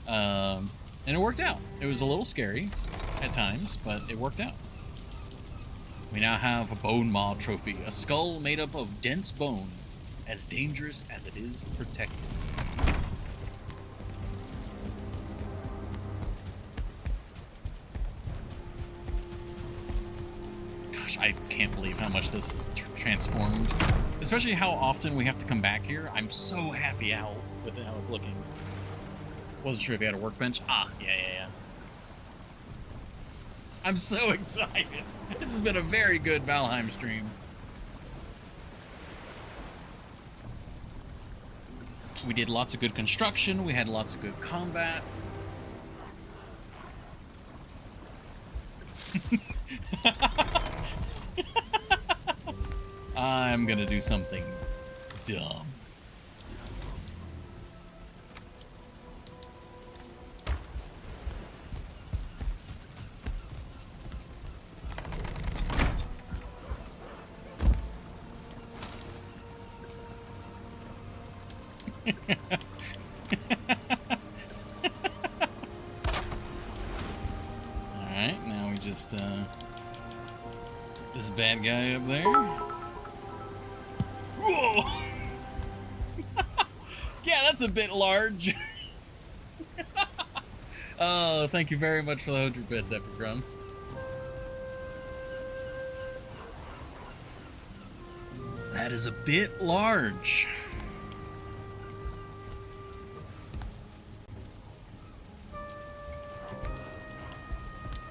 And it worked out. It was a little scary at times, but it worked out. We now have a bone maw trophy, a skull made up of dense bone, as dangerous as it is protected. Gosh, I can't believe how much this is transformed. Especially how often we have to come back here. I'm so happy how it's looking. Wasn't sure if you had a workbench. Ah, yeah. I'm so excited. This has been a very good Valheim stream. We did lots of good construction. We had lots of good combat. I'm gonna do something dumb. Alright, now we just, this bad guy up there. Whoa! Yeah, that's a bit large. Oh, thank you very much for the 100 bits, Epic Run. That is a bit large.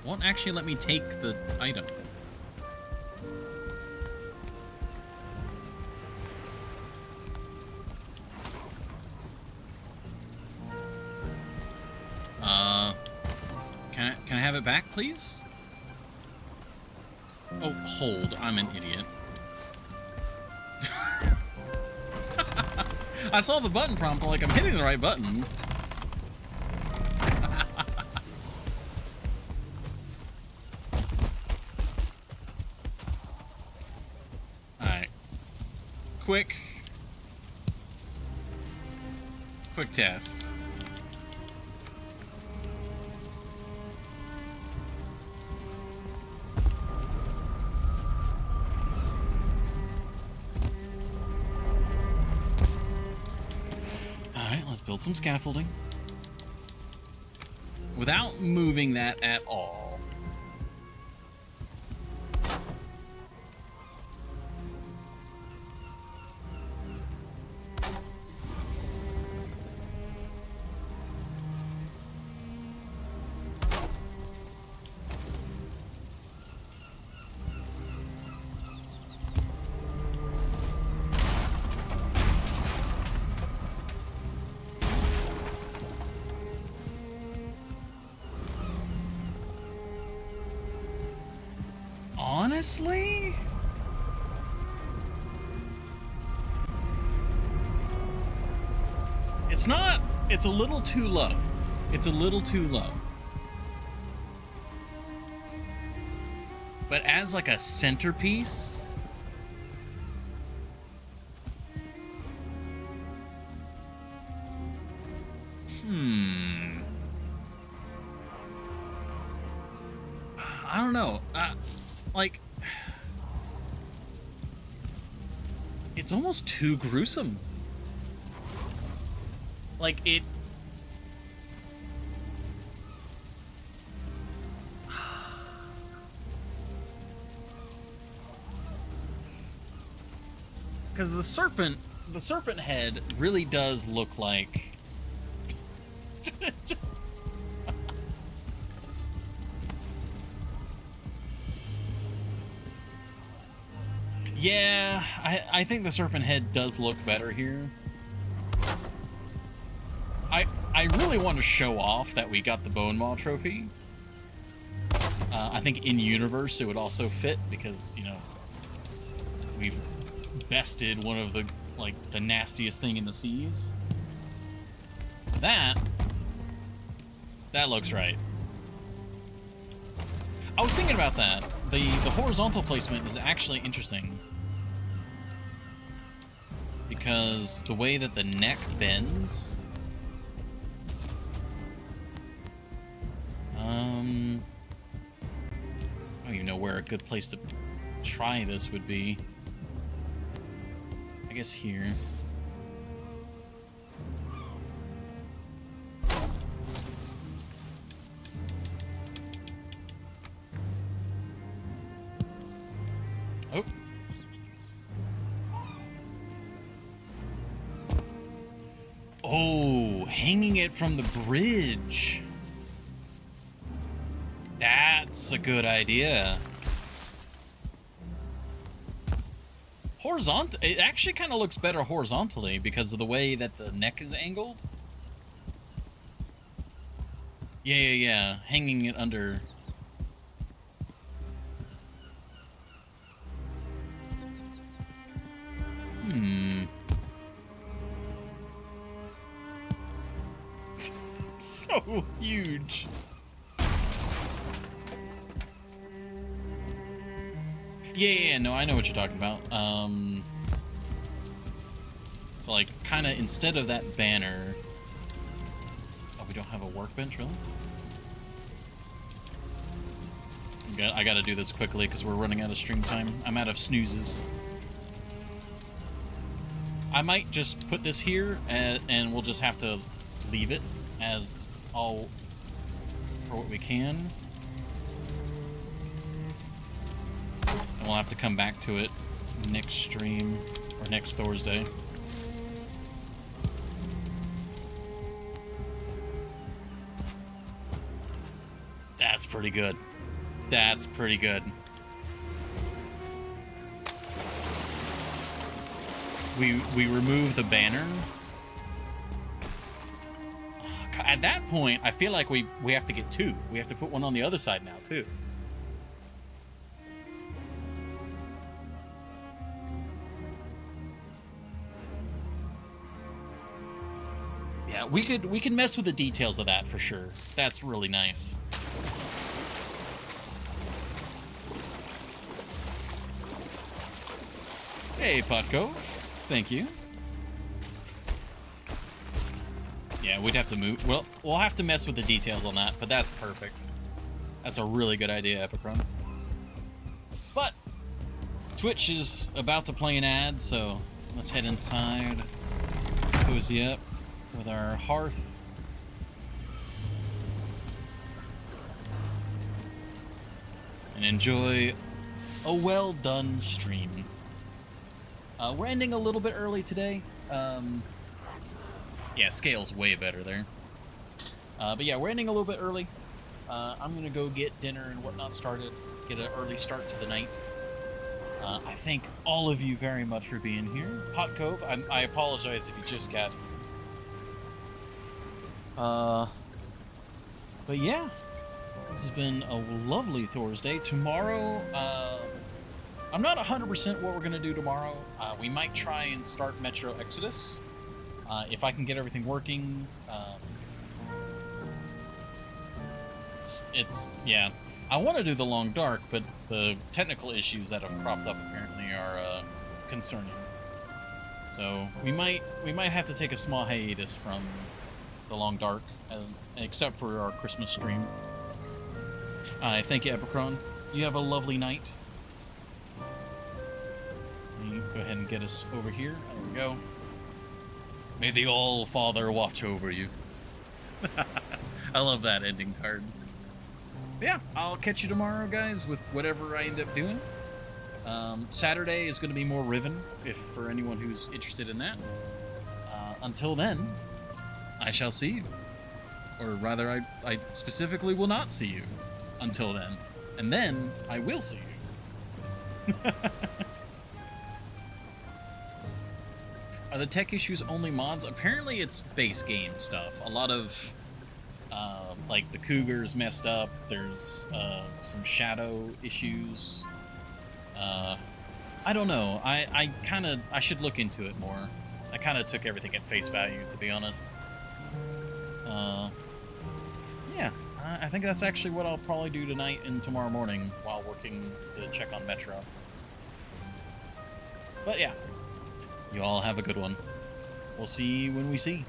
Won't actually let me take the item. Can I have it back, please? Oh, hold. I'm an idiot. I saw the button prompt, like I'm hitting the right button. Alright. Quick test. Let's build some scaffolding without moving that at all. Honestly? It's not, it's a little too low. It's a little too low. But as like a centerpiece, I don't know. Like, it's almost too gruesome. Like, it... Because the serpent head really does look like... just... Yeah, I think the serpent head does look better here. I really want to show off that we got the Bone Maw trophy. I think in universe it would also fit because, you know, we've bested one of the, like, the nastiest thing in the seas. That looks right. I was thinking about that. The horizontal placement is actually interesting because the way that the neck bends, I don't even know where a good place to try this would be. I guess here. Oh. Oh, hanging it from the bridge. That's a good idea. Horizontal, it actually kind of looks better horizontally because of the way that the neck is angled. Yeah. Hanging it under. So huge. Yeah, no, I know what you're talking about. So, like, kind of instead of that banner... Oh, we don't have a workbench, really? I gotta do this quickly because we're running out of stream time. I'm out of snoozes. I might just put this here, and we'll just have to leave it as all for what we can. And we'll have to come back to it next stream, or next Thursday. That's pretty good. That's pretty good. We remove the banner. At that point, I feel like we have to get two. We have to put one on the other side now, too. Yeah, we could mess with the details of that for sure. That's really nice. Hey, Potco. Thank you. Yeah, we'd have to move. Well, we'll have to mess with the details on that, but that's perfect. That's a really good idea, Epicron. But Twitch is about to play an ad, so let's head inside, cozy up with our hearth. And enjoy a well-done stream. We're ending a little bit early today. Yeah, scale's way better there. But yeah, we're ending a little bit early. I'm gonna go get dinner and whatnot started, get an early start to the night. I thank all of you very much for being here. Hot Cove, I apologize if you just got here. But yeah, this has been a lovely Thursday. Tomorrow, I'm not 100% what we're gonna do tomorrow. We might try and start Metro Exodus. If I can get everything working, yeah. I want to do the Long Dark, but the technical issues that have cropped up apparently are concerning. So we might have to take a small hiatus from the Long Dark, except for our Christmas stream. Thank you, Epicron. You have a lovely night. You go ahead and get us over here. There we go. May the All-Father watch over you. I love that ending card. But yeah, I'll catch you tomorrow, guys, with whatever I end up doing. Saturday is going to be more Riven, if for anyone who's interested in that. Until then, I shall see you. Or rather, I specifically will not see you until then. And then, I will see you. Are the tech issues only mods? Apparently it's base game stuff. A lot of, like, the Cougar's messed up. There's some shadow issues. I don't know. I should look into it more. I kind of took everything at face value, to be honest. Yeah, I think that's actually what I'll probably do tonight and tomorrow morning while working to check on Metro. But yeah, you all have a good one. We'll see when we see.